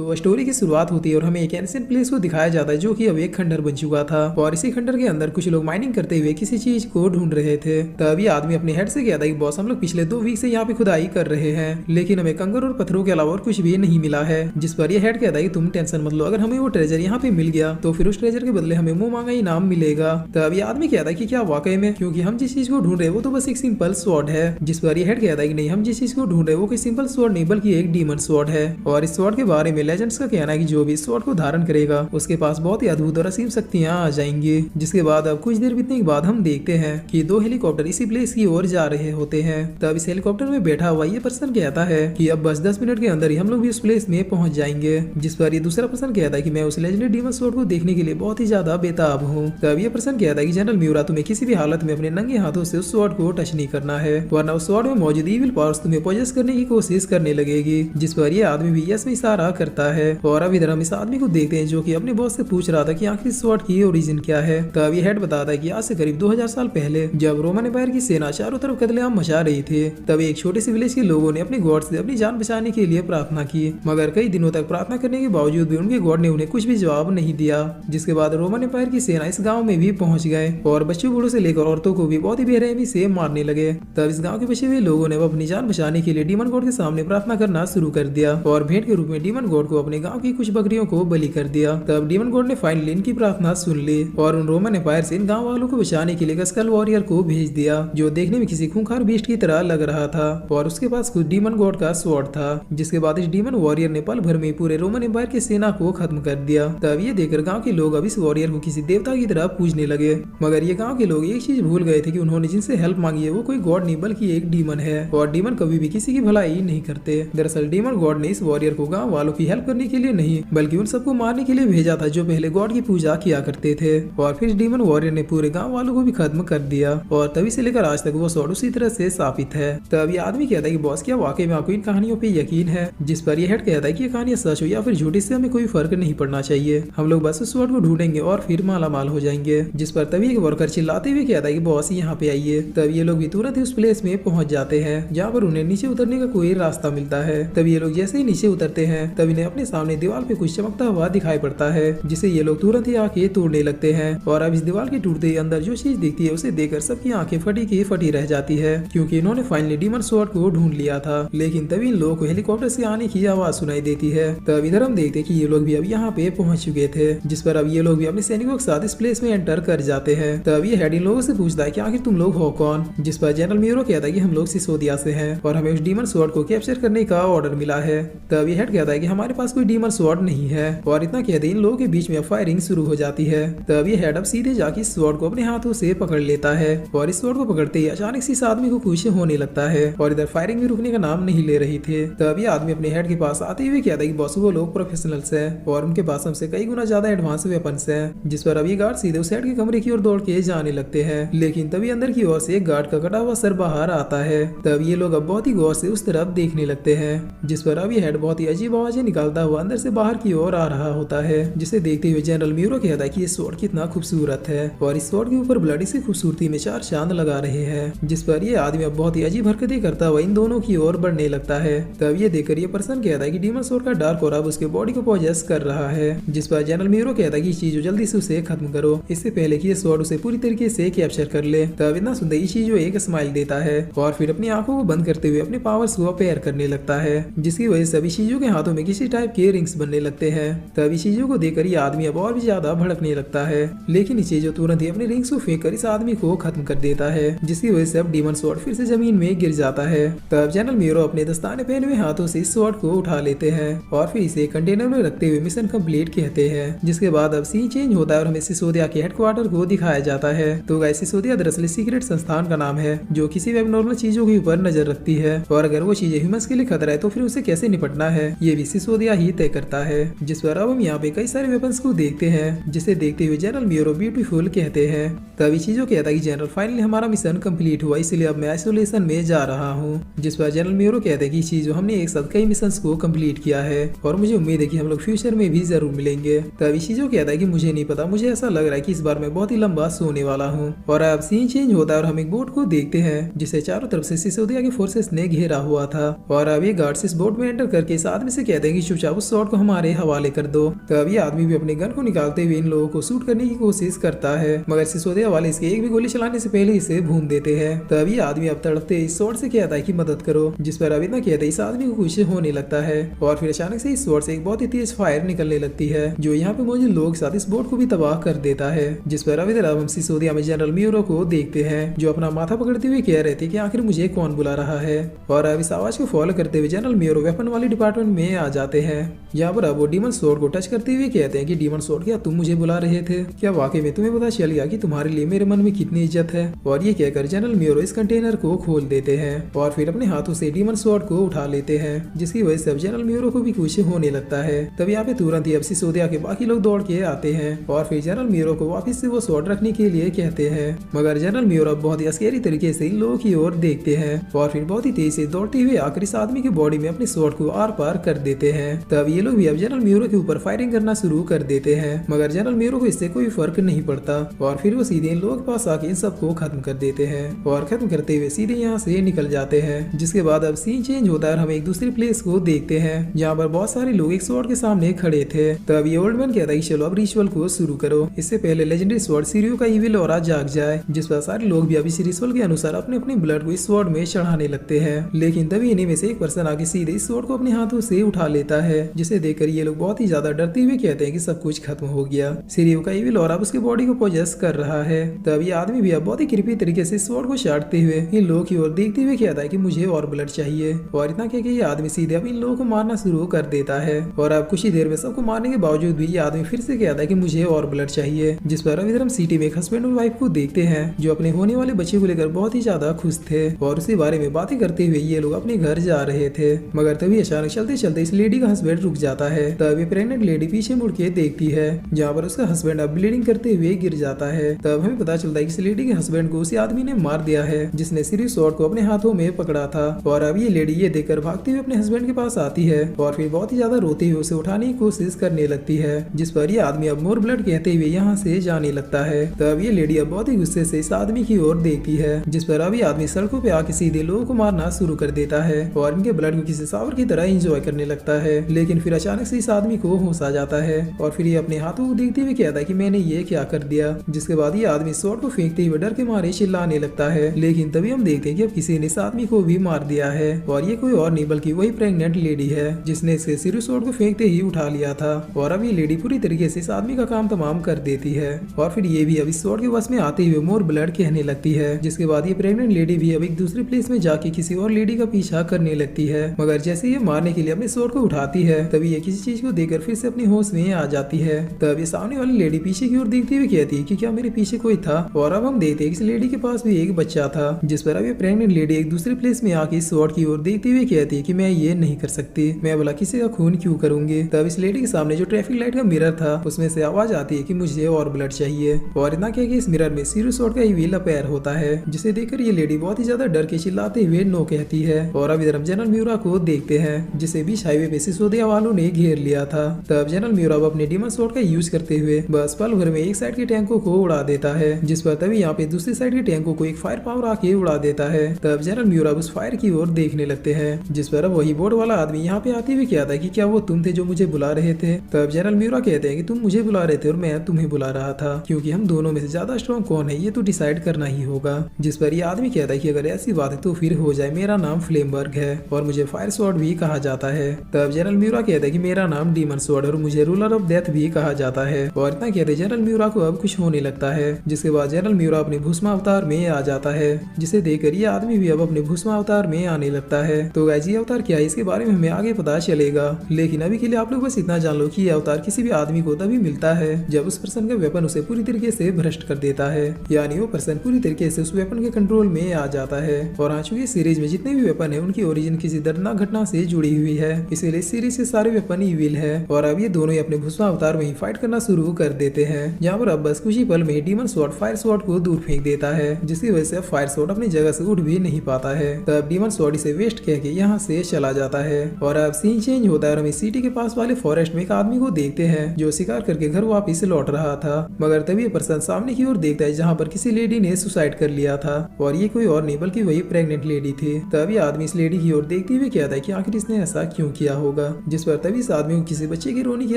तो स्टोरी की शुरुआत होती है और हमें एक एंशिएंट प्लेस को दिखाया जाता है जो कि अब एक खंडर बन चुका था और इसी खंडर के अंदर कुछ लोग माइनिंग करते हुए किसी चीज को ढूंढ रहे थे। तभी आदमी अपने हेड से कहता है कि बॉस हम लोग पिछले 2 वीक से यहाँ पे खुदाई कर रहे हैं लेकिन हमें कंकर और पत्थरों के अलावा और कुछ भी नहीं मिला है। जिस पर ये हेड कहता है कि तुम टेंशन मत लो, अगर हमें वो ट्रेजर यहाँ पे मिल गया तो फिर उस ट्रेजर के बदले हमें मुंह मांगा इनाम मिलेगा। तभी आदमी कहता है कि क्या वाकई में, क्योंकि हम जिस चीज को ढूंढ रहे हैं वो तो बस एक सिंपल स्वॉर्ड है। जिस पर ये हेड कहता है कि नहीं, हम जिस चीज को ढूंढ रहे हैं वो कोई सिंपल स्वॉर्ड नहीं बल्कि एक डीमन स्वॉर्ड है और इस स्वॉर्ड के बारे में लेजेंड्स का कहना है कि जो भी इस स्वॉर्ड को धारण करेगा उसके पास बहुत ही अद्भुत और असीम शक्तियां आ जाएंगी। जिसके बाद अब कुछ देर बीतने के बाद हम देखते हैं कि 2 हेलीकॉप्टर इसी प्लेस की ओर जा रहे होते हैं। तब इस हेलीकॉप्टर में बैठा हुआ ये पर्सन कहता है कि अब बस 10 मिनट के अंदर ही हम लोग भी उस प्लेस में पहुंच जाएंगे। जिस पर ये दूसरा पर्सन कहता है कि मैं उस लेजेंडरी डीमन स्वॉर्ड को देखने के लिए बहुत ही ज्यादा बेताब हूँ। तब ये पर्सन कहता है कि जनरल म्यूरा, तुम्हें किसी भी हालत में अपने नंगे हाथों से उस स्वॉर्ड को टच नहीं करना है वरना उस स्वॉर्ड में मौजूद इविल पावर्स तुम्हें पोजेस करने की कोशिश करने लगेगी। जिस पर ये आदमी भी यस में इशारा करता है और अब इधर हम इस आदमी को देखते हैं जो कि अपने बॉस से पूछ रहा था कि आखिर स्वॉर्ड की ओरिजिन क्या है। तब ये हेड बताता है कि आज से करीब 2000 साल पहले जब रोमन एम्पायर की सेना चारों तरफ कत्लेआम मचा रही थी तब एक छोटे से विलेज के लोगों ने अपने गॉड से अपनी जान बचाने के लिए प्रार्थना की, मगर कई दिनों तक प्रार्थना करने के बावजूद भी उनके गॉड ने उन्हें कुछ भी जवाब नहीं दिया। जिसके बाद रोमन एम्पायर की सेना इस गाँव में भी पहुंच गए और बच्चों बूढ़ों से लेकर औरतों को भी बहुत ही बेरहमी से मारने लगे। तब इस गाँव के बचे हुए लोगों ने अपनी जान बचाने के लिए डीमन गॉड के सामने प्रार्थना करना शुरू कर दिया और भेंट के रूप में डीमन गॉड को अपने गाँव की कुछ बकरियों को बलि कर दिया। तब डीमन गॉड ने फाइनली इनकी प्रार्थना सुन ली और उन रोमन एम्पायर से इन गाँव वालों को बचाने के लिए गस्कल वॉरियर को भेज दिया जो देखने में किसी खूंखार बीस्ट की तरह लग रहा था और उसके पास खुद डीमन गॉड का स्वॉर्ड था। जिसके बाद इस डीमन वॉरियर ने पल भर में पूरे रोमन एम्पायर की सेना को खत्म कर दिया। तब ये देखकर गांव के लोग अब इस वॉरियर को किसी देवता की तरह पूजने लगे, मगर ये गांव के लोग एक चीज भूल गए थे कि उन्होंने जिनसे हेल्प मांगी है वो कोई गॉड नहीं बल्कि एक डीमन है और डीमन कभी भी किसी की भलाई नहीं करते। दरअसल डीमन गॉड ने इस वॉरियर को गाँव वालों की हेल्प करने के लिए नहीं बल्कि उन सबको मारने के लिए भेजा था जो पहले गॉड की पूजा किया करते थे और फिर डीमन वॉरियर ने पूरे गाँव वालों को भी खत्म कर दिया और तभी से लेकर आज तक वो स्वॉर्ड उसी तरह से स्थापित है। तब ये आदमी कहता है कि बॉस क्या वाकई में आपको इन कहानियों पे यकीन है? जिस पर ये हेड कहता है कि ये कहानियां सच हो या फिर झूठ, इससे हमें कोई फर्क नहीं पड़ना चाहिए, हम लोग बस उस स्वॉर्ड को ढूंढेंगे और फिर माला माल हो जाएंगे। जिस पर तभी एक वर्कर चिल्लाते हुए कहता है कि बॉस यहाँ पे आइए। तब ये लोग भी तुरंत ही उस प्लेस में पहुंच जाते हैं जहाँ पर उन्हें नीचे उतरने का कोई रास्ता मिलता है। तब ये लोग जैसे ही नीचे उतरते हैं तब इन्हें अपने सामने दीवार पे कुछ चमकता हुआ दिखाई पड़ता है जिसे ये लोग तुरंत ही आके तोड़ने लगते हैं और अब इस दीवार के टूटते ही अंदर जो चीज दिखती है उसे देखकर सबकी आंखें फटी की फटी रह जाती है क्योंकि इन्होंने फाइनली डीमन स्वॉर्ड को ढूंढ लिया था। लेकिन तभी इन लोगों को हेलीकॉप्टर से आने की आवाज सुनाई देती है। तब इधर हम देखते कि ये लोग भी अब यहाँ पे पहुंच चुके थे। जिस पर अब ये लोग भी अपने सैनिकों के साथ इस प्लेस में एंटर कर जाते हैं। तब ये हेड इन लोगों से पूछता है कि आखिर तुम लोग हो कौन? जिस पर जनरल म्यूरो कहता है कि हम लोग सिसोदिया से हैं और हमें उस डीमन स्वॉर्ड को कैप्चर करने का ऑर्डर मिला है। तब ये हेड कहता है कि हमारे पास कोई डीमन स्वॉर्ड नहीं है और इतना कहते इन लोगों के बीच में फायरिंग शुरू हो जाती है। तब ये हेड अब सीधे जाके स्वॉर्ड को अपने हाथों से पकड़ लेता है और इस स्वॉर्ड को पकड़ते ही अचानक से इस आदमी को कुछ होने लगता है और इधर फायरिंग भी रुकने का नाम नहीं ले रही थी। तब ये आदमी अपने हेड के पास आते हुए कहता है कि बॉस वो लोग प्रोफेशनल्स हैं और उनके पास हमसे कई गुना ज्यादा एडवांस वेपन्स हैं। जिस पर अभी गार्ड सीधे उस हेड के कमरे की ओर दौड़ के जाने लगते हैं लेकिन तभी अंदर की ओर से एक गार्ड का कटा हुआ सर बाहर आता है। तब ये लोग अब बहुत ही गौर से उस तरफ देखने लगते हैं। जिस पर अब ये हेड बहुत ही अजीब आवाजें निकालता हुआ अंदर से बाहर की ओर आ रहा होता है जिसे देखते हुए जनरल म्यूरो कहता है कि ये स्वॉर्ड कितना खूबसूरत है और इस स्वॉर्ड के ऊपर ब्लड इसकी खूबसूरती में 4 चांद लगा रहे हैं। जिस पर ये आदमी अब बहुत ही अजीब हरकतें करता हुआ इन दोनों की ओर बढ़ने लगता है। तब ये देखकर ये पर्सन कहता है कि डीमन स्वॉर्ड का डार्क ऑरा अब उसके बॉडी को पॉजेस कर रहा है। जिस पर जनरल म्यूरो कहता है कि चीजों जल्दी से उसे खत्म करो इससे पहले कि ये स्वॉर्ड उसे पूरी तरीके से कैप्चर कर ले। तब इतना सुनते ही चीजों एक स्माइल देता है और फिर अपनी आंखों को बंद करते हुए अपने पावर्स को अपेयर करने लगता है जिसकी वजह से सभी चीजों के हाथों में किसी टाइप के रिंग्स बनने लगते हैं। तभी चीजों को देखकर ये आदमी अब और भी ज्यादा भड़कने लगता है लेकिन ये चीजों तुरंत ही अपने रिंग्स को फेंक कर इस आदमी को खत्म कर देता है जिसकी वजह से अब डीमन स्वॉर्ड फिर से जमीन में गिर जाता है। तब जनरल म्यूरो अपने दस्ताने पहने हुए हाथों से इस स्वॉर्ड को उठा लेते हैं और फिर इसे कंटेनर में रखते हुए मिशन कंप्लीट कहते हैं। जिसके बाद अब सीन चेंज होता है और हमें सिसोदिया के हेडक्वार्टर को दिखाया जाता है। तो गाइस सिसोदिया दरअसल सीक्रेट संस्थान का नाम है जो किसी भी एबनॉर्मल चीजों के ऊपर नजर रखती है और अगर वो चीजें ह्यूमंस के लिए खतरा है तो फिर उसे कैसे निपटना है ये भी सिसोदिया ही तय करता है। जिस पर अब हम यहाँ पे कई सारे वेपन्स को देखते हैं जिसे देखते हुए जनरल म्यूरो ब्यूटीफुल कहते हैं। तभी चीजों कहता है कि जनरल फाइनली हमारा मिशन कंप्लीट हुआ इसलिए अब मैं आइसोलेशन में जा रहा हूँ। जिस पर जनरल म्यूरो कहते हैं कि चीजों हमने एक साथ कई मिशन को कंप्लीट किया है और मुझे उम्मीद है कि हम लोग फ्यूचर में भी जरूर मिलेंगे। तभी चीजों कहता है कि मुझे नहीं पता, मुझे ऐसा लग रहा है कि इस बार मैं बहुत ही लंबा सोने वाला हूँ। और अब सीन चेंज होता है और हम एक बोट को देखते हैं जिसे चारों तरफ से सिसोदिया के फोर्सेस ने घेरा हुआ था और अब ये गार्ड्स इस बोट में एंटर करके इस आदमी से कहते हैं कि चुपचाप उस शॉट को हमारे हवाले कर दो। तभी आदमी भी अपने गन को निकालते हुए इन लोगों को शूट करने की कोशिश करता है, मगर सिसोदिया वाले इसके एक भी गोली चलाने से पहले इसे भून देते हैं। तभी आदमी अब तड़पते इस शॉट से कहता है कि मदद करो, जिस पर अब इतना कहते इस आदमी को कुछ होने लगता है और फिर अचानक से इस शॉट से एक बहुत ही तेज फायर निकलने लगती है, जो यहाँ पे मौजूद लोग साथ इस बोट को भी तबाह कर देता है। जिस पर अब इधर हम सिसोदिया में जनरल मियोरो को देखते हैं, जो अपना माथा पकड़ते हुए कह रहे थे कि आखिर मुझे कौन बुला रहा है। और अब इस आवाज को फॉलो करते हुए जनरल मियोरो वेपन वाले डिपार्टमेंट में आ जाते हैं। यहाँ पर अब वो डीमन स्वॉर्ड को टच करते हुए कहते हैं कि डीमन स्वॉर्ड, क्या तुम मुझे बुला रहे थे? क्या वाकई में तुम्हें पता चल गया कि तुम्हारे लिए मेरे मन में कितनी इज्जत है? और ये कहकर जनरल मियोरो इस कंटेनर को खोल देते हैं और फिर अपने हाथों से डीमन स्वॉर्ड को उठा लेते हैं, जिसकी वजह से अब जनरल मियोरो को भी कुछ होने लगता है। तब यहाँ पे तुरंत ही अब सिसोदिया के बाकी लोग दौड़ के आते हैं और फिर जनरल मियोरो को वापस से वो स्वॉर्ड रखने के लिए कहते हैं, मगर जनरल मियोरो बहुत ही अस्कैरी तरीके से इन लोगों की ओर देखते हैं और फिर बहुत ही तेज से दौड़ते हुए आकर इस आदमी की बॉडी में अपने स्वॉर्ड को आर पार कर देते हैं। तब ये लोग भी अब जनरल मियोरो के ऊपर फायरिंग करना शुरू कर देते हैं, मगर जनरल मियोरो को इससे कोई फर्क नहीं पड़ता और फिर वो सीधे इन लोगों के पास आके इन सबको खत्म कर देते हैं और खत्म करते हुए सीधे यहाँ से निकल जाते हैं। जिसके बाद अब सीन चेंज होता है और हम एक दूसरे प्लेस को देखते हैं, जहाँ पर बहुत सारे लोग एक स्वॉर्ड के सामने खड़े थे। तब ये ओल्ड मैन कहता है कि चलो अब रिचुअल को शुरू करो, इससे पहले लेजेंडरी स्वॉर्ड सिरियो का इविल ऑरा जाग जाए। जिस पर सारे लोग भी अब इस रिचुअल के अनुसार अपने अपने ब्लड को इस स्वॉर्ड में चढ़ाने लगते हैं, लेकिन तभी इन्हीं में से एक पर्सन आके सीधे इस स्वॉर्ड को अपने हाथों से उठा लेता है, जिसे देखकर ये लोग बहुत ही ज्यादा डरते हुए कहते हैं कि सब कुछ खत्म हो गया, सिरियो का इविल ऑरा उसके बॉडी को पोजेस कर रहा है। तब ये आदमी भी अब बहुत ही कृपी तरीके से स्वॉर्ड को चाटते हुए इन लोगों की ओर देखते हुए कहता है कि मुझे और ब्लड चाहिए। और इतना कह के ये आदमी सीधे अब इन लोगों को मारना शुरू कर देता है और अब कुछ ही देर में सबको मारने के बावजूद भी ये आदमी फिर से कहता है कि मुझे और ब्लड चाहिए। जिस पर अब इधर हम सिटी में एक हस्बैंड और वाइफ को देखते हैं, जो अपने होने वाले बच्चे को लेकर बहुत ही ज्यादा खुश थे और उसी बारे में बातें करते हुए ये लोग अपने घर जा रहे थे, मगर तभी अचानक चलते चलते इस लेडी का हस्बैंड रुक जाता है। तब ये प्रेग्नेंट लेडी पीछे मुड़ के देखती है, जहाँ पर उसका हस्बैंड अब ब्लीडिंग करते हुए गिर जाता है। तब हमें पता चलता है कि इस लेडी के हस्बैंड को उसी आदमी ने मार दिया है, जिसने सीरियस स्वॉर्ड को अपने हाथों में पकड़ा था। और अब ये लेडी ये देखकर भागते हुए अपने हस्बैंड के पास आती है और फिर बहुत ही ज्यादा रोते हुए उसे उठाने की कोशिश करने लगती है, जिस पर ये आदमी अब मोर ब्लड कहते हुए यहाँ से जाने लगता है। तब ये लेडी अब बहुत ही गुस्से से इस आदमी की ओर देखती है, जिस पर अब ये आदमी सड़कों पे आके सीधे लोगों को मारना शुरू कर देता है और इनके ब्लड को किसी सावर की तरह एंजॉय करने लगता है। लेकिन फिर अचानक से इस आदमी को होश आ जाता है और फिर ये अपने हाथों को देखते हुए कहता है कि मैंने ये क्या कर दिया। जिसके बाद ये आदमी स्वॉर्ड को फेंकते हुए डर के मारे चिल्लाने लगता है, लेकिन तभी हम देखते हैं कि अब किसी ने इस आदमी को भी मार दिया है और ये कोई और नहीं बल्कि वही प्रेग्नेंट लेडी है, जिसने इसके सीरियस स्वॉर्ड को फेंकते ही उठा लिया था। और अब ये लेडी पूरी तरीके से इस आदमी का काम तमाम कर देती है और फिर ये भी अब इस स्वॉर्ड के वश में आते हुए मोर ब्लड कहने लगती है। जिसके बाद ये प्रेग्नेंट लेडी भी अब एक दूसरे प्लेस में जाके किसी और लेडी का पीछा करने लगती है, मगर जैसे ये मारने के लिए अपने स्वॉर्ड को उठाती है, तभी ये किसी चीज को देखकर फिर से अपनी होश में आ जाती है। तब ये सामने वाली लेडी पीछे की ओर देखती हुए कहती है कि क्या मेरे पीछे कोई था। और अब हम देखते हैं कि इस लेडी के पास भी एक बच्चा था, जिस पर अब ये प्रेग्नेंट लेडी एक दूसरे प्लेस में आके स्वॉर्ड की ओर देखते हुए कहती है कि मैं ये नहीं कर सकती, मैं भला किसी का खून क्यों करूंगी। तब इस लेडी के सामने जो ट्रैफिक लाइट का मिरर था, उसमें से आवाज आती है कि मुझे और ब्लड चाहिए। और इतना क्या कि इस मिरर में सीरियस स्वॉर्ड का इविल अपीयर होता है, जिसे देखकर ये लेडी बहुत ही ज्यादा डर के चिल्लाते हुए नो कहती है। और अब इधर हम जनरल म्यूरा को देखते हैं, जिसे बीच हाईवे पे सिसोदिया वालों ने घेर लिया था। तब जनरल म्यूरा अपने डीमन स्वॉर्ड का यूज करते हुए बस पल भर में एक साइड के टैंकों को उड़ा देता है, जिस पर तभी यहाँ पे दूसरी साइड के टैंकों को एक फायर पावर आके उड़ा देता है। तब जनरल म्यूरा उस फायर की ओर देखने लगते हैं, जिस पर अब वही बोर्ड वाला आदमी यहाँ पे आते हुए कहता है कि क्या वो तुम थे जो मुझे बुला रहे थे। तब जनरल म्यूरा कहते हैं कि तुम मुझे बुला रहे थे और मैं तुम्हें बुला रहा था, क्योंकि हम दोनों में से ज्यादा स्ट्रॉन्ग कौन है ये तो डिसाइड करना ही होगा। जिस पर ये आदमी कहता है कि अगर ऐसी बात है तो फिर हो जाए, मेरा नाम फ्लेमबर्ग है और मुझे फायर स्वॉर्ड भी कहा जाता है। तब जनरल म्यूरा कहता है कि मेरा नाम डीमन स्वॉर्ड और मुझे रूलर ऑफ डेथ भी कहा जाता है। और इतना कहते जनरल म्यूरा को अब कुछ होने लगता है, जिसके बाद जनरल म्यूरा अपने भूस्मा अवतार में आ जाता है, जिसे देखकर ये आदमी भी अब अपने भूस्मा अवतार में आने लगता है। तो गाइस ये अवतार क्या है इसके बारे में हमें आगे पता चलेगा, लेकिन अभी के लिए आप लोग बस इतना जान लो कि ये अवतार किसी भी आदमी को तभी मिलता है जब उस पर्सन का वेपन उसे पूरी तरीके से भ्रष्ट कर देता है, यानी वो पर्सन पूरी तरीके से उस वेपन के कंट्रोल में आ जाता है। और हाँ, चूंकि सीरीज में जितने भी वेपन है उनकी ओरिजिन किसी दर्दनाक घटना से जुड़ी हुई है, इसीलिए सीरीज के सारे वेपन इविल है। और अब ये दोनों ही अपने भूस्मा अवतार में ही फाइट करना शुरू कर देते हैं, जहाँ पर अब बस कुछ ही पल में डीमन स्वॉर्ड फायर स्वॉर्ड को दूर फेंक देता है, जिसकी वजह से फायर स्वॉर्ड अपनी जगह से उठ भी नहीं पाता है। तब डीमन स्वॉर्ड इसे वेस्ट कह के यहाँ से चला जाता है। और अब सीन चेंज होता है और हम इस सिटी के पास वाले फॉरेस्ट में एक आदमी को देखते हैं जो शिकार करके घर वापिस लौट रहा था, मगर तभी ये पर्सन सामने की ओर देखता है जहाँ पर किसी लेडी ने सुसाइड कर लिया था, और ये कोई और नहीं बल्कि वही प्रेग्नेंट लेडी थी। तभी आदमी इस लेडी की ओर देखते हुए कहता है कि आखिर इसने ऐसा क्यों किया होगा। होगा। जिस पर तभी इस आदमी को किसी बच्चे की रोने की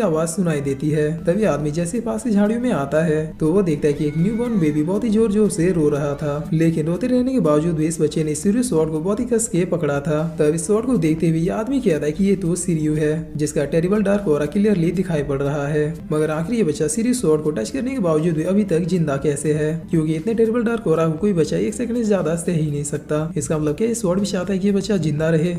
आवाज सुनाई देती है। तभी आदमी जैसे पास की झाड़ियों में आता है तो वो देखता है कि एक न्यूबॉर्न बेबी बहुत ही जोर जोर से रो रहा था, लेकिन रोते रहने के बावजूद भी इस बच्चे ने सीरियस स्वॉर्ड को बहुत ही कस के पकड़ा था। तब इस स्वॉर्ड को देखते हुए आदमी कहता है कि ये तो सीरियू है जिसका टेरिबल डार्क ऑरा क्लियरली दिखाई पड़ रहा है। मगर आखिर ये बच्चा सीरियस स्वॉर्ड को टच करने के बावजूद भी अभी तक जिंदा कैसे है, क्योंकि इतने टेरिबल डार्क ऑरा को कोई बच्चा 1 सेकंड से ज्यादा सह ही नहीं सकता। इसका मतलब कि स्वॉर्ड भी चाहता है कि ये बच्चा जिंदा रहे।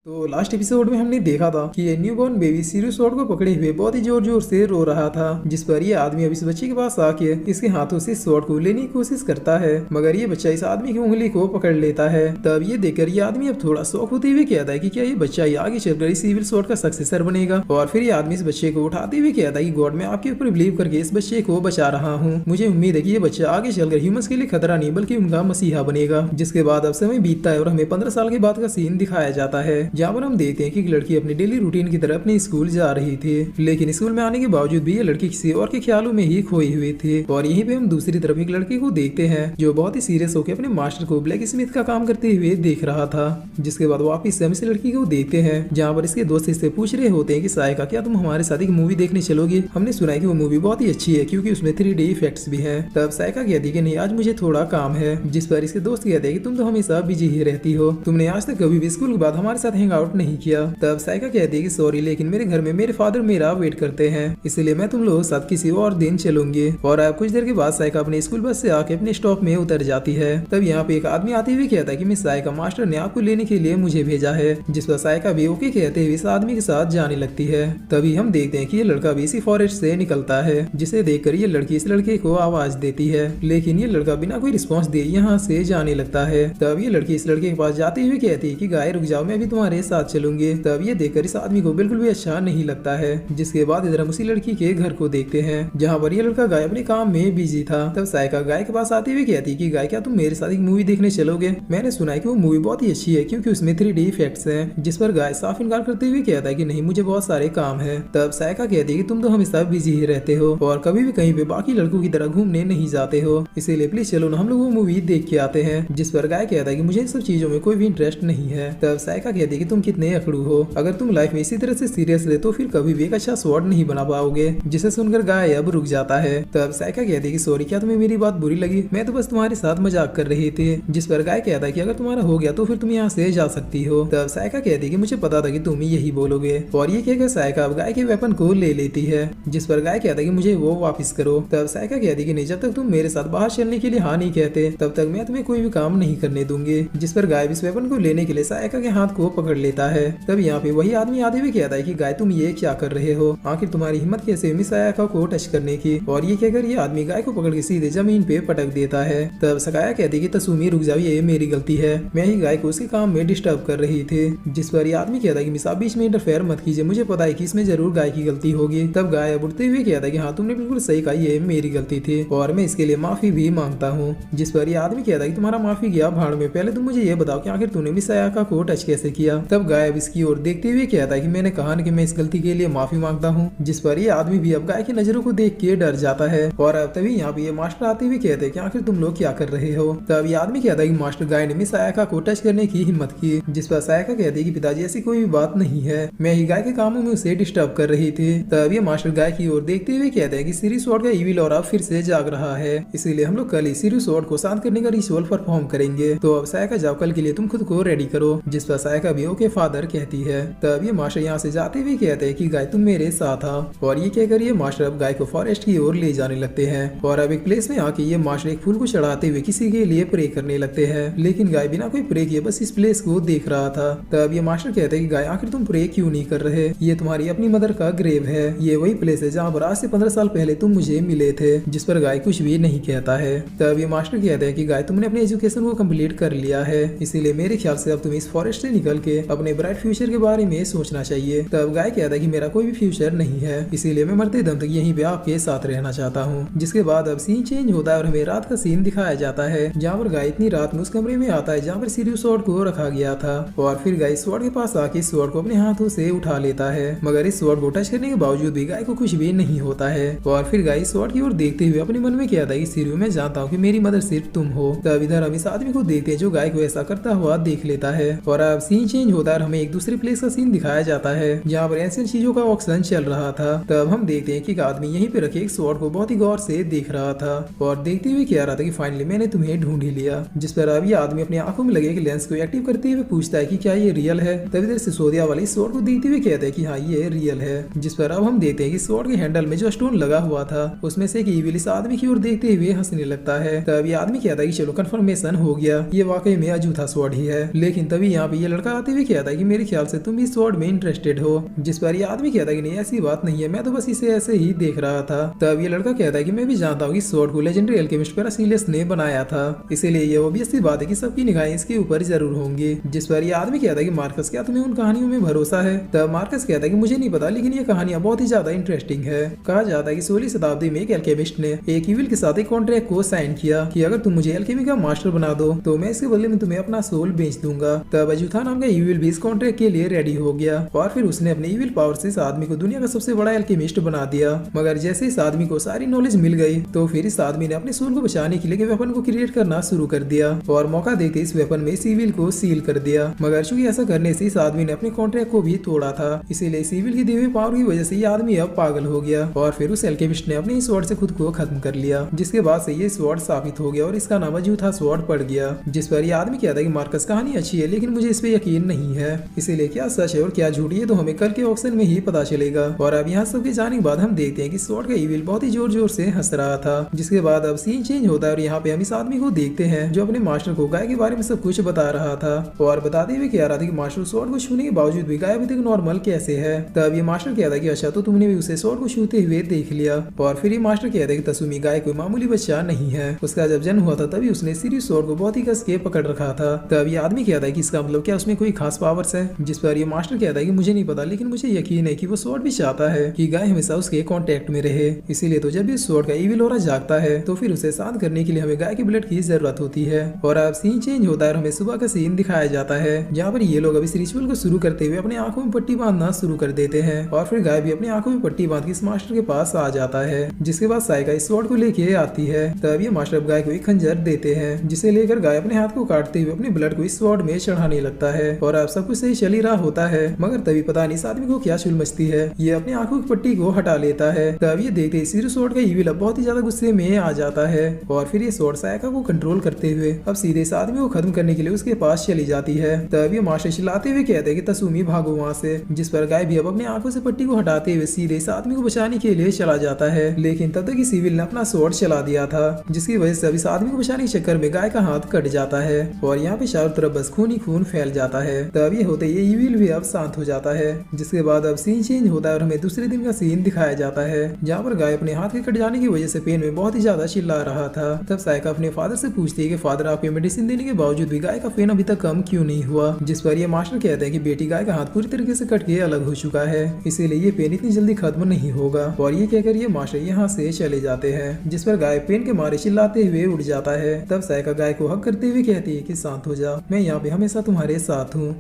तो लास्ट एपिसोड में हमने देखा था कि ये न्यूबॉर्न बेबी सीरियस स्वॉर्ड को पकड़े हुए बहुत ही जोर जोर से रो रहा था, जिस पर ये आदमी अब इस बच्चे के पास आके इसके हाथों से स्वॉर्ड को लेने की कोशिश करता है। मगर ये बच्चा इस आदमी की उंगली को पकड़ लेता है। तब ये देखकर ये आदमी अब थोड़ा शौक होते हुए कहता है कि क्या ये बच्चा ही आगे चलकर इस सिविल स्वॉर्ड का सक्सेसर बनेगा। और फिर ये आदमी इस बच्चे को उठाते हुए कहता है कि गॉड, मैं आपके ऊपर बिलीव करके इस बच्चे को बचा रहा हूँ। मुझे उम्मीद है कि ये बच्चा आगे चलकर ह्यूमंस के लिए खतरा नहीं बल्कि उनका मसीहा बनेगा। जिसके बाद अब समय बीतता है और हमें 15 साल के बाद का सीन दिखाया जाता है, जहाँ पर हम देखते हैं कि एक लड़की अपनी डेली रूटीन की तरह अपने स्कूल जा रही थी, लेकिन स्कूल में आने के बावजूद भी ये लड़की किसी और के ख्यालों में ही खोई हुई थी। और यहीं पे हम दूसरी तरफ एक लड़के को देखते हैं जो बहुत ही सीरियस होकर अपने मास्टर को ब्लैक स्मिथ का काम करते हुए देख रहा था। जिसके बाद वापिस हम इस लड़की को देखते हैं जहाँ पर इसके दोस्त इससे पूछ रहे होते हैं कि सायका, क्या तुम हमारे साथ एक मूवी देखने चलोगे? हमने सुना है कि वो मूवी बहुत ही अच्छी है क्योंकि उसमें 3D इफेक्ट्स भी हैं। तब सायका कहती है कि नहीं, आज मुझे थोड़ा काम है। जिस पर इसके दोस्त कहते हैं कि तुम तो हमेशा बिजी ही रहती हो, तुमने आज तक कभी भी स्कूल के बाद हमारे साथ हैंग आउट नहीं किया। तब सायका कहती है कि सॉरी, लेकिन मेरे घर में मेरे फादर मेरा वेट करते हैं, इसलिए मैं तुम लोगों के साथ किसी और दिन चलूंगी। और अब कुछ देर के बाद सायका अपने स्कूल बस से आके अपने स्टॉप में उतर जाती है। तब यहाँ पे एक आदमी आते हुए कहता है कि मिस सायका, मास्टर ने आपको लेने के लिए मुझे भेजा है। जिस पर सायका भी ओके कहते हुए इस आदमी के साथ जाने लगती है। तभी हम देखते हैं कि ये लड़का भी इसी फॉरेस्ट से निकलता है, जिसे देखकर ये लड़की इस लड़के को आवाज देती है, लेकिन ये लड़का बिना कोई रिस्पॉन्स दिए यहाँ से जाने लगता है। तब ये लड़की इस लड़के के पास जाते हुए कहती है कि गाय रुक जाओ, मैं भी तुम्हारे साथ चलूंगी। तब ये देखकर इस आदमी को बिल्कुल भी अच्छा नहीं लगता है। जिसके बाद इधर हम उसी लड़की के घर को देखते हैं जहाँ पर ये लड़का गाय अपने काम में बिजी था। तब सायका गाय के पास आते हुए कहती कि गाय, क्या तुम मेरे साथ एक मूवी देखने चलोगे? मैंने सुना है कि वो मूवी बहुत ही अच्छी है क्योंकि उसमें 3D इफेक्ट्स हैं। जिस पर गाय साफ इनकार करते हुए कहता है कि नहीं, मुझे बहुत सारे काम है। तब सायका कहती है कि तुम तो हमेशा बिजी ही रहते हो और कभी भी कहीं पे बाकी लड़कों की तरह घूमने नहीं जाते हो, इसीलिए प्लीज चलो ना, हम लोग वो मूवी देख के आते हैं। जिस पर गाय कहता है कि मुझे इन सब चीजों में कोई भी इंटरेस्ट नहीं है। तब सायका कहती है कि तुम कितने अकड़ू हो, अगर तुम लाइफ में इसी तरह से सीरियस रहे तो फिर कभी भी एक अच्छा स्वॉर्ड नहीं बना पाओगे। जिसे सुनकर गाय अब रुक जाता है। तब सायका कहती है कि सॉरी, क्या तुम्हें मेरी बात बुरी लगी? मैं तो बस तुम्हारे साथ मजाक कर रही थी। जिस पर गाय कहता है कि अगर तुम्हारा हो गया तो फिर तुम यहाँ से जा सकती हो। तब सायका कहती है कि मुझे पता था कि तुम यही बोलोगे। और ये कहकर सायका अब गाय के वेपन को ले लेती है। जिस पर गाय कहता है कि मुझे वो वापस करो। तब सायका कहती है कि नहीं, जब तक तुम मेरे साथ बाहर चलने के लिए हाँ नहीं कहते तब तक मैं तुम्हें कोई भी काम नहीं करने दूंगी। जिस पर गाय इस वेपन को लेने के लिए सायका के हाथ को पकड़ लेता है। तब यहाँ पे वही आदमी आते हुए कहता है कि गाय, तुम ये क्या कर रहे हो? आखिर तुम्हारी हिम्मत कैसे मिस सायका को टच करने की? और ये कहकर ये आदमी गाय को पकड़ के सीधे जमीन पे पटक देता है। तब सकाया कहती है कि तसुमी रुक जाओ, ये मेरी गलती है, मैं ही गाय को उसके काम में डिस्टर्ब कर रही थी। जिस पर ये आदमी कहता है कि मिस आप बीच में इंटरफेयर मत कीजिए, मुझे पता है कि इसमें जरूर गाय की गलती होगी। तब गाय उठते हुए कहता है कि हाँ, तुमने बिल्कुल सही कहा, ये मेरी गलती थी और मैं इसके लिए माफी भी मांगता हूँ। जिस पर ये आदमी कहता है कि तुम्हारा माफी गया भाड़ में, पहले तुम मुझे ये बताओ कि आखिर तूने मिस सायका को टच कैसे किया? तब गाय इसकी ओर देखते हुए कहता है कि मैंने कहा कि मैं इस गलती के लिए माफी मांगता हूँ। जिस पर ये आदमी भी अब गाय की नजरों को देख के डर जाता है। और अब तभी यहाँ पे ये मास्टर आते हुए कहते हैं कि आखिर तुम लोग क्या कर रहे हो? तब ये आदमी कहता है कि मास्टर, गाय ने मिस सायका को टच करने की हिम्मत की। जिस पर सायका कहती है कि पिताजी, ऐसी कोई बात नहीं है, मैं ही गाय के कामों में उसे डिस्टर्ब कर रही थी। तब ये मास्टर गाय की ओर देखते हुए कहते हैं कि सीरियस स्वॉर्ड का इविल ऑरा फिर से जाग रहा है, इसीलिए हम लोग कल ही सीरियस स्वॉर्ड को शांत करने का रिचुअल परफॉर्म करेंगे। तो अब सायका जाओ, कल के लिए तुम खुद को रेडी करो। जिस पर सायका भी ओके फादर कहती है। तब ये मास्टर यहाँ से जाते हुए कहते हैं कि गाय, तुम मेरे साथ आओ। और ये कहकर ये मास्टर अब गाय को फॉरेस्ट की ओर ले जाने लगते हैं। और अब एक प्लेस में आके ये मास्टर एक फूल को चढ़ाते हुए किसी के लिए प्रे करने लगते हैं, लेकिन गाय बिना कोई प्रे किए बस इस प्लेस को देख रहा था। तब ये मास्टर कहते हैं कि गाय, आखिर तुम प्रे क्यों नहीं कर रहे? ये तुम्हारी अपनी मदर का ग्रेव है, ये वही प्लेस है जहाँ पर आज से 15 साल पहले तुम मुझे मिले थे। जिस पर गाय कुछ भी नहीं कहता है। तब ये मास्टर कहते हैं कि गाय, तुमने अपनी एजुकेशन को कंप्लीट कर लिया है, इसीलिए मेरे ख्याल से अब तुम इस फॉरेस्ट से निकल के अपने ब्राइट फ्यूचर के बारे में सोचना चाहिए। तब गाय कहता है कि मेरा कोई भी फ्यूचर नहीं है, इसीलिए मैं मरते दम तक यहीं पे आपके साथ रहना चाहता हूँ। जिसके बाद अब सीन चेंज होता है और हमें रात का सीन दिखाया जाता है, जहाँ पर गाय इतनी रात में उस कमरे में आता है जहाँ पर सीरियस स्वॉर्ड को रखा गया था। और फिर गाय स्वॉर्ड के पास आके स्वॉर्ड को अपने हाथों से उठा लेता है, मगर इस स्वॉर्ड को टच करने के बावजूद भी गाय को कुछ भी नहीं होता है। और फिर गाय स्वॉर्ड की ओर देखते हुए अपने मन में कहता है कि सीरियस, मैं जानता हूँ कि मेरी मदर सिर्फ तुम हो। तब इधर हम इस आदमी को देखते हैं जो गाय को ऐसा करता हुआ देख लेता है। और अब सीन चेंज होता है और हमें एक दूसरे प्लेस का सीन दिखाया जाता है जहाँ पर एंशिएंट चीजों का ऑक्शन चल रहा था। तब हम देखते हैं कि एक आदमी यहीं पे रखे एक स्वॉर्ड को बहुत ही गौर से देख रहा था और देखते हुए कह रहा था कि फाइनली मैंने तुम्हें ढूंढ ही लिया। जिस पर अब ये आदमी अपनी आंखों में लगे एक लेंस को एक्टिव करते हुए पूछता है कि क्या ये रियल है। तभी देर सिसोदिया वाले स्वॉर्ड को देखते हुए कहते हैं कि हाँ ये रियल है। जिस पर अब हम देखते हैं कि स्वॉर्ड के हैंडल में जो स्टोन लगा हुआ था उसमें से एक ईविल इस आदमी की ओर देखते हुए हंसने लगता है। तब ये आदमी कहता है कि चलो कंफर्मेशन हो गया, ये वाकई में अजूठा स्वॉर्ड ही है। लेकिन तभी यहाँ पे ये लड़का आते हुए कहता है कि मेरे ख्याल से तुम इस स्वॉर्ड में इंटरेस्टेड हो। जिस पर ये आदमी कहता है कि नहीं ऐसी बात नहीं है, मैं तो बस इसे ऐसे ही देख रहा था। तब ये लड़का कहता है कि मैं भी जानता हूँ कि स्वॉर्ड को लेजेंडरी अल्केमिस्ट पैरासिलियस ने बनाया था, इसीलिए ये ऑब्वियस सी बात है कि सबकी निगाहें इसके ऊपर जरूर होंगी। जिस पर ये आदमी कहता है कि मार्कस क्या तुम्हें उन कहानियों में भरोसा है। तब मार्कस कहता है कि मुझे नहीं पता, लेकिन ये कहानियां बहुत ही ज्यादा इंटरेस्टिंग है। कहा जाता है कि 16वीं शताब्दी में एक अल्केमिस्ट ने एक ईविल के साथ एक कॉन्ट्रैक्ट को साइन किया कि अगर तुम मुझे अल्केमी का मास्टर बना दो तो मैं इसके बदले में तुम्हें अपना सोल बेच दूंगा। तब अजूठा नाम का ईविल भी इस कॉन्ट्रैक्ट के लिए रेडी हो गया और फिर उसने अपने ईविल पावर से इस आदमी को दुनिया का सबसे बड़ा अल्केमिस्ट बना दिया। मगर जैसे इस आदमी को सारी नॉलेज मिल गई तो फिर इस आदमी ने अपने सोल को बचाने के लिए वेपन को क्रिएट करना शुरू कर दिया और मौका देते इस वेपन में इस ईविल को सील कर दिया। मगर चूंकि ऐसा करने से इस आदमी ने अपने कॉन्ट्रैक्ट को भी तोड़ा था, इसीलिए इस ईविल की दी हुई पावर की वजह से ये आदमी अब पागल हो गया और फिर उस अल्केमिस्ट ने अपने स्वॉर्ड से खुद को खत्म कर लिया। जिसके बाद से ये स्वॉर्ड साबित हो गया और इसका नाम अजूठा स्वॉर्ड पड़ गया। जिस पर ये आदमी कहता है कि मार्कस कहानी अच्छी है, लेकिन मुझे इस पे यकीन नहीं है, इसीलिए क्या सच है और क्या झूठ है तो हमें कल के ऑक्शन में ही पता चलेगा। और अब यहाँ सबके जाने के बाद हम देखते हैं कि स्वॉर्ड का ईविल बहुत ही जोर जोर से हंस रहा था। जिसके बाद अब सीन चेंज होता है और यहाँ पे हम इस आदमी को देखते हैं जो अपने मास्टर को गाय के बारे में सब कुछ बता रहा था और बताते हुए कह रहा था कि मास्टर स्वॉर्ड को छूने के बावजूद भी गाय अभी तक नॉर्मल कैसे है। तब ये मास्टर कहता है कि अच्छा तो तुमने भी उसे स्वॉर्ड को छूते हुए देख लिया। और फिर ये मास्टर कहता है कि तसुमी गाय कोई मामूली बच्चा नहीं है, उसका जब जन्म हुआ था तभी उसने सीरियस स्वॉर्ड को बहुत ही कस के पकड़ रखा था। तब ये आदमी कहता है कि इसका मतलब क्या उसमें कोई खास पावर्स है। जिस पर ये मास्टर कहता है कि मुझे नहीं पता, लेकिन मुझे यकीन है कि वो स्वॉर्ड भी चाहता है कि गाय हमेशा उसके कांटेक्ट में रहे। इसीलिए तो जब भी स्वॉर्ड का ईविल ऑरा जागता है तो फिर उसे शांत करने के लिए हमें गाय के ब्लड की जरूरत होती है। और अब सीन चेंज होता है और हमें सुबह का सीन दिखाया जाता है जहाँ पर ये लोग अब इस रिचुअल को शुरू करते हुए अपने आंखों में पट्टी बांधना शुरू कर देते हैं और फिर गाय भी अपनी आंखों में पट्टी बांध के इस मास्टर के पास आ जाता है। जिसके बाद साइका इस स्वॉर्ड को लेके आती है। तब ये मास्टर गाय को एक खंजर देते हैं जिसे लेकर गाय अपने हाथ को काटते हुए अपने ब्लड को इस स्वॉर्ड में चढ़ाने लगता है और अब सब कुछ सही चल ही रहा होता है। मगर तभी पता नहीं इस आदमी को क्या चुल मचती है, ये अपने आंखों की पट्टी को हटा लेता है। तब ये देखते सीरियस स्वॉर्ड का ईविल अब बहुत ही ज्यादा गुस्से में आ जाता है और फिर ये स्वॉर्ड साइका को कंट्रोल करते हुए अब सीधे इस आदमी को खत्म करने के लिए उसके पास चली जाती है। तब ये मास्टर चिल्लाते हुए कहते हैं कि तसुमी भागो वहाँ से। जिस पर गाय भी अब अपने आंखों से पट्टी को हटाते हुए सीधे इस आदमी को बचाने के लिए चला जाता है। लेकिन तब तक इस ईविल ने अपना स्वॉर्ड चला दिया था जिसकी वजह से अब इस आदमी को बचाने के चक्कर में गाय का हाथ कट जाता है और यहाँ पे चारों तरफ बस खून ही खून फैल जाता है। तब ये होते ये ईविल भी अब शांत हो जाता है। जिसके बाद अब सीन चेंज होता है और हमें दूसरे दिन का सीन दिखाया जाता है जहाँ पर गाय अपने हाथ के कट जाने की वजह से पेन में बहुत ही ज्यादा चिल्ला रहा था। तब साइका अपने फादर से पूछती है कि फादर आपके मेडिसिन देने के बावजूद भी गाय का पेन अभी तक कम क्यों नहीं हुआ। जिस पर ये मास्टर कहते हैं कि बेटी गाय का हाथ पूरी तरीके से कट के अलग हो चुका है, इसीलिए ये पेन इतनी जल्दी खत्म नहीं होगा। और ये कहकर ये मास्टर यहाँ से चले जाते हैं। जिस पर गाय पेन के मारे चिल्लाते हुए उड़ जाता है। तब साइका गाय को हक करते हुए कहती है कि शांत हो जा, मैं यहाँ पे हमेशा तुम्हारे साथ हूँ।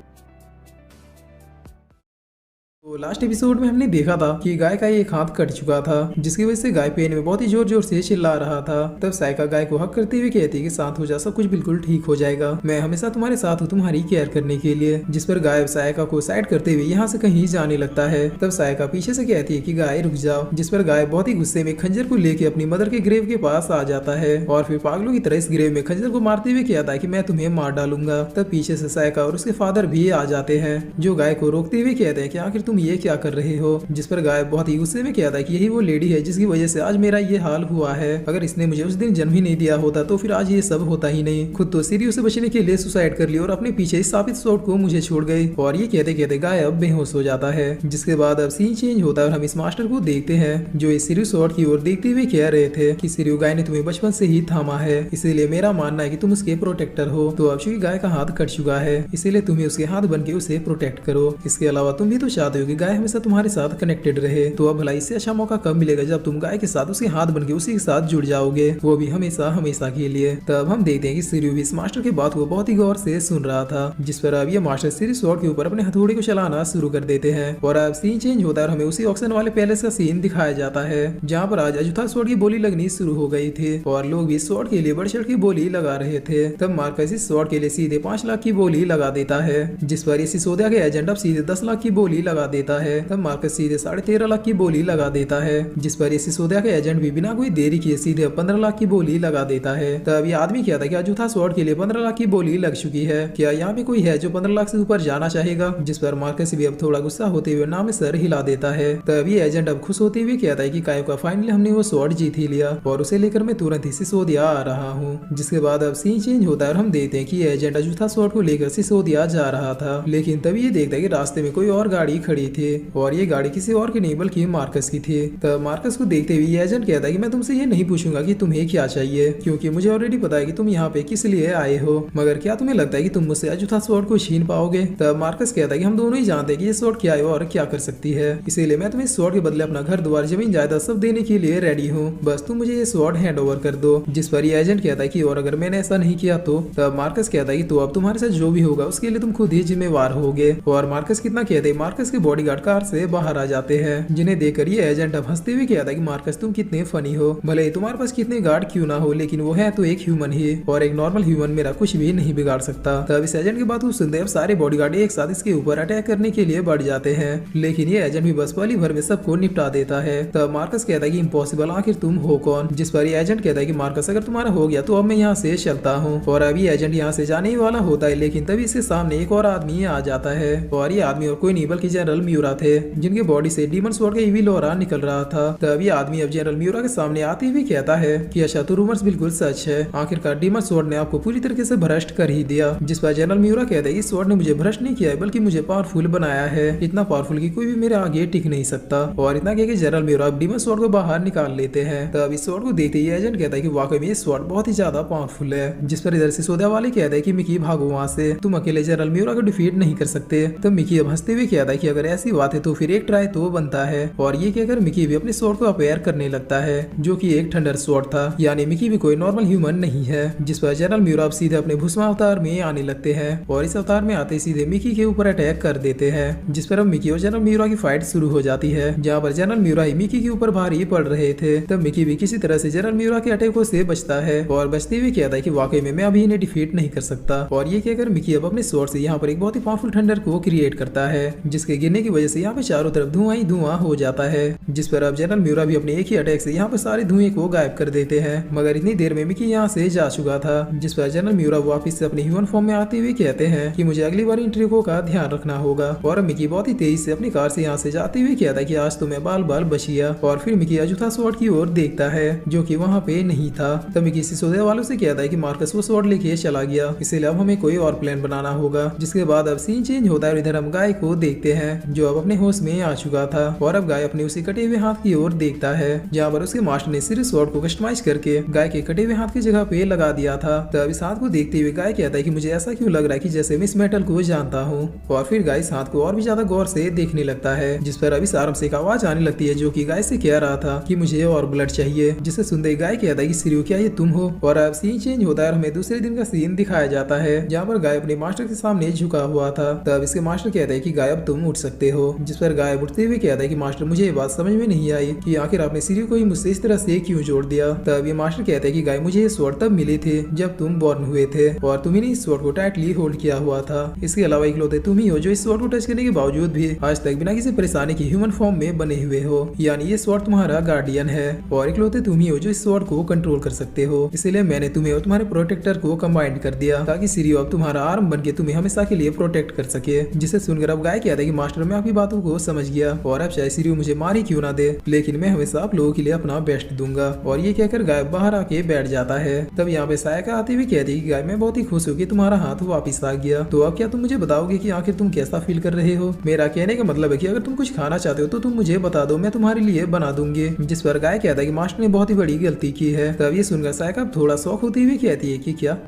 तो लास्ट एपिसोड में हमने देखा था कि गाय का एक हाथ कट चुका था जिसकी वजह से गाय पेन में बहुत ही जोर जोर से चिल्ला रहा था। तब साइका गाय को हक करते हुए कहती है कि शांत हो जा, सब कुछ बिल्कुल ठीक हो जाएगा, मैं हमेशा तुम्हारे साथ हूँ तुम्हारी केयर करने के लिए। जिस पर गाय साइका को साइड करते हुए यहाँ से कहीं जाने लगता है। तब साइका पीछे से कहती है कि गाय रुक जाओ। जिस पर गाय बहुत ही गुस्से में खंजर को लेके अपनी मदर के ग्रेव के पास आ जाता है और फिर पागलों की तरह इस ग्रेव में खंजर को मारते हुए कहता है कि मैं तुम्हें मार डालूंगा। तब पीछे से साइका और उसके फादर भी आ जाते हैं जो गाय को रोकते हुए कहते हैं कि आखिर तुम ये क्या कर रहे हो। जिस पर गाय बहुत ही गुस्से में कहता है कि यही वो लेडी है जिसकी वजह से आज मेरा ये हाल हुआ है, अगर इसने मुझे उस दिन जन्म ही नहीं दिया होता तो फिर आज ये सब होता ही नहीं। खुद तो सीरियो से बचने के लिए सुसाइड कर लिया और अपने पीछे स्थापित स्वॉर्ड को मुझे छोड़ गई। और ये कहते कहते गाय अब बेहोश हो जाता है। जिसके बाद अब सीन चेंज होता है और हम इस मास्टर को देखते हैं जो इस सीरियो स्वॉर्ड की ओर देखते हुए कह रहे थे कि सीरियो गाय ने तुम्हें बचपन से ही थामा है, इसीलिए मेरा मानना है कि तुम उसके प्रोटेक्टर हो। तो अब चूंकि गाय का हाथ कट चुका है इसीलिए तुम्हें उसके हाथ बन के उसे प्रोटेक्ट करो। इसके अलावा तुम भी तो चाहते हो कि गाय हमेशा तुम्हारे साथ कनेक्टेड रहे। तो अब भला इससे अच्छा मौका कब मिलेगा जब तुम गाय के साथ उसके हाथ बन के उसी के साथ जुड़ जाओगे, वो भी हमेशा हमेशा के लिए। तब हम देखते हैं कि शिर्यू भी इस मास्टर की बात को बहुत ही गौर से सुन रहा था, जिस पर अब ये मास्टर शिर्यू स्वॉर्ड के ऊपर अपने हथौड़े को चलाना शुरू कर देते हैं। और अब सीन चेंज होता है और हमें उसी ऑक्शन वाले पैलेस का सीन दिखाया जाता है, जहाँ पर आज अजुथा स्वॉर्ड की बोली लगनी शुरू हो गई थी और लोग भी स्वॉर्ड के लिए बढ़ चढ़ की बोली लगा रहे थे। तब मार्कस इस स्वॉर्ड के लिए सीधे 5 लाख की बोली लगा देता है, जिस पर सिसोदिया के एजेंट अब सीधे 10 लाख की बोली लगा देता है। तब मार्कस सीधे 13.5 लाख की बोली लगा देता है, जिस पर सिसोदिया के एजेंट भी बिना कोई देरी किए सीधे 15 लाख की बोली लगा देता है। तब ये आदमी कहता है कि अजुथा स्वॉर्ड के लिए 15 लाख की बोली लग चुकी है, क्या यहाँ पे कोई है जो 15 लाख से ऊपर जाना चाहेगा? जिस पर मार्कस भी अब थोड़ा गुस्सा होते हुए नाम सर हिला देता है। तब ये एजेंट अब खुश होते हुए कहता है कि कायो का फाइनली हमने वो स्वॉर्ड जीत ही लिया और उसे लेकर मैं तुरंत ही सिसोदिया आ रहा हूँ। जिसके बाद अब सीन चेंज होता है और हम देखते हैं कि एजेंट अजुथा स्वॉर्ड को लेकर सिसोदिया जा रहा था, लेकिन तभी ये देखता है कि रास्ते में कोई और गाड़ी खड़ी थी और ये गाड़ी किसी और की नहीं बल्कि मार्कस की थी। तब मार्कस को देखते हुए ये एजेंट कहता है कि मैं तुमसे ये नहीं पूछूंगा कि तुम्हें क्या चाहिए, क्योंकि मुझे ऑलरेडी पता है कि तुम यहाँ पे किस लिए आए हो, मगर क्या तुम्हें लगता है कि तुम मुझसे अजुथा स्वॉर्ड को छीन पाओगे? तब मार्कस कहता है कि हम दोनों ही जानते हैं कि ये स्वॉर्ड क्या है और क्या कर सकती है, इसीलिए मैं तुम्हें स्वॉर्ड के बदले अपना घर द्वार जमीन जायदाद सब देने के लिए रेडी हूँ, बस तुम मुझे ये स्वॉर्ड हैंड ओवर कर दो। जिस पर ये एजेंट कहता है कि और अगर मैंने ऐसा नहीं किया तो? तब मार्कस कहता है कि तो अब तुम्हारे साथ जो भी होगा उसके लिए तुम खुद ही जिम्मेवार होगे। और मार्कस कितना कहते हैं, मार्कस के बॉडीगार्ड कार से बाहर आ जाते हैं, जिन्हें देखकर ये एजेंट अब हंसते हुए कहता है कि मार्कस तुम कितने फनी हो, भले ही तुम्हारे पास कितने गार्ड क्यों ना हो, लेकिन वो है तो एक ह्यूमन ही और एक नॉर्मल ह्यूमन मेरा कुछ भी नहीं बिगाड़ सकता। तब इस एजेंट की बात को सुनते अब सारे बॉडीगार्ड एक साथ इसके ऊपर अटैक करने के लिए बढ़ जाते हैं, लेकिन ये एजेंट भी बस पली भर में सबको निपटा देता है। तब मार्कस कहता है कि इम्पॉसिबल, आखिर तुम हो कौन? जिस पर ये एजेंट कहता है कि मार्कस अगर तुम्हारा हो गया तो अब मैं यहाँ से चलता हूँ। और अभी एजेंट यहाँ से जाने ही वाला होता है, लेकिन तभी इसके सामने एक और आदमी आ जाता है और ये आदमी और कोई नहीं बल्कि जनरल म्यूरा थे, जिनके बॉडी से डीमन स्वॉर्ड का इविल ऑरा निकल रहा था। तब ये आदमी अब जनरल म्यूरा के सामने आते हुए कहता है कि अच्छा तो रूमर्स बिल्कुल सच है, आखिरकार डीमन स्वॉर्ड ने आपको पूरी तरीके से भ्रष्ट कर ही दिया। जिस पर जनरल म्यूरा कहता है कि स्वॉर्ड ने मुझे भ्रष्ट नहीं किया है बल्कि मुझे पावरफुल बनाया है, इतना पावरफुल कि कोई भी मेरे आगे टिक नहीं सकता। और इतना कह के जनरल म्यूरा अब डीमन स्वॉर्ड को बाहर निकाल लेते हैं। तब इस स्वॉर्ड को देखते ही एजेंट कहता है कि वाकई में ये स्वॉर्ड बहुत ही ज्यादा पावरफुल है। जिस पर इधर सिसोदिया वाले कहता है कि मिकी भागो वहाँ से, तुम अकेले जनरल म्यूरा को डिफीट नहीं कर सकते। तब मिकी अब हंसते हुए कहता है कि अगर ऐसी बात है तो फिर एक ट्राई तो बनता है। और ये कहकर मिकी भी अपने स्वॉर्ड को अपेयर करने लगता है, जो कि एक थंडर स्वॉर्ड था, यानी मिकी भी कोई नॉर्मल ह्यूमन नहीं है। जिस पर जनरल म्यूरा अब सीधे अपने भूस्मा अवतार में आने लगते हैं और इस अवतार में आते सीधे मिकी के ऊपर अटैक कर देते हैं। जिस पर अब मिकी और जनरल म्यूरा की फाइट शुरू हो जाती है, जहाँ पर जनरल म्यूरा ही मिकी के ऊपर भारी पड़ रहे थे। तब मिकी भी किसी तरह से जनरल म्यूरा के अटैकों से बचता है और बचते हुए कहता है कि वाकई में मैं अभी इन्हें डिफीट नहीं कर सकता। और ये कहकर मिकी अब अपने स्वॉर्ड से यहाँ पर एक बहुत ही पावरफुल थंडर को क्रिएट करता है, जिसके गिरने की वजह से यहाँ पे चारों तरफ धुआं ही धुआं हो जाता है। जिस पर अब जनरल म्यूरा भी अपने एक ही अटैक से यहाँ पर सारे धुएं को गायब कर देते हैं, मगर इतनी देर में मिकी यहाँ से जा चुका था। जिस पर जनरल म्यूरा वापिस से अपने ह्यूमन फॉर्म में आते हुए कहते हैं कि मुझे अगली बार इन ट्रिकों का ध्यान रखना होगा। और मिकी बहुत ही तेजी से अपनी कार से यहाँ से जाते हुए कहता है कि आज तो मैं बाल बाल बच गया। और फिर मिकी अजुथा स्वॉर्ड की ओर देखता है, जो कि वहाँ पे नहीं था। तब मिकी सिसोदिया वालों से कहता है कि मार्कस वो स्वॉर्ड लेके चला गया, इसलिए अब हमें कोई और प्लान बनाना होगा। जिसके बाद अब सीन चेंज होता है और इधर हम गाय को देखते हैं, जो अब अपने होश में आ चुका था। और अब गाय अपने उसी कटे हुए हाथ की ओर देखता है, जहाँ पर उसके मास्टर ने सिर्फ स्वॉर्ड को कस्टमाइज करके गाय के कटे हुए हाथ की जगह पे लगा दिया था। तब इस हाथ को देखते हुए गाय कहता है कि मुझे ऐसा क्यों लग रहा है कि जैसे मैं इस मेटल को जानता हूँ। और फिर गाय इस हाथ को और भी ज्यादा गौर से देखने लगता है, जिस पर अभी सारम से एक आवाज आने लगती है, जो कि गाय से कह रहा था कि मुझे और ब्लड चाहिए। जिसे सुनते गाय कहता है कि सिरियो क्या ये तुम हो? और अब सीन चेंज होता है और हमें दूसरे दिन का सीन दिखाया जाता है, जहाँ पर गाय अपने मास्टर के सामने झुका हुआ था। तब इसके मास्टर कहता है कि गाय अब तुम उठ सकते हो। जिस पर गाय उठते हुए कहता है कि मास्टर मुझे ये बात समझ में नहीं आई कि आखिर आपने सिरियो को ही मुझसे इस तरह से क्यों जोड़ दिया। तब ये मास्टर कहता है कि गाय मुझे ये स्वॉर्ड तब मिले थे जब तुम बॉर्न हुए थे और तुम्ही ने इस स्वॉर्ड को टाइटली होल्ड किया हुआ था। इसके अलावा इकलौते तुम ही हो जो इस स्वॉर्ड को टच करने के बावजूद भी आज तक बिना किसी परेशानी के ह्यूमन फॉर्म में बने हुए हो, यानी ये स्वॉर्ड तुम्हारा गार्डियन है और इकलौते तुम ही हो जो इस स्वॉर्ड को कंट्रोल कर सकते हो। इसलिए मैंने तुम्हें और तुम्हारे प्रोटेक्टर को कंबाइन कर दिया ताकि सिरियो अब तुम्हारा आर्म बन के तुम्हें हमेशा के लिए प्रोटेक्ट कर सके। जिसे सुनकर अब गाय कहता है कि मास्टर मैं आपकी बातों को समझ गया और अब चाहे सिरियो मुझे मार ही क्यों ना दे, लेकिन मैं हमेशा आप लोगों के लिए अपना बेस्ट दूंगा। और ये कहकर गाय बाहर आके बैठ जाता है। तब यहाँ पे सायका आते हुए कहती है कि गाय मैं बहुत ही खुश हूँ कि तुम्हारा हाथ वापिस आ गया, तो अब क्या तुम मुझे बताओगे कि आखिर तुम कैसा फील कर रहे हो? मेरा कहने का मतलब है कि अगर तुम कुछ खाना चाहते हो तो तुम मुझे बता दो, मैं तुम्हारे लिए बना दूंगी। जिस पर गाय कहता है कि मास्टर ने बहुत ही बड़ी गलती की है। तब ये सुनकर सायका थोड़ा शौक होती हुई कहती है कि क्या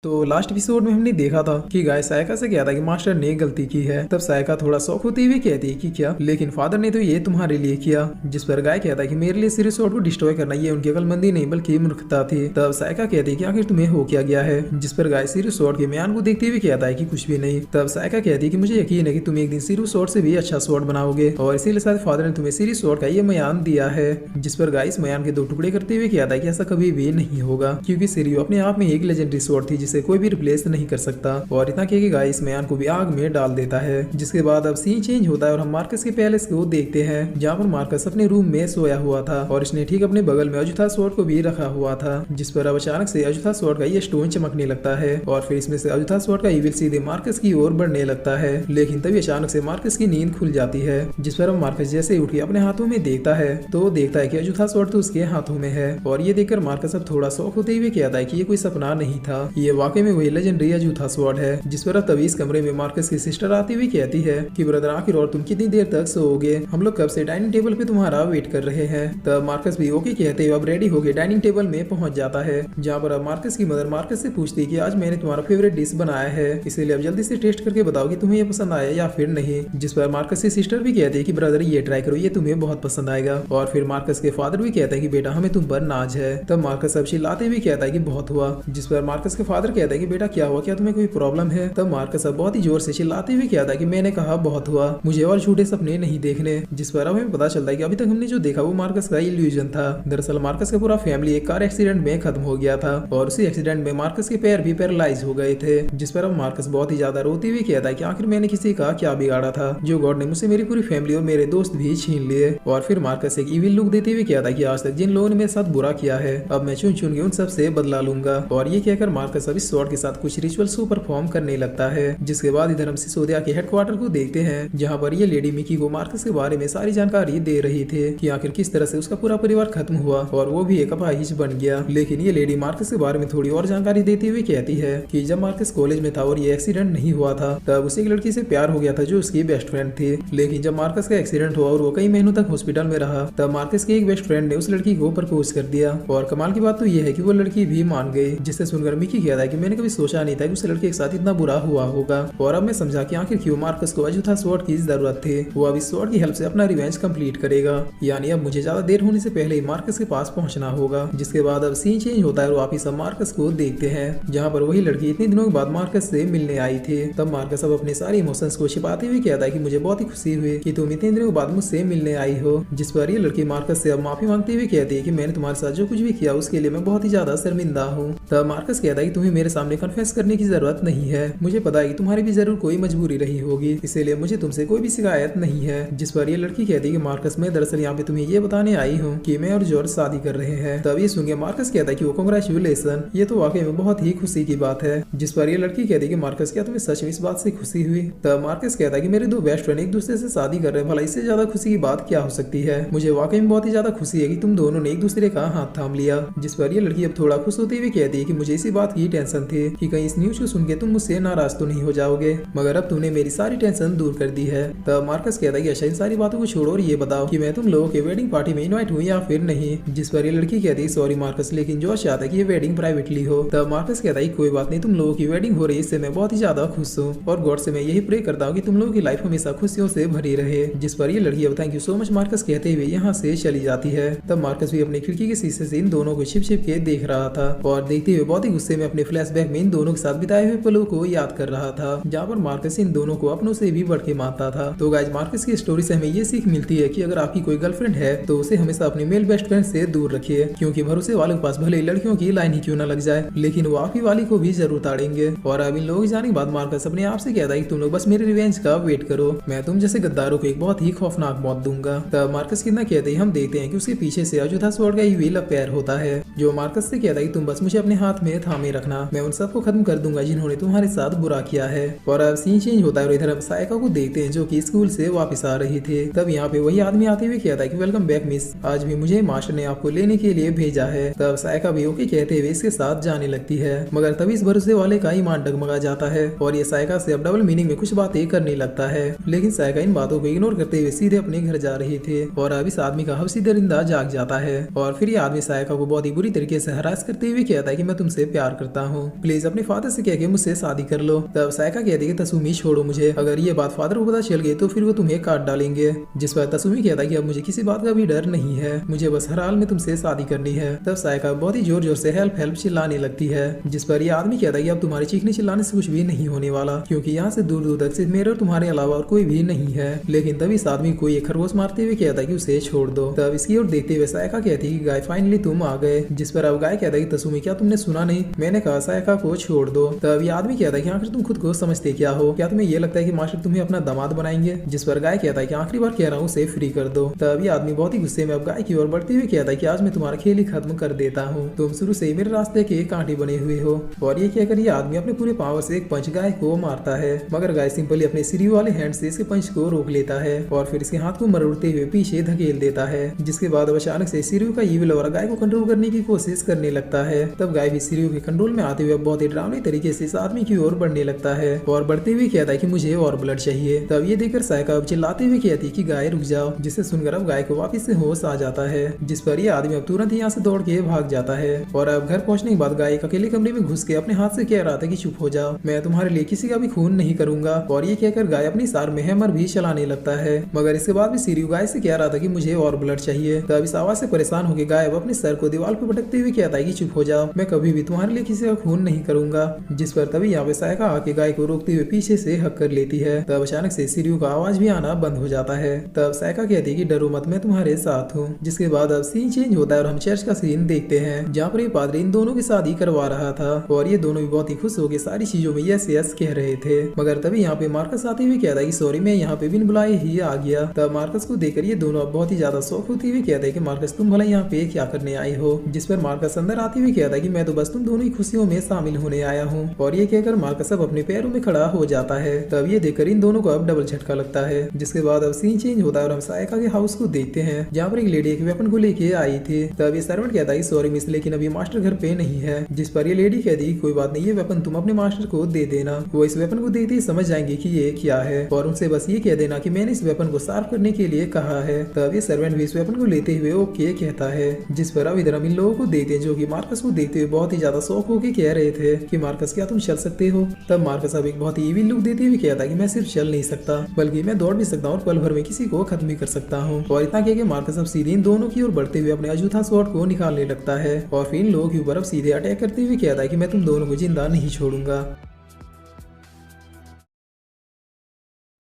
तो लास्ट एपिसोड में हमने देखा था कि गाय सायका से कहता है कि मास्टर ने गलती की है। तब सायका थोड़ा शौक होते हुए कहती है कि क्या, लेकिन फादर ने तो ये तुम्हारे लिए किया। जिस पर गाय कहता है कि मेरे लिए सीरियस स्वॉर्ड को डिस्ट्रॉय करना ये उनकी अकलमंदी नहीं बल्कि मूर्खता थी। तब सायका कहती है कि आखिर तुम्हें हो क्या गया है। जिस पर गाय सीरियस स्वॉर्ड के म्यान को देखते हुए कहता है कि कुछ भी नहीं। तब सायका कहती है कि मुझे यकीन है कि तुम एक दिन सीरियस स्वॉर्ड से भी अच्छा स्वॉर्ड बनाओगे और इसीलिए शायद फादर ने तुम्हें सीरियस स्वॉर्ड का ये म्यान दिया है। जिस पर गाय इस म्यान के 2 टुकड़े करते हुए कहता है कि ऐसा कभी भी नहीं होगा, क्योंकि सीरियो अपने आप में एक लेजेंडरी स्वॉर्ड थी जिसे कोई भी रिप्लेस नहीं कर सकता। और इतना कि गाय इस म्यान को भी आग में डाल देता है। जिसके बाद अब सीन चेंज होता है और हम मार्कस के पैलेस को देखते हैं, जहाँ पर मार्कस अपने रूम में सोया हुआ था और इसने ठीक अपने बगल में अजुथा स्वॉर्ड को भी रखा हुआ था। जिस पर अब अचानक से अजुथा स्वॉर्ड का ये स्टोन चमकने लगता है और फिर इसमें से अजुथा स्वॉर्ड का ईविल सीधे मार्कस की ओर बढ़ने लगता है। लेकिन तभी अचानक से मार्कस की नींद खुल जाती है। जिस पर अब मार्कस जैसे ही उठ के अपने हाथों में देखता है तो देखता है कि अजुथा स्वॉर्ड तो उसके हाथों में है। और ये देखकर मार्कस अब थोड़ा शौक होते हुए कहता है कि ये कोई सपना नहीं था, ये वाकई में वही लेजेंडरी अजुथा स्वॉर्ड है। जिस पर तभी इस कमरे में मार्कस की सिस्टर आती हुई कहती है कि ब्रदर आखिर और तुम कितनी देर तक सोओगे, हम लोग कब से डाइनिंग टेबल पे तुम्हारा वेट कर रहे हैं। तब मार्कस भी ओके कहते हुए अब रेडी होके डाइनिंग टेबल में पहुंच जाता है, जहाँ पर अब मार्कस की मदर मार्कस से पूछती है कि आज मैंने तुम्हारा फेवरेट डिश बनाया है, इसलिए अब जल्दी से टेस्ट करके बताओ कि तुम्हें ये पसंद आया या फिर नहीं। जिस पर मार्कस की सिस्टर भी कहती है कि ब्रदर ये ट्राई करो, ये तुम्हें बहुत पसंद आएगा। और फिर मार्कस के फादर भी कहते हैं कि बेटा हमें तुम पर नाज है। तब मार्कस अब चिल्लाते हुए कहता है कि बहुत हुआ। जिस पर मार्कस के फादर कहता है कि बेटा क्या हुआ, क्या तुम्हें कोई प्रॉब्लम है। तब मार्कस अब बहुत ही जोर से चिल्लाते हुए कहता है कि मैंने कहा बहुत हुआ, मुझे और झूठे सपने नहीं देखने। जिस पर अब हमें पता चलता है कि अभी तक हमने जो देखा वो मार्कस का इल्यूजन था। दरअसल मार्कस का पूरा फैमिली एक कार एक्सीडेंट में खत्म हो गया था और उसी एक्सीडेंट में मार्कस के पैर भी पैरालाइज हो गए थे। जिस पर अब मार्कस बहुत ही ज्यादा रोते हुए कहता है कि आखिर मैंने किसी का क्या बिगाड़ा था जो गॉड ने मुझसे मेरी पूरी फैमिली और मेरे दोस्त भी छीन लिए। और फिर मार्कस एक इविल लुक देते हुए कहता है कि आज तक जिन लोगों ने मेरे साथ बुरा किया है अब मैं चुन चुन के उन सब से बदला लूंगा। और ये कहकर मार्कस अब इस स्वॉर्ड के साथ कुछ रिचुअल्स को परफॉर्म करने लगता है। जिसके बाद इधर हम सिसोदिया के हेडक्वार्टर को देखते हैं, जहाँ पर ये लेडी मिकी को मार्कस के बारे में सारी जानकारी दे रही थी कि आखिर किस तरह से उसका पूरा परिवार खत्म हुआ और वो भी एक अपाहिज बन गया। लेकिन ये लेडी मार्कस के बारे में थोड़ी और जानकारी देते हुए कहती है कि जब मार्कस कॉलेज में था और ये एक्सीडेंट नहीं हुआ था तब उसे एक लड़की से प्यार हो गया था जो उसकी बेस्ट फ्रेंड थी। लेकिन जब मार्कस का एक्सीडेंट हुआ और वो कई महीनों तक हॉस्पिटल में रहा तब मार्कस के एक बेस्ट फ्रेंड ने उस लड़की को प्रपोज कर दिया। और कमाल की बात तो ये है कि वो लड़की भी मान गई, जिससे सुनकर मिकी कहता है कि मैंने कभी सोचा नहीं था कि उस लड़के के साथ इतना बुरा हुआ होगा। और अब मैं समझा कि आखिर क्यों मार्कस को अजुथा स्वॉर्ड की जरूरत थी। वो अब इस स्वॉर्ड की हेल्प से अपना रिवेंज कंप्लीट करेगा, यानी अब मुझे ज्यादा देर होने से पहले ही मार्कस के पास पहुंचना होगा। जिसके बाद अब सीन चेंज होता है और वापिस अब मार्कस को देखते हैं, जहाँ पर वही लड़की इतने दिनों के बाद मार्कस से मिलने आई थी। तब मार्कस अब अपने सारे इमोशंस को छिपाते हुए कहता है कि मुझे बहुत ही खुशी हुई कि तुम इतने दिनों के बाद मुझसे मिलने आई हो। जिस पर ये लड़की मार्कस से अब माफी मांगते हुए कहती है कि मैंने तुम्हारे साथ जो कुछ भी किया उसके लिए मैं बहुत ही ज्यादा शर्मिंदा हूँ। तब मार्कस कहता है कि तुम्हें मेरे सामने कन्फेस करने की जरूरत नहीं है, मुझे पता है कि तुम्हारी भी जरूर कोई मजबूरी रही होगी, इसीलिए मुझे तुमसे कोई भी शिकायत नहीं है। जिस पर ये लड़की कहती है कि मार्कस मैं दरअसल यहाँ पे तुम्हें ये बताने आई हूँ कि मैं और जॉर्ज शादी कर रहे हैं। तब ये सुनकर मार्कस कहता है कि वो कांग्रेचुलेशन, ये तो वाकई में बहुत ही खुशी की बात है। जिस पर ये लड़की कहती है कि मार्कस क्या तुम्हें सच में इस बात से खुशी हुई। तब मार्कस कहता है कि मेरे 2 बेस्ट फ्रेंड एक दूसरे से शादी कर रहे हैं, भला इससे ज्यादा खुशी की बात क्या हो सकती है। मुझे वाकई में बहुत ही ज्यादा खुशी है कि तुम दोनों ने एक दूसरे का हाथ थाम लिया। जिस पर ये लड़की अब थोड़ा खुश होते हुए कहती है कि मुझे इसी बात की टेंशन थी कि कहीं इस न्यूज को सुन के तुम मुझसे नाराज तो नहीं हो जाओगे, मगर अब तुमने मेरी सारी टेंशन दूर कर दी है। तब मार्कस कहता है कि अच्छा इन सारी बातों को छोड़ो और ये बताओ कि मैं तुम लोगों के वेडिंग पार्टी में इनवाइट हूँ या फिर नहीं। जिस पर ये लड़की कहती है सॉरी मार्कस, लेकिन जॉर्ज चाहता है कि ये वेडिंग प्राइवेटली हो। तब मार्कस कहता है कोई बात नहीं, तुम लोगों की वेडिंग हो रही है इससे मैं बहुत ही ज्यादा खुश हूँ और गॉड से मैं यही प्रे करता हूँ कि तुम लोगों की लाइफ हमेशा खुशियों से भरी रहे। जिस पर ये लड़की अब thank you so much Marcus कहते हुए यहाँ से चली जाती है। तब मार्कस भी अपनी खिड़की के शीशे से इन दोनों को छिप छिप के देख रहा था और देखते हुए बहुत ही गुस्से में अपने फ्लैशबैक में इन दोनों के साथ बिताए हुए पलों को याद कर रहा था, जहाँ पर मार्कस इन दोनों को अपनों से भी बढ़ के मानता था। तो गाइस मार्कस की स्टोरी से हमें ये सीख मिलती है कि अगर आपकी कोई गर्लफ्रेंड है तो उसे हमेशा अपने मेल बेस्ट फ्रेंड से दूर रखिए, क्योंकि भरोसे वालों के पास भले लड़कियों की लाइन ही क्यों न लग जाए लेकिन वो आपकी वाली को भी जरूर ताड़ेंगे। और अब इन लोगों की जाने के बाद मार्कस अपने आप से कहता है कि तुम लोग बस मेरे रिवेंज का वेट करो, मैं तुम जैसे गद्दारों को एक बहुत ही खौफनाक मौत दूंगा। तब मार्कस कितना कहते हैं हम देखते हैं कि उसके पीछे से अजुथा स्वॉर्ड का ईविल अपेयर होता है, जो मार्कस से कहता है कि तुम बस मुझे अपने हाथ में थामे रखना, मैं उन सबको खत्म कर दूंगा जिन्होंने तुम्हारे साथ बुरा किया है। और अब सीन चेंज होता है और इधर हम सायका को देखते हैं जो कि स्कूल से वापस आ रही थी। तब यहाँ पे वही आदमी आते हुए कहता है कि वेलकम बैक मिस, आज भी मुझे मास्टर ने आपको लेने के लिए भेजा है। तब सायका भी ओके कहते हुए इसके साथ जाने लगती है, मगर तभी इस भरोसे वाले का ईमान डगमगा जाता है और ये सायका से अब डबल मीनिंग में कुछ बातें करने लगता है। लेकिन सायका इन बातों को इग्नोर करते हुए सीधे अपने घर जा रही थी और अब इस आदमी का हवसी दरिंदा जाग जाता है और फिर ये आदमी सायका को बहुत ही बुरी बुरी तरीके से हरास करते हुए कहता है कि मैं तुमसे प्यार करता हूँ, प्लीज अपने फादर से कह के मुझसे शादी कर लो। तब सायका कहती है कि तसुमी छोड़ो मुझे, अगर ये बात फादर को पता चल गई तो फिर वो तुम्हें काट डालेंगे। जिस पर तसुमी कहता है कि अब मुझे किसी बात का भी डर नहीं है, मुझे बस हर हाल में तुमसे शादी करनी है। तब सायका बहुत ही जोर जोर से हेल्प हेल्प चिल्लाने लगती है, जिस पर ये आदमी कहता है कि अब तुम्हारे चीखने चिल्लाने से कुछ भी नहीं होने वाला, क्योंकि यहाँ से दूर दूर तक सिर्फ मेरे और तुम्हारे अलावा और कोई भी नहीं है। लेकिन तब इस आदमी को एक खरगोश मारते हुए कहता है कि उसे छोड़ दो। तब इसकी ओर देखते हुए सायका कहती है कि गाय फाइनली तुम आ गए। जिस पर अब गाय कहता है कि तसुमी क्या तुमने सुना नहीं, मैंने कहा सायका को छोड़ दो। तब ये आदमी कहता है कि आखिर तुम खुद को समझते क्या हो, क्या तुम्हें ये लगता है कि मास्टर तुम्हें अपना दामाद बनाएंगे। जिस पर गाय कहता है कि आखिरी बार कह रहा हूँ उसे फ्री कर दो। तब ये आदमी बहुत ही गुस्से में अब गाय की ओर बढ़ते हुए कहता है कि आज मैं तुम्हारा खेल ही खत्म कर देता हूँ, तुम शुरू से ही मेरे रास्ते के कांटे बने हुए हो। और ये कहकर ये आदमी अपने पूरे पावर से एक पंच गाय को मारता है, मगर गाय सिंपली अपने सीढ़ी वाले हैंड से इसके पंच को रोक लेता है और फिर इसके हाथ को मरोड़ते हुए पीछे धकेल देता है। जिसके बाद अचानक से सीरियो का ईविल और गाय को कंट्रोल करने की कोशिश करने लगता है। तब गाय भी सीरियो के कंट्रोल में आते हुए बहुत ही डरावनी तरीके से इस आदमी की ओर बढ़ने लगता है और बढ़ते हुए कहता है कि मुझे और ब्लड चाहिए। तब ये देखकर सायका अब चिल्लाते हुए कहती है कि गाय रुक जाओ, जिसे सुनकर अब गाय को वापस से होश आ जाता है। जिस पर ये आदमी अब तुरंत यहाँ से दौड़ के भाग जाता है और अब घर पहुंचने के बाद गाय एक अकेले कमरे में घुस के अपने हाथ से कह रहा था कि चुप हो जाओ, मैं तुम्हारे लिए किसी का भी खून नहीं करूंगा। और ये कहकर गाय अपनी सार में हैमर भी चलाने लगता है, मगर इसके बाद भी सीरियो गाय से कह रहा था कि मुझे और ब्लड चाहिए। तब इस आवाज से परेशान होकर गाय अब अपने सर को दीवार पर पटकते हुए कहता है कि चुप हो जाओ, मैं कभी भी तुम्हारे लिए किसी का खून नहीं करूंगा। जिस पर तभी यहाँ पे सायका आके गाय को रोकते हुए पीछे से हक कर लेती है। तब अचानक से सीरियो का आवाज भी आना बंद हो जाता है। तब सायका कहती है कि डरो मत, मैं तुम्हारे साथ हूँ। जिसके बाद अब सीन चेंज होता है और हम चर्च का सीन देखते हैं, जहाँ पर ये पादरी इन दोनों की शादी करवा रहा था और ये दोनों भी बहुत ही खुश होकर सारी चीजों में यस यस कह रहे थे। मगर तभी यहाँ पे मार्कस आते हुए कहता है कि सॉरी, मैं यहाँ पे बिन बुलाए ही आ गया। तब मार्कस को देखकर ये दोनों अब बहुत ही ज्यादा शौक होते हुए कहते हैं कि मार्कस तुम भला यहाँ पे क्या करने आए हो। जिस पर मार्कस अंदर आते हुए कहता है कि मैं तो बस तुम दोनों ही खुशियों में शामिल होने आया हूँ। और ये कहकर मार्कस अब अपने पैरों में खड़ा हो जाता है। तब ये देखकर इन दोनों को अब डबल झटका लगता है। जिसके बाद अब सीन चेंज होता है और हम सायका के हाउस को देखते हैं, जहाँ पर एक लेडी एक वेपन को लेके आई थी। तब ये सर्वेंट कहता है सॉरी मिस, लेकिन अभी मास्टर घर पे नहीं है। जिस पर ये लेडी कहती कोई बात नहीं, ये वेपन तुम अपने मास्टर को दे देना, वो इस वेपन को देखते ही समझ जाएंगे कि ये क्या है और उनसे बस ये कह देना कि मैंने इस वेपन को साफ करने के लिए कहा है। तब ये सर्वेंट भी इस वेपन को लेते हुए ओके कहता है। जिस पर अब इधर हम इन लोगों को देखते हैं जो कि मार्कस को देखते हुए बहुत ही ज्यादा शौक होकर कह रहे थे कि मार्कस क्या तुम चल सकते हो। तब मार्कस अब एक बहुत ही इविल लुक देते हुए कहता है कि मैं सिर्फ चल नहीं सकता बल्कि मैं दौड़ भी सकता हूँ और पल भर में किसी को खत्म भी कर सकता हूँ। और इतना कह के मार्कस अब सीधे इन दोनों की ओर बढ़ते हुए अपने अजूठा स्वॉर्ड को निकालने लगता है और फिर इन लोगों के ऊपर अब सीधे अटैक करते हुए कहता है कि मैं तुम दोनों को जिंदा नहीं छोड़ूंगा।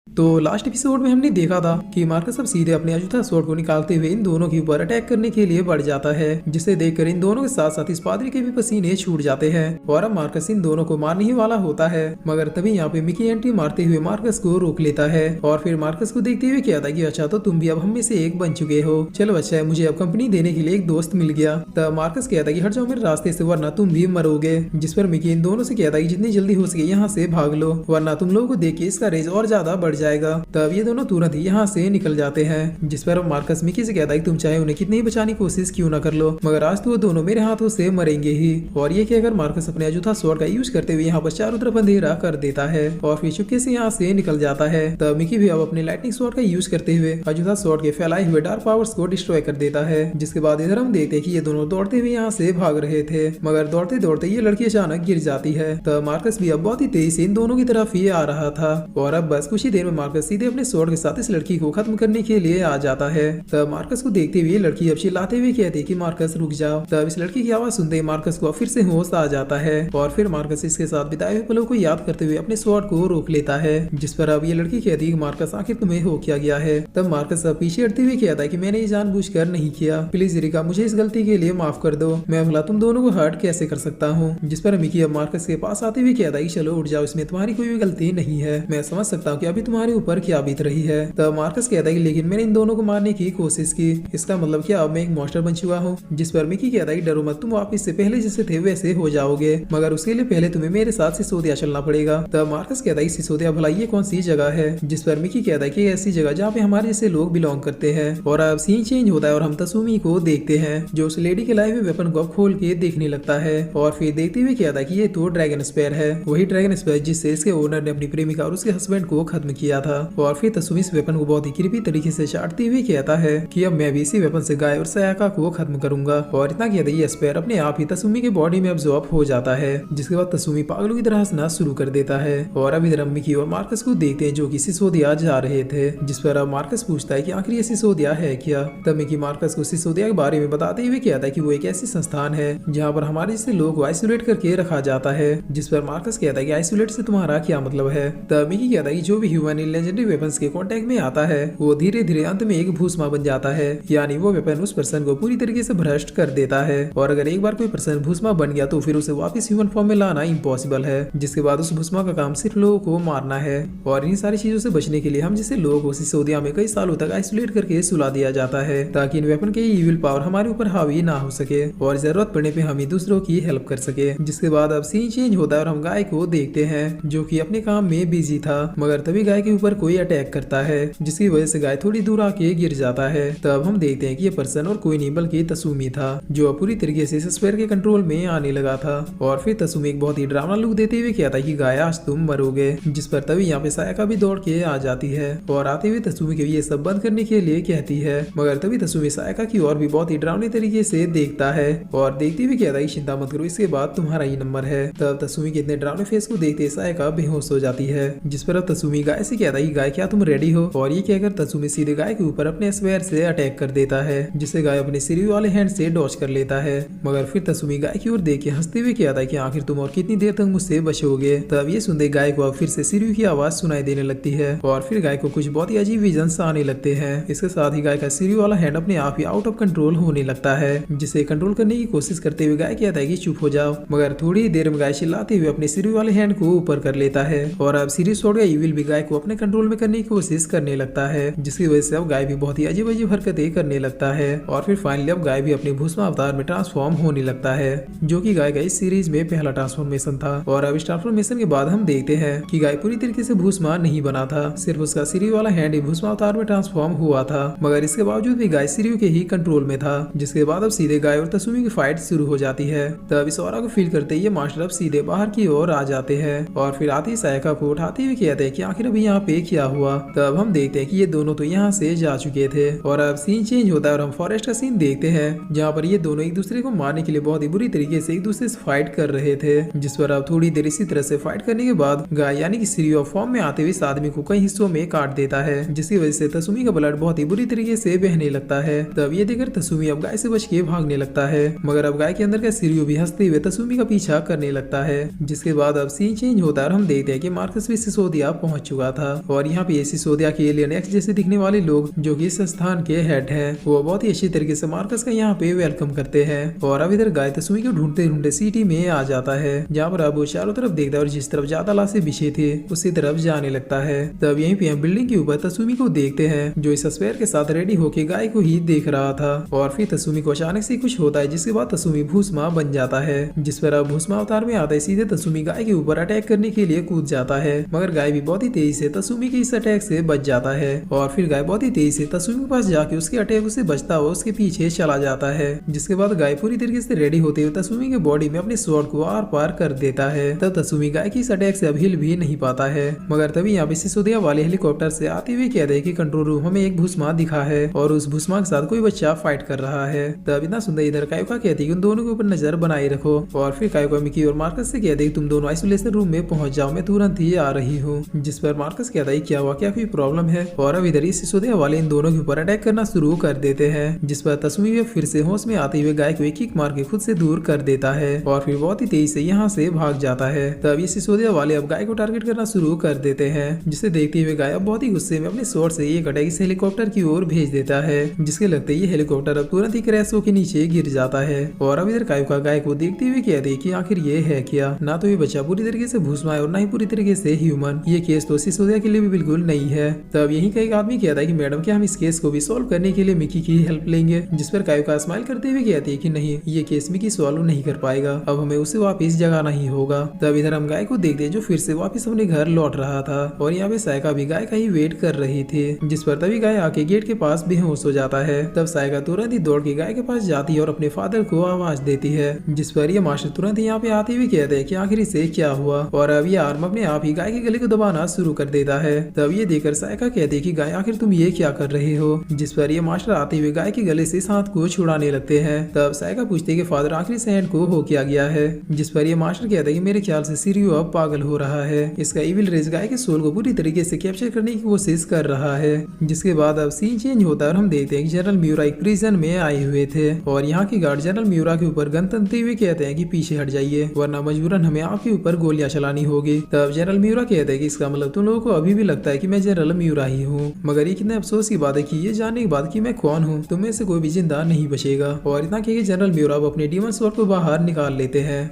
तो लास्ट एपिसोड में हमने देखा था कि मार्कस अब सीधे अपने अजूठा स्वॉर्ड को निकालते हुए इन दोनों के ऊपर अटैक करने के लिए बढ़ जाता है, जिसे देखकर इन दोनों के साथ साथ इस पादरी के भी पसीने छूट जाते हैं और अब मार्कस इन दोनों को मारने ही वाला होता है। मगर तभी यहाँ पे मिकी एंट्री मारते हुए मार्कस को रोक लेता है और फिर मार्कस को देखते हुए कहता है कि अच्छा तो तुम भी अब हम में से एक बन चुके हो, चलो अच्छा है, मुझे अब कंपनी देने के लिए एक दोस्त मिल गया। तब मार्कस कहता है कि हट जाओ मेरे रास्ते से वरना तुम भी मरोगे। जिस पर मिकी इन दोनों से कहता है कि जितनी जल्दी हो सके यहाँ से भाग लो वरना तुम लोगों को देख के इसका रेज और ज्यादा बढ़ जाएगा। तब ये दोनों तुरंत ही यहाँ से निकल जाते हैं। जिस पर मार्कस मिकी से कहता है कि तुम चाहे उन्हें कितनी ही बचाने की कोशिश क्यों ना कर लो मगर आज तो वो दोनों मेरे हाथों से मरेंगे ही। और ये कहकर मार्कस अपने अजूठा स्वॉर्ड का यूज करते हुए यहाँ पर चारों तरफ अंधेरा कर देता है और फिर चुपके से यहाँ से निकल जाता है। तब मिकी भी अब अपने लाइटनिंग स्वॉर्ड का यूज करते हुए अजूठा स्वॉर्ड के फैलाए हुए डार्क पावर्स को डिस्ट्रॉय कर देता है। जिसके बाद इधर हम देखते हैं कि ये दोनों दौड़ते हुए यहाँ से भाग रहे थे मगर दौड़ते दौड़ते ये लड़की अचानक गिर जाती है। तब मार्कस भी अब बहुत ही तेजी से इन दोनों की तरफ ही आ रहा था और अब बस कुछ ही देर में मार्कस सीधे अपने स्वॉर्ड के साथ इस लड़की को खत्म करने के लिए आ जाता है। तब मार्कस को देखते हुए लड़की अब चिल्लाते हुए कहती है कि मार्कस रुक जाओ। तब इस लड़की की आवाज सुनते ही मार्कस को फिर से होश आ जाता है और फिर मार्कस इसके साथ बिताए हुए पलों को याद करते हुए अपने स्वॉर्ड को रोक लेता है। जिस पर अब ये लड़की कहती है कि मार्कस आखिर तुम्हें हो क्या गया है। तब मार्कस अब पीछे हटते हुए कहता है कि मैंने ये जानबूझकर नहीं किया, प्लीज रिका मुझे इस गलती के लिए माफ कर दो, मैं भला तुम दोनों को हर्ट कैसे कर सकता हूँ। जिस पर मिकी अब मार्कस के पास आते हुए कहता है कि चलो उठ जाओ, इसमें तुम्हारी कोई भी गलती नहीं है, मैं समझ सकता हूँ कि अभी तुम्हारे ऊपर क्या बीत रही है। तब मार्कस कहता है कि लेकिन मैंने इन दोनों को मारने की कोशिश की, इसका मतलब क्या अब मैं एक मॉन्स्टर बन चुका हूँ। जिस पर मिकी कहता है कि डरो मत, तुम वापिस से पहले जैसे थे वैसे हो जाओगे मगर उसके लिए पहले तुम्हें मेरे साथ सिसोदिया चलना पड़ेगा। तब मार्कस कहता है सिसोदिया भला ये कौन सी जगह है। जिस पर मिकी कहता है कि ऐसी जगह जहाँ पे हमारे जैसे लोग बिलोंग करते हैं। और अब सीन चेंज होता है और हम तसुमी को देखते हैं जो उस लेडी के लाए हुए वेपन को खोल के देखने लगता है और फिर देखते हुए कहता है कि ये तो ड्रैगन स्पेयर है, वही ड्रैगन स्पेयर जिससे इसके ओनर ने अपनी प्रेमिका और उसके हस्बैंड को खत्म किया दिया था। और फिर तसुमी इस वेपन को बहुत ही क्रीपी तरीके से चाटते हुए कहता है कि अब मैं भी इसी वेपन से गाय और सायाका को खत्म करूंगा। और इतना कहते ही स्पेयर अपने आप ही तसुमी के बॉडी में अब्सॉर्ब हो जाता है, जिसके बाद तसुमी पागलों की तरह हंसना शुरू कर देता है। और अब इधर मिकी और मार्कस को देखते हैं जो कि सिसोदिया जा रहे थे, जिस पर अब मार्कस पूछता है कि आखिर ये सिसोदिया है क्या। तब मिकी मार्कस को सिसोदिया के बारे में बताते हुए कहता है कि वो एक ऐसी संस्थान है जहाँ पर हमारे जैसे लोग को आइसोलेट करके रखा जाता है। जिस पर मार्कस कहता है कि आइसोलेट से तुम्हारा क्या मतलब है। तब मिकी कहता है कि जो भी ह्यूमन इन लेजेंडरी वेपन्स के कांटेक्ट में आता है वो धीरे धीरे अंत में एक भूस्मा बन जाता है, यानी वो वेपन उस पर्सन को पूरी तरीके से भ्रष्ट कर देता है। और अगर एक बार कोई पर्सन भूस्मा बन गया तो फिर उसे वापस ह्यूमन फॉर्म में लाना इम्पॉसिबल है। जिसके बाद उस भूस्मा का काम सिर्फ लोगों को मारना है। और इन सारी चीजों से बचने के लिए हम जैसे लोगों को सिसोदिया में कई सालों तक आइसोलेट करके सुला दिया जाता है, ताकि इन वेपन के इविल पावर हमारे ऊपर हावी ना हो सके और जरूरत पड़ने पे हम ही दूसरों की हेल्प कर सके। जिसके बाद अब सीन चेंज होता है और हम गाय को देखते हैं जो कि अपने काम में बिजी था, मगर तभी गाय के ऊपर कोई अटैक करता है, जिसकी वजह से गाय थोड़ी दूर आके गिर जाता है। तब हम देखते हैं कि ये पर्सन और कोई नहीं बल्कि तसुमी था, जो पूरी तरीके से स्पेयर के कंट्रोल में आने लगा था। और फिर तसुमी एक बहुत ही ड्रामा लुक देते हुए कहता है कि गाय आज तुम मरोगे। जिस पर तभी यहाँ पे सायाका भी दौड़ के आ जाती है और आते हुए तसुमी के ये सब बंद करने के लिए कहती है, मगर तभी तसुमी सायाका की और भी बहुत ही डरावनी तरीके से देखता है और देखते हुए कहता है चिंता मत करो, इसके बाद तुम्हारा ही नंबर है। तब तसुमी के इतने डरावने फेस को देखते सायाका बेहोश हो जाती है। जिस पर अब तसुमी गाय से कहता है गाय क्या तुम रेडी हो। और ये कहकर तसुमी सीधे गाय के ऊपर अपने स्पेयर से अटैक कर देता है, जिसे गाय अपने सिर वाले हैंड से डॉच कर लेता है। मगर फिर तसुमी गाय की ओर देख के हंसते हुए कहता है कि आखिर तुम और कितनी देर तक मुझसे बचोगे। तब ये सुनते गाय को अब फिर से सिरयू की आवाज सुनाई देने लगती है और फिर गाय को कुछ बहुत ही अजीब विजन्स आने लगते हैं। इसके साथ ही गाय का सिरयू वाला हैंड अपने आप ही आउट ऑफ कंट्रोल होने लगता है, जिसे कंट्रोल करने की कोशिश करते हुए गाय कहता है कि चुप हो जाओ। मगर थोड़ी देर में गाय चिल्लाते हुए अपने सिरयू वाले हैंड को ऊपर कर लेता है और अब सिरयू छोड़ गया इविल भी गाय को अपने कंट्रोल में करने की कोशिश करने लगता है, जिसकी वजह से अब गाय भी बहुत ही अजीब अजीब हरकतें करने लगता है। और फिर फाइनली अब गाय भी अपने भूस्मा अवतार में ट्रांसफॉर्म होने लगता है, जो कि गाय का इस सीरीज में पहला ट्रांसफॉर्मेशन था। और अब इस ट्रांसफॉर्मेशन के बाद हम देखते हैं कि गाय पूरी तरीके से भूस्मा नहीं बना था, सिर्फ उसका सिरयू वाला हैंड ही भूस्मा अवतार में ट्रांसफॉर्म हुआ था। मगर इसके बावजूद भी गाय सिरयू के ही कंट्रोल में था। जिसके बाद अब सीधे गाय और तसुमी की फाइट शुरू हो जाती है। तब इस ऑरा को फील करते ये मास्टर अब सीधे बाहर की ओर आ जाते हैं और फिर आते ही सायाका को उठाते हुए कहते हैं कि आखिर अभी यहाँ पे क्या हुआ। तब हम देखते हैं कि ये दोनों तो यहाँ से जा चुके थे। और अब सीन चेंज होता है और हम फॉरेस्ट का सीन देखते हैं, जहाँ पर ये दोनों एक दूसरे को मारने के लिए बहुत ही बुरी तरीके से एक दूसरे से फाइट कर रहे थे। जिस पर अब थोड़ी देर इसी तरह से फाइट करने के बाद गाय यानी कि सिरयू फॉर्म में आते हुए इस आदमी को कई हिस्सों में काट देता है, जिसकी वजह से तसुमी का ब्लड बहुत ही बुरी तरीके से बहने लगता है। तब ये देखकर तसुमी अब गाय से बच के भागने लगता है, मगर अब गाय के अंदर का सिरयू भी हंसते हुए तसुमी का पीछा करने लगता है। जिसके बाद अब सीन चेंज होता है और हम देखते हैं कि मार्कस भी सिसोदिया पहुंच चुका था और यहाँ पे सिसोदिया के एलियन एक्स जैसे दिखने वाले लोग जो कि इस संस्थान के हेड हैं, वो बहुत ही अच्छी तरीके से मार्कस का यहाँ पे वेलकम करते हैं। और अब इधर गाय तसुमी को ढूंढते ढूंढते सिटी में आ जाता है, जहाँ पर अब वो चारों तरफ देखता है और जिस तरफ ज्यादा लाशें बिछे थे उसी तरफ जाने लगता है। तब यहीं पे हम बिल्डिंग के ऊपर तसुमी को देखते हैं, जो इस स्पेयर के साथ रेडी होके गाय को ही देख रहा था। और फिर तसुमी को अचानक से कुछ होता है, जिसके बाद तसुमी भूस्मा बन जाता है। जिस पर अब भूस्मा अवतार में आता है सीधे तसुमी गाय के ऊपर अटैक करने के लिए कूद जाता है, मगर गाय भी बहुत ही तेजी से तसुमी के इस अटैक से बच जाता है। और फिर गाय बहुत ही तेजी से तसुमी के पास जाके उसके अटैक से बचता हुआ उसके पीछे चला जाता है। जिसके बाद गाय पूरी तरीके से रेडी होते हुए तसुमी के बॉडी में अपने स्वॉर्ड को आर पार कर देता है। तब तसुमी गाय की इस अटैक से अब हिल भी नहीं पाता है, मगर तभी यहाँ पे सिसोदिया वाले हेलीकॉप्टर से आते हुए कहते हैं कि कंट्रोल रूम हमें एक भूस्मा दिखा है और उस भूस्मा के साथ कोई बच्चा फाइट कर रहा है। तब इतना सुंदर इधर कायोका कहती है कि उन दोनों के ऊपर नजर बनाए रखो। और फिर कायोका मिकी और मार्कस से कहते हैं कि तुम दोनों आइसोलेशन रूम में पहुंच जाओ, मैं तुरंत ही आ रही हूँ। जिस पर मार्कस कहता है क्या हुआ, क्या कोई प्रॉब्लम है। और अब इधर सिसोदिया वाले इन दोनों के ऊपर अटैक करना शुरू कर देते हैं, जिस पर तसुमी भी फिर से होश में आते हुए गाय को एक किक मार के खुद से दूर कर देता है और फिर बहुत ही तेजी से यहाँ से भाग जाता है। तब ये सिसोदिया वाले अब गाय को टारगेट करना शुरू कर देते हैं, जिसे देखते हुए गाय अब बहुत ही गुस्से में अपने स्वॉर्ड से एक अटैक इस हेलीकॉप्टर की ओर भेज देता है, जिसके लगते ये हेलीकॉप्टर अब तुरंत ही क्रैश होकर नीचे गिर जाता है। और अब इधर कायोका गाय को देखते हुए कहते हैं कि आखिर ये है क्या, ना तो ये बच्चा पूरी तरीके से भूस्मा है और ना ही पूरी तरीके से ह्यूमन। ये केस तो सिसोदिया के लिए भी बिल्कुल नहीं है। तब यही का एक आदमी कहता है कि मैडम क्या हम इस केस को भी सॉल्व करने के लिए मिकी की हेल्प लेंगे। जिस पर कायोका स्माइल करते हुए कहती है कि नहीं, ये केस मिकी सॉल्व नहीं कर पाएगा, अब हमें उसे वापस जगाना ही होगा। तब इधर हम गाय को देखते हैं जो फिर से वापस अपने घर लौट रहा था और यहाँ पे सायका भी गाय का ही वेट कर रही थी। जिस पर तभी गाय आके गेट के पास बेहोश हो जाता है। तब सायका तुरंत ही दौड़ के गाय के पास जाती है और अपने फादर को आवाज देती है, जिस पर ये मास्टर तुरंत यहाँ पे आते हुए कहते हैं कि आखिर इसे क्या हुआ। और अब ये आर्म अपने आप ही गाय के गले को दबाना शुरू कर देता है। तब ये देखकर सायका कहती है कि गाय आखिर तुम ये क्या कर रहे हो, जिस पर ये मास्टर आते हुए गाय के गले से इस हाथ को छुड़ाने लगते हैं। तब सायका पूछते है कि फादर आखिरी सैंड को हो क्या गया है, जिस पर ये मास्टर कहता है कि मेरे ख्याल से सीरियो अब पागल हो रहा है। इसका इविल रेज गाय के सोल को पूरी तरीके से कैप्चर करने की कोशिश कर रहा है। जिसके बाद अब सीन चेंज होता है और हम देखते हैं कि जनरल म्यूरा एक प्रिजन में आए हुए थे और यहाँ की गार्ड जनरल म्यूरा के ऊपर गन तनते हुए कहते हैं कि पीछे हट जाइए वरना मजबूरन हमें आपके ऊपर गोलियां चलानी होगी। तब जनरल म्यूरा कहते हैं कि इसका मतलब तुम लोगों को अभी भी लगता है कि मैं जनरल म्यूरा ही हूँ, मगर ये कितने अफसोस की बात है कि ये जानने के बाद कि मैं कौन हूँ तुम में से कोई भी जिंदा नहीं बचेगा। और इतना कि जनरल म्यूरा अपने डीमन स्वॉर्ड को बाहर निकाल लेते हैं।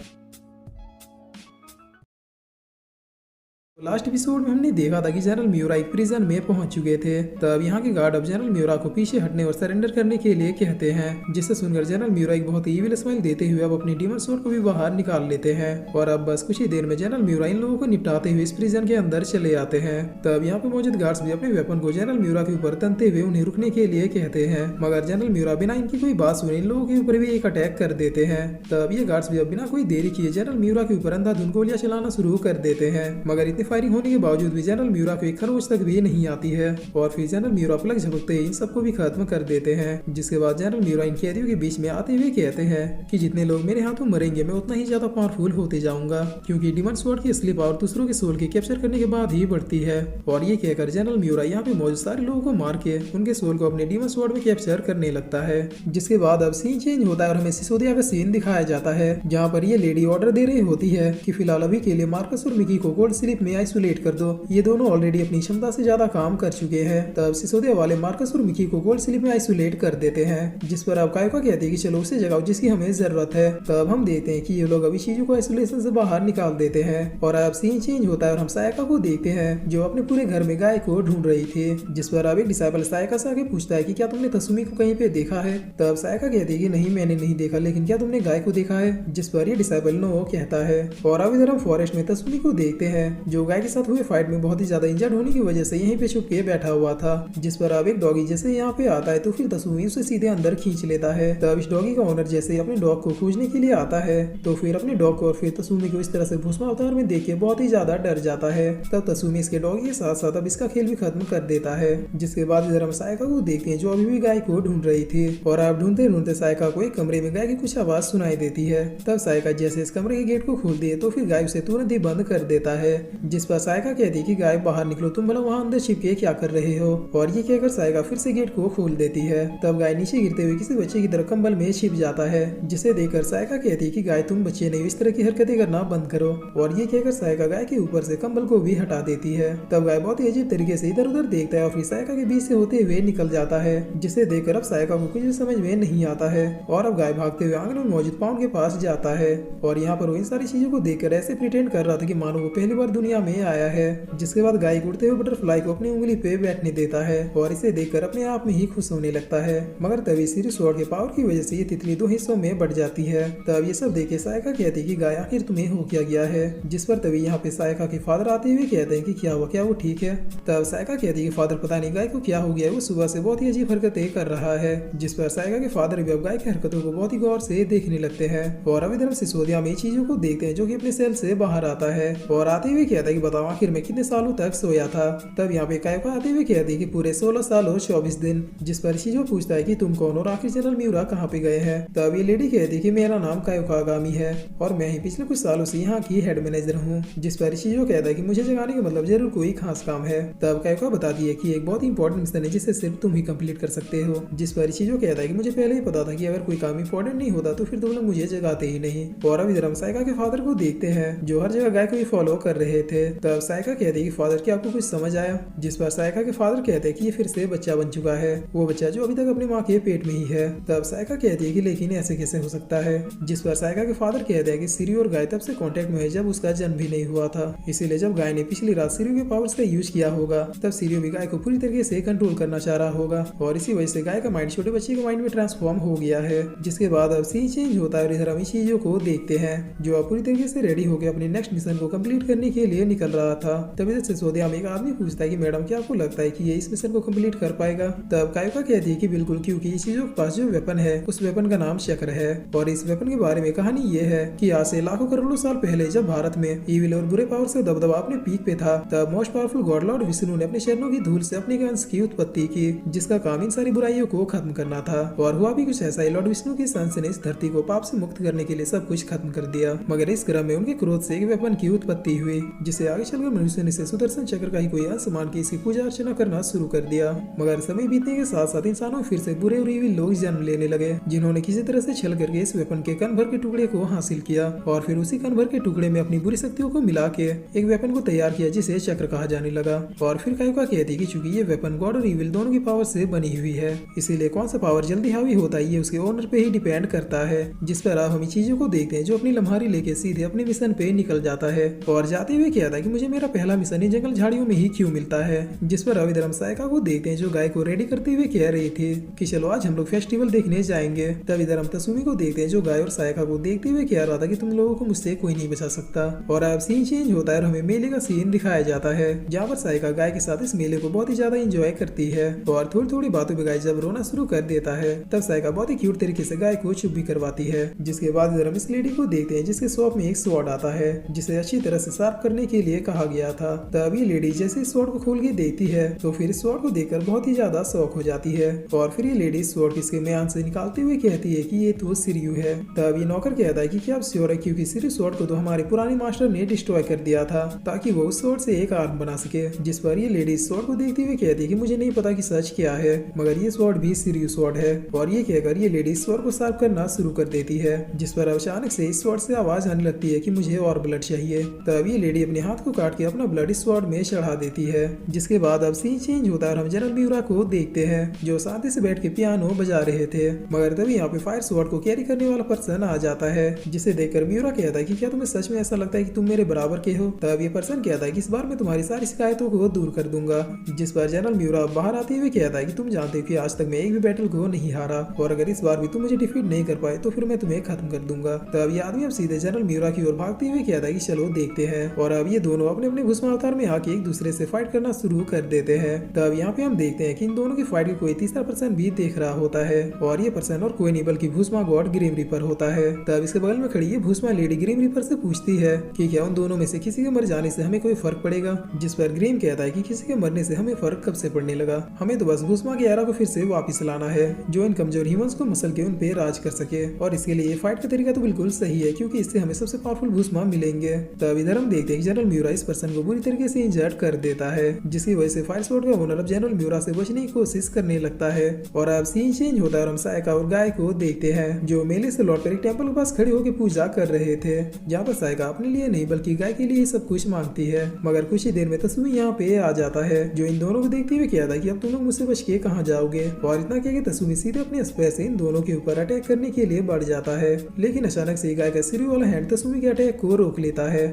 लास्ट एपिसोड में हमने देखा था कि जनरल म्यूरा एक प्रिजन में पहुंच चुके थे। तब यहाँ के गार्ड अब जनरल म्यूरा को पीछे हटने और सरेंडर करने के लिए कहते हैं, जिसे सुनकर जनरल म्यूरा एक बहुत ही इविल स्माइल देते हुए अब अपने डीमन स्वॉर्ड को भी बाहर निकाल लेते हैं और अब बस कुछ ही देर में जनरल म्यूरा इन लोगों को निपटाते हुए इस प्रिजन के अंदर चले आते हैं। तब यहाँ पे मौजूद गार्ड्स भी अपने वेपन को जनरल म्यूरा के ऊपर तनते हुए उन्हें रुकने के लिए कहते हैं, मगर जनरल म्यूरा बिना इनकी कोई बात सुने इन लोगों के ऊपर भी एक अटैक कर देते हैं। तब ये गार्ड्स भी अब बिना कोई देरी किए जनरल म्यूरा के ऊपर अंधाधुंध गोलियां चलाना शुरू कर देते हैं, मगर इतनी फायरिंग होने के बावजूद भी जनरल म्यूरा को एक खरोच तक भी नहीं आती है और फिर जनरल म्यूरा पलक झपकते इन सबको भी खत्म कर देते हैं। जिसके बाद जनरल म्यूरा इन कैदियों के बीच में आते हुए कहते हैं कि जितने लोग मेरे हाथों मरेंगे मैं उतना ही ज्यादा पावरफुल होते जाऊंगा, क्योंकि डीमन स्वॉर्ड की असली पावर दूसरों के सोल के कैप्चर करने के बाद ही बढ़ती है। और ये कहकर जनरल म्यूरा यहाँ पे मौजूद सारे लोगों को मार के उनके सोल को अपने डीमन स्वॉर्ड में कैप्चर करने लगता है। जिसके बाद अब सीन चेंज होता है और हमें सिसोदिया का सीन दिखाया जाता है, जहाँ पर ये लेडी ऑर्डर दे रही होती है कि फिलहाल अभी के लिए मार्कस और मिकी को गोल्ड स्लिप में आइसोलेट कर दो, ये दोनों ऑलरेडी अपनी क्षमता से ज्यादा काम कर चुके हैं। तब सिसोदिया वाले मार्कस और मिकी को गोल्ड स्लिप में आइसोलेट कर देते हैं, जिस पर अब कायोका कहती है कि चलो उसे जगाओ जिसकी हमें जरूरत है। तब हम देखते हैं कि ये लोग अभी चीजों को आइसोलेशन से बाहर निकाल देते हैं और अब सीन चेंज होता है और हम सायका को देखते हैं जो अपने पूरे घर में गाय को ढूंढ रही थी। जिस पर अब एक डिसाइपल सायका से आके पूछता है कि क्या तुमने तसुमी को कहीं पे देखा है। तब सायका कहती है कि नहीं मैंने नहीं देखा, लेकिन क्या तुमने गाय को देखा है। जिस पर ये डिसाइपल नो कहता है। और अब इधर हम फॉरेस्ट में तसुमी को देखते हैं जो गाय के साथ हुए फाइट में बहुत ही ज्यादा इंजर्ड होने की वजह से यहीं पे छुप के बैठा हुआ था। जिस पर अब एक डॉगी जैसे यहाँ पे आता है तो फिर तसुमी उसे सीधे अंदर खींच लेता है। तब इस डॉगी का ओनर जैसे अपने डॉग को खोजने के लिए आता है तो फिर अपने डॉग को और फिर तसुमी को इस तरह से भूस्मा अवतार में देख के बहुत ही ज्यादा डर जाता है। तब तसुमी इसके डॉगी के साथ साथ अब इसका खेल भी खत्म कर देता है। जिसके बाद इधर हम सायका को देखते हैं जो अभी भी गाय को ढूंढ रही थी और अब ढूंढते ढूंढते सायका को एक कमरे में गाय की कुछ आवाज सुनाई देती है। तब सायका जैसे इस कमरे के गेट को खोल दिए तो फिर गाय उसे तुरंत ही बंद कर देता है। जिस पर सायका कहती है कि गाय बाहर निकलो, तुम भला वहाँ अंदर छिप के क्या कर रहे हो। और ये कहकर सायका फिर से गेट को खोल देती है। तब गाय नीचे गिरते हुए किसी बच्चे की तरह कंबल में छिप जाता है, जिसे देखकर सायका कहती है कि गाय तुम बच्चे नहीं, इस तरह की हरकतें करना बंद करो। और ये कहकर सायका गाय के ऊपर से कंबल को भी हटा देती है। तब गाय बहुत ही अजीब तरीके से इधर उधर देखता है और फिर सायका के बीच से होते हुए निकल जाता है, जिसे देखकर अब सायका को कुछ भी समझ में नहीं आता है। और अब गाय भागते हुए आंगन में मौजूद पाउंड के पास जाता है और यहाँ पर वो इन सारी चीजों को देखकर ऐसे प्रिटेंड कर रहा था कि मानो वो पहली बार दुनिया में आया है। जिसके बाद गाय उड़ते हुए बटरफ्लाई को अपनी उंगली पे बैठने देता है और इसे देखकर अपने आप में ही खुश होने लगता है। मगर तभी सीरी स्वॉर्ड के पावर की वजह से ये तितली दो हिस्सों में बढ़ जाती है। तब ये सब देखे सायका कहती है कि गाय आखिर तुम्हें हो क्या गया है। जिस पर तभी यहाँ पे सायका के फादर आते हुए कहते हैं कि क्या हुआ, क्या वो ठीक है। तब सायका कहती है कि फादर पता नहीं गाय को क्या हो गया है, वो सुबह से बहुत ही अजीब हरकतें कर रहा है। जिस पर सायका के फादर भी अब गाय की हरकतों को बहुत ही गौर से देखने लगते हैं। और अब इधर सिसोदिया में चीजों को देखते हैं जो कि अपने सेल से बाहर आता है और आते हुए कहता है कि बताओ आखिर मैं कितने सालों तक सोया था। तब यहाँ पे कायोका आते हुए कहती है कि पूरे 16 साल और 24 दिन। जिस पर चीजों पूछता है कि तुम कौन और आखिर जनरल म्यूरा कहाँ पे गए हैं। तब ये लेडी कहती है कि मेरा नाम कायोका आगामी है और मैं ही पिछले कुछ सालों से यहाँ की हेड मैनेजर हूँ। जिस पर चीजों कहता है कि मुझे जगाने का मतलब जरूर कोई खास काम है। तब कायोका बताती है कि एक बहुत ही इंपॉर्टेंट मिशन है जिसे सिर्फ तुम ही कंप्लीट कर सकते हो। जिस पर चीजों कहता है कि मुझे पहले ही पता था कि अगर कोई काम इंपॉर्टेंट नहीं होता तो फिर तुम लोग मुझे जगाते ही नहीं। और अब इधर हम सायका के फादर को देखते हैं जो हर जगह गाय को ही फॉलो कर रहे थे। तब सायका कहती है कि फादर क्या आपको कुछ समझ आया। जिस पर सायका के फादर कहते हैं कि ये फिर से बच्चा बन चुका है, वो बच्चा जो अभी तक अपनी माँ के पेट में ही है। तब सायका कहती है कि लेकिन ऐसे कैसे हो सकता है। जिस पर सायका के फादर कहते हैं कि सीरियो और गाय तब से कांटेक्ट में है जब उसका जन्म भी नहीं हुआ था, इसीलिए जब गाय ने पिछली रात सीरियो के पावर्स का यूज किया होगा तब सीरियो भी गाय को पूरी तरीके से कंट्रोल करना चाह रहा होगा और इसी वजह से गाय का माइंड छोटे बच्चे के माइंड में ट्रांसफॉर्म हो गया है। जिसके बाद अब सीन चेंज होता है और इधर हम चीजों को देखते हैं जो अब पूरी तरीके से रेडी होकर अपने नेक्स्ट मिशन को कंप्लीट करने के लिए निकल रहा था। तभी इधर सिसोदिया में एक आदमी पूछता है कि मैडम क्या आपको लगता है कि ये इस मिशन को कंप्लीट कर पाएगा? तब कायोका कहती है कि बिल्कुल, क्योंकि इस चीजों के पास जो वेपन है उस वेपन का नाम चक्र है। और इस वेपन के बारे में कहानी ये है कि आज से लाखों करोड़ों साल पहले जब भारत में ईविल और बुरे पावर से दबदबा अपने पीक पे था, तब most powerful God Lord Vishnu ने अपने चरणों की धूल से अपने अंश की उत्पत्ति की, जिसका काम इन सारी बुराइयों को खत्म करना था। और हुआ भी कुछ ऐसा ही, लॉर्ड विष्णु के अंश ने इस धरती को पाप से मुक्त करने के लिए सब कुछ खत्म कर दिया। मगर इस क्रम में उनके क्रोध से एक वेपन की उत्पत्ति हुई, जिसे आगे चलकर मनुष्य ने सुदर्शन चक्र का ही कोई अंश मान के इसकी पूजा अर्चना करना शुरू कर दिया। मगर समय बीतने के साथ साथ इंसानों फिर से बुरे और ईविल लोग जन्म लेने लगे, जिन्होंने किसी तरह से छल करके इस वेपन के कण भर के टुकड़े को हासिल किया और फिर उसी कण भर के टुकड़े में अपनी बुरी शक्तियों को मिला के एक वेपन को तैयार किया, जिसे चक्र कहा जाने लगा। और फिर कायोका कहती कि चूंकि ये वेपन गॉड और ईविल दोनों की पावर से बनी हुई है, इसीलिए कौन सा पावर जल्दी हावी होता है ये उसके ओनर पे ही डिपेंड करता है। जिस पर आप हम चीजों को देखते हैं जो अपनी लम्हारी लेके सीधे अपने मिशन पे निकल जाता है। और जाते हुए कहता है कि मुझे मेरा पहला मिशन इन जंगल झाड़ियों में ही क्यों मिलता है। जिस पर अब इधर हम सायका को देखते हैं जो गाय को रेडी करते हुए कह रही थी कि चलो आज हम लोग फेस्टिवल देखने जाएंगे। तब इधर हम तसुमी को देखते हैं जो गाय और सायका को देखते हुए कह रहा था कि तुम लोगों को मुझसे कोई नहीं बचा सकता। और अब सीन चेंज होता है और हमें मेले का सीन दिखाया जाता है, जहाँ पर सायका गाय के साथ इस मेले को बहुत ही ज्यादा एंजॉय करती है। और थोड़ी थोड़ी बातों पे गाय जब रोना शुरू कर देता है, तब सायका बहुत ही क्यूट तरीके से गाय को चुप भी करवाती है। जिसके बाद इधर हम इस लेडी को देखते हैं जिसके शॉप में एक स्वॉर्ड आता है, जिसे अच्छी तरह से साफ करने के लिए कहा गया था। तब ये लेडी जैसे इस स्वॉर्ड को खोल के देखती है तो फिर इस स्वॉर्ड को देखकर बहुत ही ज्यादा शौक हो जाती है। और फिर ये लेडी स्वॉर्ड किसके म्यान से निकालते हुए कहती है कि ये तो सिरियू है। तब ये नौकर कहता है कि क्या आप श्योर है, क्योंकि सिरियू स्वॉर्ड को तो हमारे पुराने मास्टर ने डिस्ट्रॉय कर दिया था ताकि वो उस स्वॉर्ड से एक आर्म बना सके। जिस पर ये लेडी स्वॉर्ड को देखते हुए कहती है कि मुझे नहीं पता कि सच क्या है, मगर ये स्वॉर्ड भी सिरियू स्वॉर्ड है। और ये कहकर ये लेडी स्वॉर्ड को साफ करना शुरू कर देती है, जिस पर अचानक से इस स्वॉर्ड से आवाज आने लगती है कि मुझे और ब्लड चाहिए। तब ये लेडी अपने हाथ को काट के अपना ब्लड इस स्वॉर्ड में चढ़ा देती है। जिसके बाद अब सीन चेंज होता है और हम जनरल म्यूरा को देखते हैं जो शांति से बैठ के पियानो बजा रहे थे। मगर तभी यहाँ पे फायर स्वॉर्ड को कैरी करने वाला पर्सन आ जाता है, जिसे देखकर म्यूरा कहता है कि क्या तुम्हें सच में ऐसा लगता है कि तुम मेरे बराबर के हो? तब ये पर्सन कहता है कि इस बार मैं तुम्हारी सारी शिकायतों को दूर कर दूंगा। जिस पर जनरल म्यूरा बाहर आते हुए कहता है कि तुम जानते हो कि आज तक मैं एक भी बैटल को नहीं हारा, और अगर इस बार भी तुम मुझे डिफीट नहीं कर पाए तो फिर मैं तुम्हें खत्म कर दूंगा। तब ये आदमी अब सीधे जनरल म्यूरा की ओर भागते हुए कहता है कि चलो देखते हैं। और अब ये दोनों अपने अपने भस्म अवतार में आके एक दूसरे से फाइट करना शुरू कर देते हैं। तब यहाँ पे हम देखते हैं कि इन दोनों की फाइट को कोई तीसरा पर्सन भी देख रहा होता है, और ये पर्सन और कोई नहीं बल्कि भूस्मा गॉड ग्रीम रीपर होता है। तब इसके बगल में खड़ी ये भूस्मा लेडी ग्रीम रीपर से पूछती है कि क्या उन दोनों में से किसी के मर जाने से हमें कोई फर्क पड़ेगा? जिस पर ग्रीम कहता है कि किसी के मरने से हमें फर्क कब से पड़ने लगा, हमें तो बस भूस्मा की एरा को फिर से वापस लाना है जो इन कमजोर ह्यूमंस को मसल के उन पे राज कर सके। और इसके लिए फाइट का तरीका तो बिल्कुल सही है, क्योंकि इससे हमें सबसे पावरफुल भूस्मा मिलेंगे। तब इधर हम देखते हैं कि जनरल म्यूरा इस पर्सन को बुरी तरीके से इंजर्ड कर देता है, जिसकी वजह से फायर स्वॉर्ड का ओनर अब जनरल म्यूरा से बचने की कोशिश करने लगता है। और अब सीन चेंज होता है और हम सायका और गाय को देखते हैं जो मेले से लौटकर एक टेंपल के पास खड़े होकर पूजा कर रहे थे, जहाँ पर सायका अपने लिए नहीं बल्कि गाय के लिए सब कुछ मांगती है। मगर कुछ ही देर में तसुमी यहाँ पे आ जाता है, जो इन दोनों को देखते हुए कहता है कि अब तुम लोग मुझसे बच के कहाँ जाओगे। और इतना कह के तसुमी सीधे अपने स्पेयर से इन दोनों के ऊपर अटैक करने के लिए बढ़ जाता है, लेकिन अचानक से गाय का सिर वाला हैंड तसुमी के अटैक को रोक लेता है।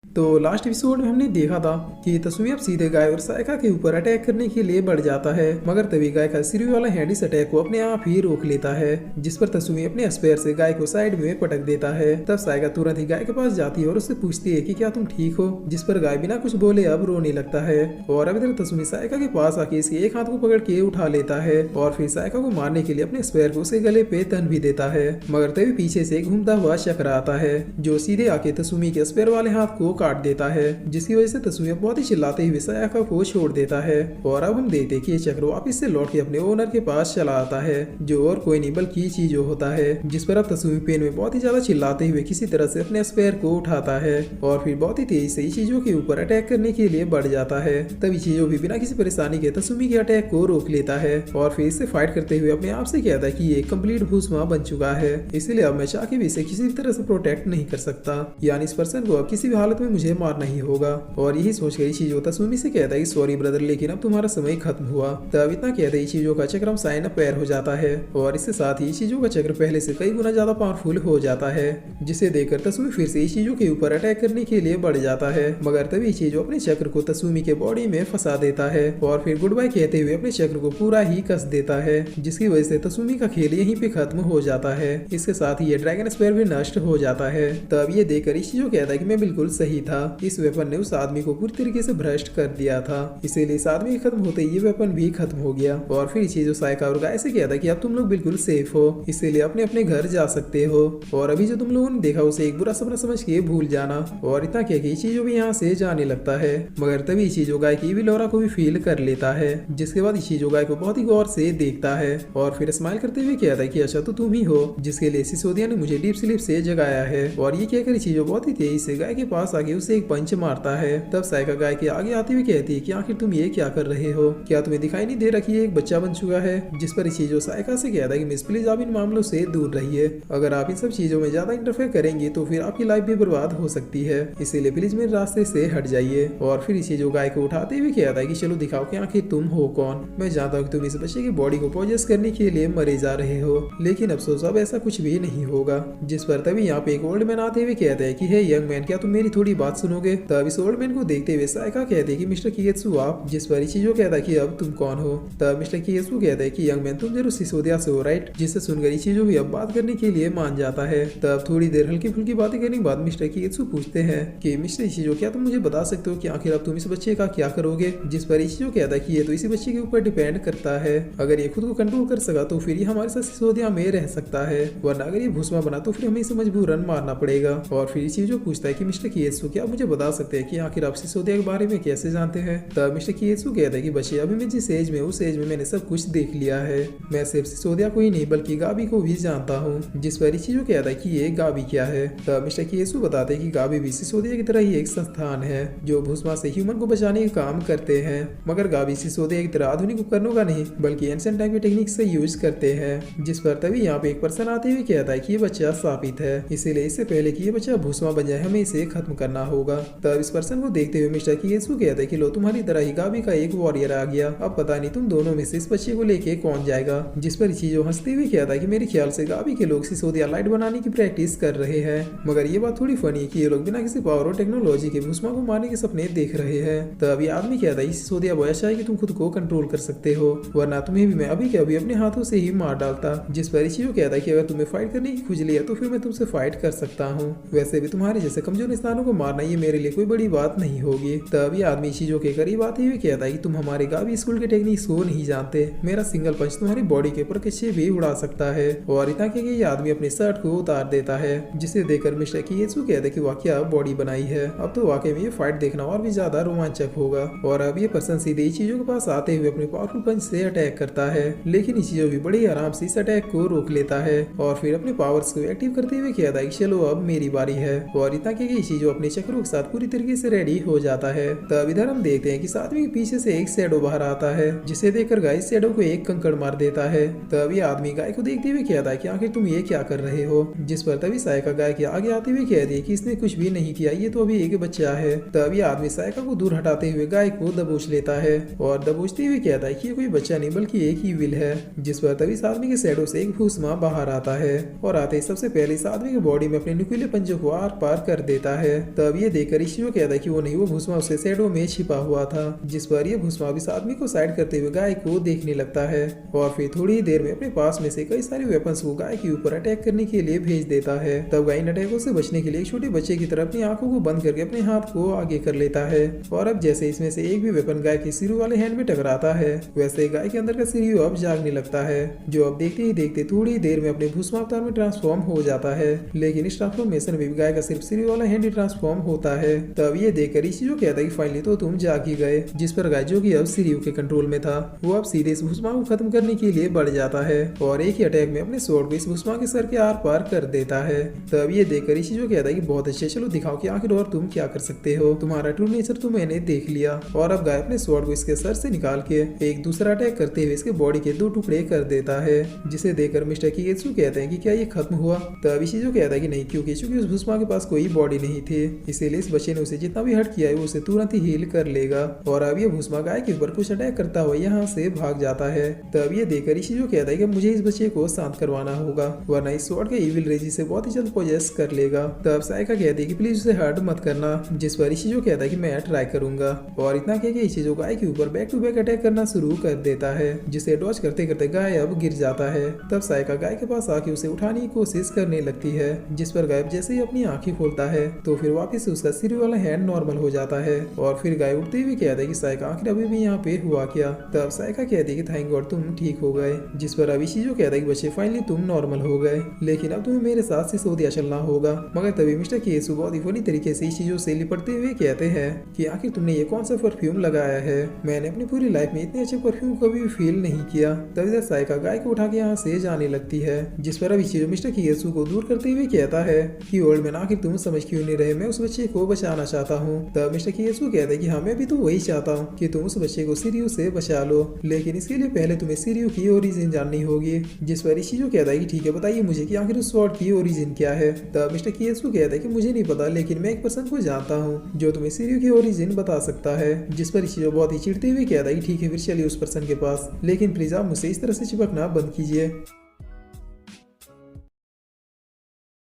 तो लास्ट एपिसोड में हमने देखा था कि तसुमी अब सीधे गाय और सायका के ऊपर अटैक करने के लिए बढ़ जाता है, मगर तभी गाय का सिर वाला हैंड इस अटैक को अपने आप ही रोक लेता है, जिस पर तसुमी अपने स्पेयर से गाय को साइड में पटक देता है। तब सायका तुरंत ही गाय के पास जाती है और उससे पूछती है कि क्या तुम ठीक हो, जिस पर गाय बिना कुछ बोले अब रोने लगता है। और अब इधर तसुमी सायका के पास आके इसके एक हाथ को पकड़ के उठा लेता है और फिर सायका को मारने के लिए अपने स्पेयर को उसके गले पे तन भी देता है। मगर तभी पीछे से घूमता हुआ चक्र आता है जो सीधे आके तसुमी के स्पेयर वाले हाथ को काट देता है, जिसकी वजह से तसुमी बहुत ही चिल्लाते हुए सायका को छोड़ देता है। और अब हम देखते हैं कि ये चक्र वापस से लौट के अपने ओनर के पास चला आता है, जो और कोई नहीं बल्कि चीजो होता है, जिस पर अब तसुमी पेन में बहुत ही ज्यादा चिल्लाते हुए किसी तरह से अपने स्पेयर को उठाता है और फिर बहुत ही तेजी से चीजों के ऊपर अटैक करने के लिए बढ़ जाता है। तभी चीजो भी बिना किसी परेशानी के तसुमी के अटैक को रोक लेता है और फिर इससे फाइट करते हुए अपने आप से कहता है कि ये कंप्लीट भूस्मा बन चुका है, इसलिए अब मैं चाह के भी इसे किसी भी तरह से प्रोटेक्ट नहीं कर सकता, यानी इस पर्सन को अब किसी भी हालत में मुझे मारना ही होगा। और यही सोचकर इशिजो तसुमी से कहता है कि सॉरी ब्रदर, लेकिन अब तुम्हारा समय खत्म हुआ। तब इतना कहते ही इशिजो का चक्रम साइन अप पैर हो जाता है और इसके साथ ही इशिजो का चक्र पहले से कई गुना ज्यादा पावरफुल हो जाता है, जिसे देखकर तसुमी फिर से इशिजो के ऊपर अटैक करने के लिए बढ़ जाता है। मगर तभी इशिजो अपने चक्र को तसुमी के बॉडी में फंसा देता है और फिर गुड बाय कहते हुए अपने चक्र को पूरा ही कस देता है, जिसकी वजह से तसुमी का खेल यहीं पे खत्म हो जाता है। इसके साथ ही ये ड्रैगन स्पेयर भी नष्ट हो जाता है। तब ये देखकर इशिजो कहता है कि मैं बिल्कुल सही था, इस वेपन ने उस आदमी को पूरी तरीके से भ्रष्ट कर दिया था, इसीलिए इस आदमी के खत्म होते ही ये वेपन भी खत्म हो गया। और फिर इशिजो सायका और गाय से कहता है कि अब तुम लोग बिल्कुल सेफ हो, इसीलिए अपने अपने घर जा सकते हो और अभी जो तुम लोगों ने देखा उसे एक बुरा सपना समझ के भूल जाना। और इतना कह के इशिजो भी यहाँ से जाने लगता है। मगर तभी इशिजो गाय की भी लोरा को भी फील कर लेता है, जिसके बाद इशिजो गाय को बहुत ही गौर से देखता है और फिर स्माइल करते हुए कहता है कि अच्छा तो तुम ही हो जिसके लिए सिसोदिया ने मुझे डीप स्लीप से जगाया है। और ये कहकर इशिजो बहुत ही तेजी से गाय के पास आके उसे एक पंच मारता है। तब सायका गाय के आगे आते हुए कहती है कि आखिर तुम ये क्या कर रहे हो, क्या तुम्हें दिखाई नहीं दे रहा कि ये एक बच्चा बन चुका है। जिस पर इशिजो सायका से कहता है कि मिस प्लीज आप इन मामलों से दूर रहिए, अगर आप इन सब चीजों में ज्यादा इंटरफेयर करेंगे तो फिर आपकी लाइफ भी बर्बाद हो सकती है, इसीलिए प्लीज मेरे रास्ते से हट जाइए। और फिर इशिजो गाय को उठाते हुए कहता है कि चलो दिखाओ कि आखिर तुम हो कौन। मैं जानता हूँ कि तुम इस बच्चे की बॉडी को पोजेस करने के लिए मरे जा रहे हो, लेकिन अफसोस अब ऐसा कुछ भी नहीं होगा। जिस पर तभी यहाँ पे एक ओल्ड मैन आते हुए कहते हैं कि हे यंग मैन, क्या तुम मेरी थोड़ी बात सुनोगे। तब इस ओल्ड मैन को देखते हुए सायका कहते हैं कि मिस्टर किएत्सु आप। जिस पर इशिजो कहता है कि अब तुम कौन हो। तब मिस्टर किएत्सु कहता है कि यंग मैन तुम जरूर सिसोदिया से हो राइट, जिससे सुनकर इशिजो भी अब बात करने के लिए मान जाता है। तब थोड़ी देर हल्की फुल्की बातें करने के बाद मिस्टर किएत्सु पूछते हैं कि मिस्टर इशिजो क्या तुम मुझे बता सकते हो कि आखिर अब तुम इस बच्चे का क्या करोगे। जिस पर इशिजो कहता है कि ये तो इसी बच्चे के ऊपर डिपेंड करता है, अगर ये खुद को कंट्रोल कर सका तो फिर ये हमारे साथ सिसोदिया में रह सकता है, वरना अगर ये भूसमा बना तो फिर हमें इसे मजबूरन मारना पड़ेगा। और फिर इशिजो पूछता है कि मिस्टर किएत्सु क्या आप मुझे बता सकते हैं कि आखिर आप सिसोदिया के बारे में कैसे जानते हैं। तब मिस्टर किएत्सु कहता है कि बच्चे अभी मैं जिस एज में उस एज में मैंने सब कुछ देख लिया है, मैं सिर्फ सिसोदिया को ही नहीं बल्कि गाबी को भी जानता हूँ। जिस पर इशिजो कहता है कि ये गाबी क्या है। तब मिस्टर किएत्सु बताते हैं कि गाबी भी सिसोदिया की तरह ही एक संस्थान है जो भूसमा से ह्यूमन को बचाने का काम करते हैं, मगर गाबी सिसोदिया की तरह आधुनिक उपकरणों का नहीं बल्कि एंशिएंट टाइम की टेक्निक से यूज करते हैं। जिस पर तभी यहाँ पे एक पर्सन आते हुए कहता है कि ये बच्चा शापित है, इसीलिए इससे पहले कि ये बच्चा भूसमा बन जाए हमें इसे खत्म करना होगा। तब इस पर्सन को देखते हुए मिस्टर किएत्सु कहता है कि लो तुम्हारी तरह ही गाबी का एक वॉरियर आ गया, अब पता नहीं तुम दोनों में से इस बच्चे को लेके कौन जाएगा। जिस पर इशिजो हंसते हुए कहता है कि मेरे ख्याल से गाबी के लोग सिसोदिया लाइट बनाने की प्रैक्टिस कर रहे हैं, मगर ये बात थोड़ी फनी है कि ये लोग बिना किसी पावर और टेक्नोलॉजी के भूसमा को मारने के सपने देख रहे हैं। तब ये आदमी कहता है सिसोदिया बॉय अच्छा है कि तुम खुद को कंट्रोल कर सकते हो, वरना तुम्हें भी मैं अभी के अभी अपने हाथों से ही मार डालता। जिस पर इशिजो कहता है कि अगर तुम्हें फाइट करने की खुजली है तो फिर मैं तुमसे फाइट कर सकता हूँ, वैसे भी तुम्हारे जैसे कमजोर इंसानों को मारना ये मेरे लिए कोई बड़ी बात नहीं होगी। तब ये आदमी इशिजो के करीब आते हुए कहता है कि तुम हमारे गाबी स्कूल के टेक्निक्स को नहीं जानते, मेरा सिंगल पंच तुम्हारी बॉडी के ऊपर कच्चे भी उड़ा सकता है। और इतना कि ये आदमी अपने शर्ट को उतार देता है, जिसे देखकर मिस्टर किएत्सु कहते हैं कि वाह क्या बॉडी बनाई है, अब तो वाकई में ये फाइट देखना और भी ज्यादा रोमांचक होगा। और अब ये पर्सन सीधे इशिजो के पास आते हुए अपने पावरफुल पंच से अटैक करता है, लेकिन इशिजो भी बड़े आराम से इस अटैक को रोक लेता है और फिर अपने पावर्स को एक्टिव करते हुए कहता है कि चलो अब मेरी बारी है। और इतना कि इशिजो अपने चक्रों के साथ पूरी तरीके से रेडी हो जाता है। तब इधर हम देखते हैं कि आदमी के पीछे से एक शैडो बाहर आता है, जिसे देखकर गाय इस शैडो को एक कंकड़ मार देता है। तब ये आदमी गाय को देखते हुए कहता है कि आखिर तुम ये क्या कर रहे हो। जिस पर तभी सायका गाय के आगे आते हुए कहती है कि इसने कुछ भी नहीं किया, ये तो अभी एक बच्चा है। तब ये आदमी सायका को दूर हटाते हुए गाय को दबोच लेता है और दबोचते हुए कहता है कि ये कोई बच्चा नहीं बल्कि एक ही विल है। जिस पर तभी इस आदमी के शैडो से एक भूसमा बाहर आता है और आते ही सबसे पहले इस आदमी के बॉडी में अपने नुकीले पंजों को आर पार कर देता है। तब ये देखकर इशिजो कहता है कि वो नहीं, वो भूसमा उससे शैडो में छिपा हुआ था। जिस पर ये भूसमा इस आदमी को साइड करते हुए गाय को देखने लगता है और फिर थोड़ी ही देर में अपने पास में से कई सारे वेपन्स को गाय के ऊपर अटैक करने के लिए भेज देता है। तब गाय इन अटैकों से बचने के लिए एक छोटे बच्चे की तरह अपनी आंखों को बंद करके अपने हाथ को आगे कर लेता है। और अब जैसे इसमें से एक भी वेपन गाय के सिर वाले हैंड में टकराता है, वैसे गाय के अंदर का सिर अब जागने लगता है, जो अब देखते ही देखते थोड़ी देर में अपने भूसमा अवतार में ट्रांसफॉर्म हो जाता है। लेकिन इस ट्रांसफॉर्मेशन में गाय का सिर्फ सिर वाला हैंड ही ट्रांसफॉर्म होता है। तब ये देखकर इशिजो कहता है कि फाइनली तो तुम जाग ही गए। जिस पर गाय जो कि अब सिरियो के कंट्रोल में था, वो अब सीधे इस भूसमा को खत्म करने के लिए बढ़ जाता है और एक ही अटैक में अपने स्वॉर्ड को इस भूसमा के सर के आर पार कर देता है। तब ये देखकर इशिजो कहता है कि बहुत अच्छे, चलो दिखाओ कि आखिर और तुम क्या कर सकते हो, तुम्हारा ट्रू नेचर तो मैंने देख लिया। और अब गाय अपने स्वॉर्ड को इसके सर से निकाल के एक दूसरा अटैक करते हुए इसके बॉडी के 2 टुकड़े कर देता है, जिसे देखकर मिस्टर किएत्सु कहते हैं कि क्या ये खत्म हुआ। तब इशिजो कहता है कि नहीं, क्योंकि उस भूसमा के पास कोई बॉडी नहीं थी, इसीलिए इस बच्चे ने उसे जितना भी हर्ट किया है वो उसे तुरंत ही हील कर लेगा। और अब ये भूस्मा गाय के ऊपर कुछ अटैक करता हुआ यहाँ से भाग जाता है। तब ये देखकर इशिजो कहता है कि मुझे इस बच्चे को शांत करवाना होगा वरना इस स्वॉर्ड के इविल रेज से बहुत ही जल्द पोजेस कर लेगा। तब साइका कहती है कि प्लीज उसे हर्ट मत करना, जिस पर इशिजो कहता है कि मैं ट्राई करूंगा। और इतना कह के इशिजो गाय के ऊपर बैक टू बैक अटैक करना शुरू कर देता है, जिसे डॉज करते करते गाय अब गिर जाता है। तब साइका गाय के पास आके उसे उठाने की कोशिश करने लगती है, जिस पर गाय जैसे ही अपनी आंखें खोलता है तो फिर वापस उसका सिर वाला हैंड नॉर्मल हो जाता है। और फिर गाय उठते हुए कहता है कि साइका आखिर अभी भी यहाँ पे हुआ क्या। तब साइका कहती है कि थैंक गॉड तुम ठीक हो गए, जिस पर अब इशिजो कहता है कि बच्चे फाइनली तुम नॉर्मल हो गए, लेकिन अब तुम्हें मेरे साथ सिसोदिया चलना होगा। मगर तभी मिस्टर केसु बहुत ही फनी तरीके से इशिजो से लिपटते हुए कहते हैं कि आखिर तुमने ये कौन सा परफ्यूम लगाया है, मैंने अपनी पूरी लाइफ में इतने अच्छे परफ्यूम कभी फील नहीं किया। तब इधर साइका गाय को उठा के यहाँ से जाने लगती है, जिस पर अब इशिजो मिस्टर केसु को दूर करते हुए कहता है कि ओल्ड मैन आखिर तुम समझ क्यों नहीं रहे, मैं उस बच्चे को बचाना चाहता हूँ। तब मिस्टर केसु कहता है कि हाँ मैं भी तो वही चाहता हूँ कि तुम उस बच्चे को सिरियो से बचा लो, लेकिन इसके लिए पहले तुम्हें सिरियो की ओरिजिन जाननी होगी। जिस पर इशिजो कहता है कि ठीक है बताइए मुझे कि आखिर उस स्वॉर्ड की ओरिजिन क्या है। तब मिस्टर केसु कहता है कि मुझे नहीं पता, लेकिन मैं एक पर्सन को जानता हूँ जो तुम्हें सिरियो की ओरिजिन बता सकता है। जिस पर इशिजो बहुत ही चिढ़ते हुए कहता है कि ठीक है फिर चलिए उस पर्सन के पास, लेकिन प्लीज आप मुझसे इस तरह से चिपकना बंद कीजिए।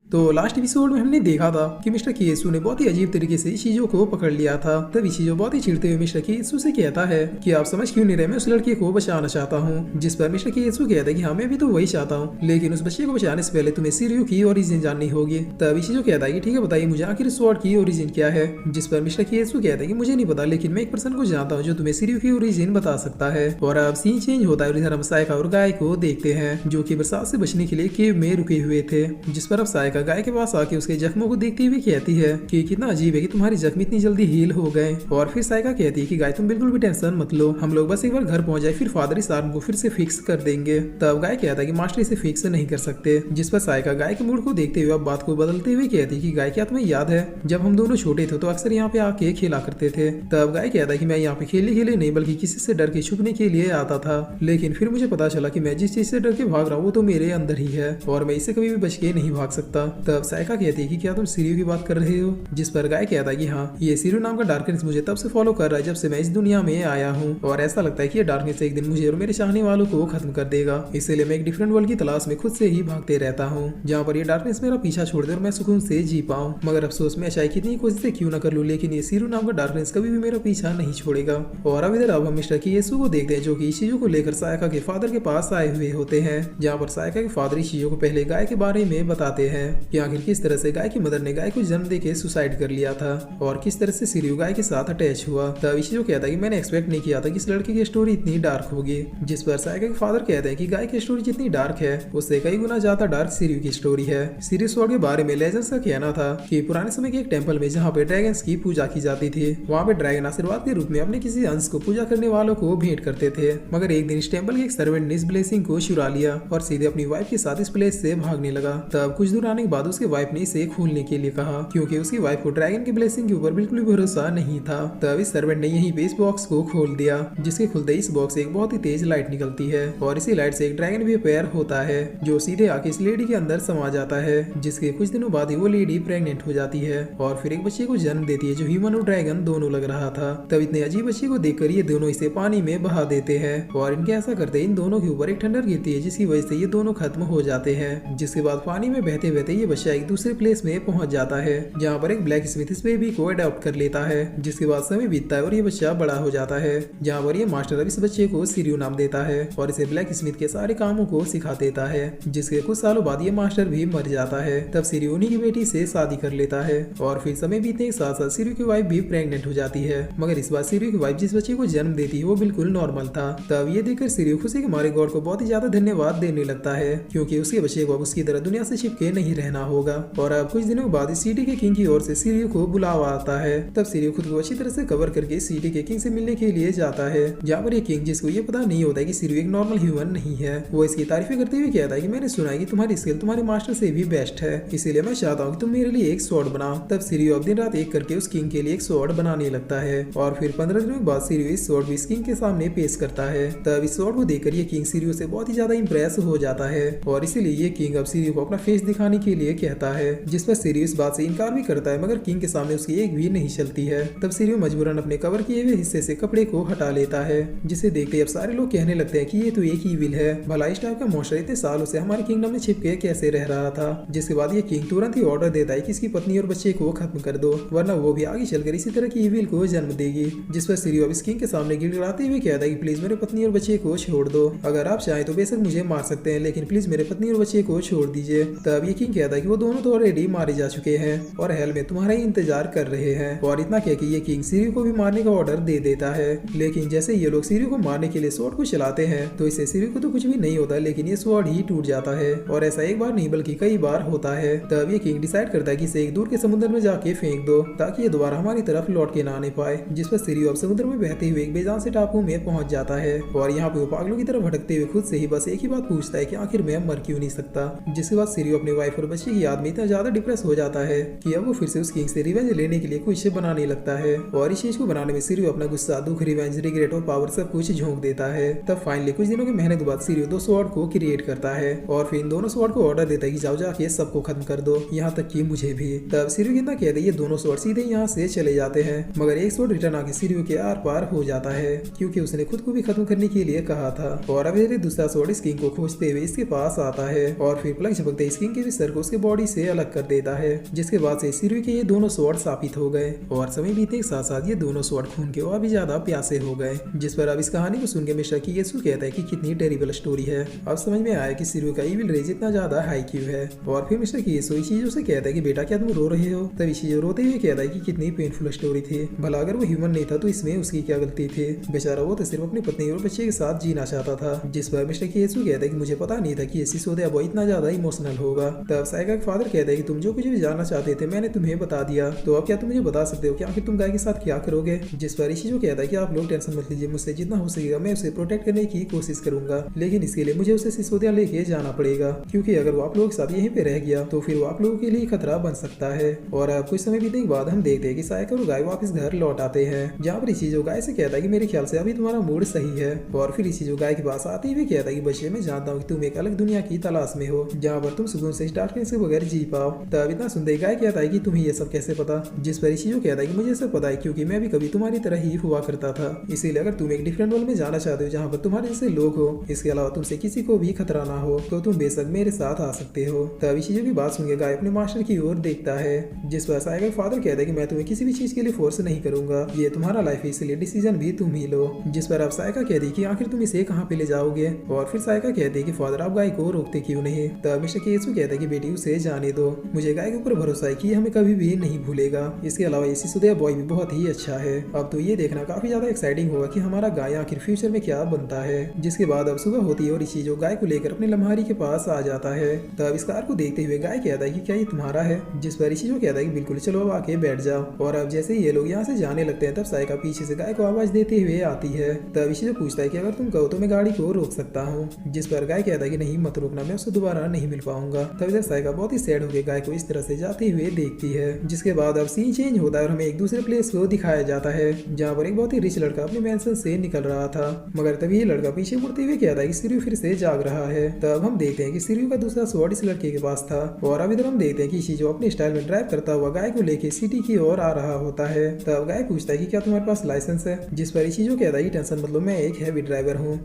तो लास्ट एपिसोड में हमने देखा था कि मिस्टर केसु ने बहुत ही अजीब तरीके से इशिजो को पकड़ लिया था। तब इशिजो बहुत ही चिढ़ते हुए मिस्टर केसु से कहता है कि आप समझ क्यों नहीं रहे, मैं उस लड़के को बचाना चाहता हूँ। जिस पर मिस्टर केसु कहता है कि हाँ मैं भी तो वही चाहता हूँ, लेकिन उस बच्चे को बचाने से पहले तुम्हें सिरियो की ओरिजिन जाननी होगी। तब इशिजो कहता है कि ठीक है बताइए मुझे आखिर स्वॉर्ड की ओरिजिन क्या है। जिस पर मिस्टर केसु कहता है कि मुझे नहीं पता, लेकिन मैं एक पर्सन को जानता हूँ जो तुम्हें सिरियो की ओरिजिन बता सकता है। और अब सीन चेंज होता है और इधर हम साइका और गाय को देखते हैं जो कि बरसात से बचने के लिए केव में रुके हुए थे। जिस पर अब साइका गाय के पास आके उसके जख्मों को देखते हुए कहती है कि कितना अजीब है कि तुम्हारे जख्म इतनी जल्दी हील हो गए। और फिर साइका कहती है कि गाय तुम बिल्कुल भी टेंशन मत लो, हम लोग बस एक बार घर पहुंच जाए फिर फादर इस आर्म को फिर से फिक्स कर देंगे। तब गाय कहता है कि मास्टर इसे फिक्स नहीं कर सकते। जिस पर साइका गाय के मूड को देखते हुए अब बात को बदलते हुए कहती है कि गाय क्या तुम्हें याद है जब हम दोनों छोटे थे तो अक्सर यहाँ पे आके खेला करते थे। तब गाय कहता है कि मैं यहाँ पे खेले नहीं बल्कि किसी से डर के छुपने के लिए आता था, लेकिन फिर मुझे पता चला कि मैं जिस चीज से डर के भाग रहा हूँ वो तो मेरे अंदर ही है और मैं इससे कभी भी बच के नहीं भाग सकता। तब साइका कहती है कि क्या तुम सिरियो की बात कर रहे हो। जिस पर गाय कहता है कि हाँ ये सिरियो नाम का डार्कनेस मुझे तब से फॉलो कर रहा है जब से मैं इस दुनिया में आया हूँ और ऐसा लगता है कि ये डार्कनेस एक दिन मुझे और मेरे चाहने वालों को खत्म कर देगा, इसलिए मैं एक डिफरेंट वर्ल्ड की तलाश में खुद से ही भागते रहता हूँ जहाँ पर ये डार्कनेस मेरा पीछा छोड़ दे और मैं सुकून से जी पाऊँ। मगर अफसोस मैं चाहे कितनी कोशिश क्यों न कर लूँ, लेकिन ये सिरियो नाम का डार्कनेस कभी भी मेरा पीछा नहीं छोड़ेगा। और अब इधर अब हम मिस्टर केसु को देखते हैं जो कि इशिजो को लेकर साइका के फादर के पास आए हुए होते हैं, जहाँ पर साइका के फादर इशिजो को पहले गाय के बारे में बताते हैं कि आखिर किस तरह से गाय की मदर ने गाय को जन्म देके सुसाइड कर लिया था और किस तरह से सिरियो गाय के साथ अटैच हुआ। तब इशिजो कहता है कि मैंने एक्सपेक्ट नहीं किया था कि इस लड़के की स्टोरी इतनी डार्क होगी। जिस पर साइका के फादर कहते हैं कि गाय की स्टोरी जितनी डार्क है उससे कई गुना ज्यादा डार्क सिरियो की स्टोरी है। सिरियो स्वॉर्ड के बारे में लेजेंड्स का कहना था कि पुराने समय के एक टेंपल में जहाँ पे ड्रैगन्स की पूजा की जाती थी वहाँ पे ड्रैगन आशीर्वाद के रूप में अपने किसी अंश को पूजा करने वालों को भेंट करते थे। मगर एक दिन इस टेंपल के एक सर्वेंट ने इस ब्लेसिंग को चुरा लिया और सीधे अपनी वाइफ के साथ इस प्लेस से भागने लगा। तब कुछ दूर आने के बाद उसके वाइफ ने इसे खोलने के लिए कहा क्योंकि उसकी वाइफ को ड्रैगन की ब्लेसिंग के ऊपर बिल्कुल भी भरोसा नहीं था। तब इस सर्वेंट ने यहीं पे इस बॉक्स को खोल दिया, जिसके खुलते इस बॉक्स से एक बहुत ही तेज लाइट निकलती है और इसी लाइट से एक ड्रैगन भी अपेयर होता है जो सीधे आके इस लेडी के अंदर समा जाता है, जिसके कुछ दिनों बाद ही वो लेडी प्रेग्नेंट हो जाती है और फिर एक बच्चे को जन्म देती है जो ह्यूमन और ड्रैगन दोनों लग रहा था। तब इतने अजीब बच्चे को देखकर ये दोनों इसे पानी में बहा देते हैं और इनके ऐसा करते इन दोनों के ऊपर एक ठंडर गिरती है जिसकी वजह से ये दोनों खत्म हो जाते हैं। जिसके बाद पानी में बहते बहते ये बच्चा एक दूसरे प्लेस में पहुंच जाता है जहाँ पर एक ब्लैक स्मिथ इस बेबी को अडॉप्ट कर लेता है। जिसके बाद समय बीतता है और ये बच्चा बड़ा हो जाता है जहाँ पर ये मास्टर अब इस बच्चे को सिरियो नाम देता है और इसे ब्लैक स्मिथ के सारे कामों को सिखा देता है। जिसके कुछ सालों बाद ये मास्टर भी मर जाता है। तब सिरियो उन्हीं की बेटी से शादी कर लेता है और फिर समय बीतने के साथ साथ सिरियो की वाइफ भी प्रेग्नेंट हो जाती है। मगर इस बार सिरियो की वाइफ जिस बच्चे को जन्म देती है वो बिल्कुल नॉर्मल था। तब ये देखकर सिरियो खुशी के मारे गॉड को बहुत ही ज्यादा धन्यवाद देने लगता है क्योंकि उसके बच्चे को अब उसकी तरह दुनिया से छिपके नहीं रहना होगा। और अब कुछ दिनों बाद इस सिटी के किंग की ओर से सिरियो को बुलावा आता है। तब सिरियो खुद को अच्छी तरह से कवर करके सिटी के किंग से मिलने के लिए जाता है जहाँ पर ये किंग जिसको ये पता नहीं होता है कि सिरियो एक नॉर्मल ह्यूमन नहीं है वो इसकी तारीफें करते हुए कहता है कि मैंने सुना है कि तुम्हारी स्किल तुम्हारे मास्टर से भी बेस्ट है, इसीलिए मैं चाहता हूँ कि तुम मेरे लिए एक स्वॉर्ड बनाओ। तब सिरियो अब दिन रात एक करके उस किंग के लिए एक स्वॉर्ड बनाने लगता है और फिर 15 दिनों के बाद सिरियो इस स्वॉर्ड को इस किंग के सामने पेश करता है। तब इस स्वॉर्ड को देखकर ये किंग सिरियो से बहुत ही ज्यादा इंप्रेस हो जाता है और इसीलिए ये किंग अब सिरियो को अपना फेस दिखाने के लिए कहता है, जिस पर सीरियो इस बात से इनकार भी करता है, मगर किंग के सामने उसकी एक भी नहीं चलती है। तब सीरियो मजबूरन अपने कवर किए हुए हिस्से से कपड़े को हटा लेता है, जिसे देखते अब सारे लोग कहने लगते हैं कि ये तो एक ही विल है, भला इस टाइप का मॉन्स्टर इतने सालों से हमारे किंगडम में छिप के कैसे रह रहा था। जिसके बाद ये किंग तुरंत ही ऑर्डर देता है कि इसकी पत्नी और बच्चे को खत्म कर दो, वरना वो भी आगे चलकर इसी तरह की विल को जन्म देगी। जिस पर सीरियो अब इस किंग के सामने गिड़गिड़ाते हुए कहता है कि प्लीज मेरे पत्नी और बच्चे को छोड़ दो, अगर आप चाहें तो बेशक मुझे मार सकते हैं, लेकिन प्लीज मेरे पत्नी और बच्चे को छोड़ दीजिए। तब ये किंग कहता है कि वो दोनों तो ऑलरेडी मारे जा चुके हैं और हेल में तुम्हारा ही इंतजार कर रहे हैं। और इतना कह के ये किंग सीरियो को भी मारने का ऑर्डर दे देता है, लेकिन जैसे ये लोग सीरियो को मारने के लिए स्वॉर्ड को चलाते हैं तो इससे सीरियो को तो कुछ भी नहीं होता, लेकिन ये स्वॉर्ड ही टूट जाता है। और ऐसा एक बार नहीं बल्कि कई बार होता है। तब ये किंग डिसाइड करता है कि इसे एक दूर के समुद्र में जाके फेंक दो, ताकि ये दोबारा हमारी तरफ लौट के ना आने पाए। जिस पर सीरियो अब समुद्र में बहते हुए एक बेजान से टापू में पहुंच जाता है और यहाँ पे वो पागलों की तरफ भटकते हुए खुद से ही बस एक ही बात पूछता है कि आखिर मैं मर क्यों नहीं सकता। जिसके बाद सीरियो अपने वाइफ और बच्चे की याद में इतना ज्यादा डिप्रेस हो जाता है कि अब वो फिर से उस किंग से रिवेंज लेने के लिए कुछ बनाने लगता है। और इस चीज को बनाने में सीरियो अपना गुस्सा, दुख, रिवेंज, रिग्रेट और पावर सब कुछ झोंक देता है। तब फाइनली कुछ दिनों की मेहनत बाद सीरियो दो स्वॉर्ड को क्रिएट करता है और फिर इन दोनों स्वॉर्ड को ऑर्डर देता है कि जाओ जाके सबको खत्म कर दो, यहाँ तक कि मुझे भी। तब सीरियो कितना कहते ये दोनों स्वॉर्ड सीधे यहाँ से चले जाते हैं, मगर एक स्वॉर्ड रिटर्न आके सीरियो के आर पार हो जाता है, क्योंकि उसने खुद को भी खत्म करने के लिए कहा था। और अब दूसरा स्वॉर्ड इस किंग को खोजते हुए इसके पास आता है और फिर पलक झपकते इस किंग के भी सर को उसके बॉडी से अलग कर देता है। जिसके बाद से सीरियो के ये दोनों स्वॉर्ड स्थापित हो गए और समय बीतने के साथ साथ ये दोनों स्वॉर्ड खून के और भी ज्यादा प्यासे हो गए। जिस पर अब इस कहानी को सुन के मिस्टर कियेसु कहता है कि कितनी टेरिबल स्टोरी है। अब समझ में आया कि सीरियो का इविल रेज इतना ज्यादा हाई क्यों है। और फिर मिस्टर कियेसु इशिजो से कहता है कि बेटा क्या तुम रो रहे हो। तब इशिजो रोते हुए कहता है कि कितनी पेनफुल स्टोरी थी, भला अगर वो ह्यूमन नहीं था तो इसमें उसकी क्या गलती थी, बेचारा वो तो सिर्फ अपनी पत्नी और बच्चे के साथ जीना चाहता था। जिस पर मिस्टर कियेसु कहता है कि मुझे पता नहीं था कि सिसोदिया बॉय इतना ज्यादा इमोशनल होगा। तब साइका का फादर कहता है कि तुम जो कुछ भी जानना चाहते थे मैंने तुम्हें बता दिया, तो अब क्या तुम मुझे बता सकते हो कि आखिर तुम गाय के साथ क्या करोगे। जिस पर इशिजो कहता है कि आप लोग टेंशन मत लीजिए, मुझसे जितना हो सकेगा मैं उसे प्रोटेक्ट करने की कोशिश करूंगा, लेकिन इसके लिए मुझे उसे सिसोदिया लेके जाना पड़ेगा, क्योंकि अगर वो आप लोगों के साथ यहीं पे रह गया तो फिर वो आप लोगों के लिए खतरा बन सकता है। और अब कुछ समय बीतने के बाद हम देखते हैं कि साइका और गाय वापस घर लौट आते हैं, जहाँ पर इशिजो गाय से कहता है कि मेरे ख्याल से अभी तुम्हारा मूड सही है। और फिर इशिजो गाय के पास आते हुए कहता है कि बच्चे मैं जानता हूँ कि तुम एक अलग दुनिया की तलाश में हो, जहाँ पर तुम सुकून से स्टार्टिंग के बगैर जी पाओ। तब इतना सुनते गाय कहता है कि तुम्हें ये सब कैसे पता। जिस पर इशिजो कहता है कि मुझे सब पता है, क्योंकि मैं भी कभी तुम्हारी तरह ही हुआ करता था, इसीलिए अगर तुम एक डिफरेंट वर्ल्ड में जाना चाहते हो जहाँ पर तुम्हारे जैसे लोग हो, इसके अलावा तुमसे किसी को भी खतरा ना हो, तो तुम बेशक मेरे साथ आ सकते हो। तब इशिजो की बात सुनकर गाय अपने मास्टर की ओर देखता है, जिस पर साइका फादर कहता है कि मैं तुम्हें किसी भी चीज के लिए फोर्स नहीं करूंगा, ये तुम्हारा लाइफ है, इसलिए डिसीजन भी तुम ही लो। जिस पर अब साइका कहती है कि आखिर तुम इसे कहाँ पे ले जाओगे। और फिर साइका कहती है कि फादर आप गाय को रोकते क्यों नहीं। तब मिस्टर कियेसु कहता है कि बेटी उसे जाने दो, मुझे गाय के ऊपर भरोसा है कि हमें कभी भी नहीं भूलेगा। इसके अलावा ये सिसोदिया बॉय भी बहुत ही अच्छा है। अब तो ये देखना काफी ज्यादा एक्साइटिंग होगा कि हमारा गाय आखिर फ्यूचर में क्या बनता है। जिसके बाद अब सुबह होती है और इशिजो गाय को लेकर अपने लम्हारी के पास आ जाता है। तब इस कार को देखते हुए गाय कहता है कि क्या ये तुम्हारा है। जिस पर इशिजो कहता है कि बिल्कुल, चलो अब आके बैठ जाओ। और अब जैसे ही ये लोग यहाँ से जाने लगते हैं तब साइका पीछे से गाय को आवाज देते हुए आती है। तब इशिजो पूछता है कि अगर तुम कहो तो मैं गाड़ी को रोक सकता हूँ। जिस पर गाय कहता है कि नहीं मत रोकना, मैं उससे दोबारा नहीं मिल पाऊंगा। तब इधर साइका बहुत ही सैड होकर गाय को इस तरह से जाते हुए देखती है। जिसके बाद अब सीन चेंज होता है और हमें एक दूसरे प्लेस को दिखाया जाता है, जहाँ पर एक बहुत ही रिच लड़का अपने मैंशन से निकल रहा था, मगर तभी ये लड़का पीछे मुड़ते हुए कहता है कि सीरियो फिर से जाग रहा है। तब हम देखते हैं कि सीरियो का दूसरा स्वॉर्ड इस लड़के के पास था। और अब इधर हम देखते हैं कि इशिजो अपने स्टाइल में ड्राइव करता हुआ गाय को लेके सिटी की ओर आ रहा होता है। तब गाय पूछता है कि क्या तुम्हारे पास लाइसेंस है। जिस पर इशिजो कहता है कि टेंशन मतलब मैं एक हैवी ड्राइवर हूँ।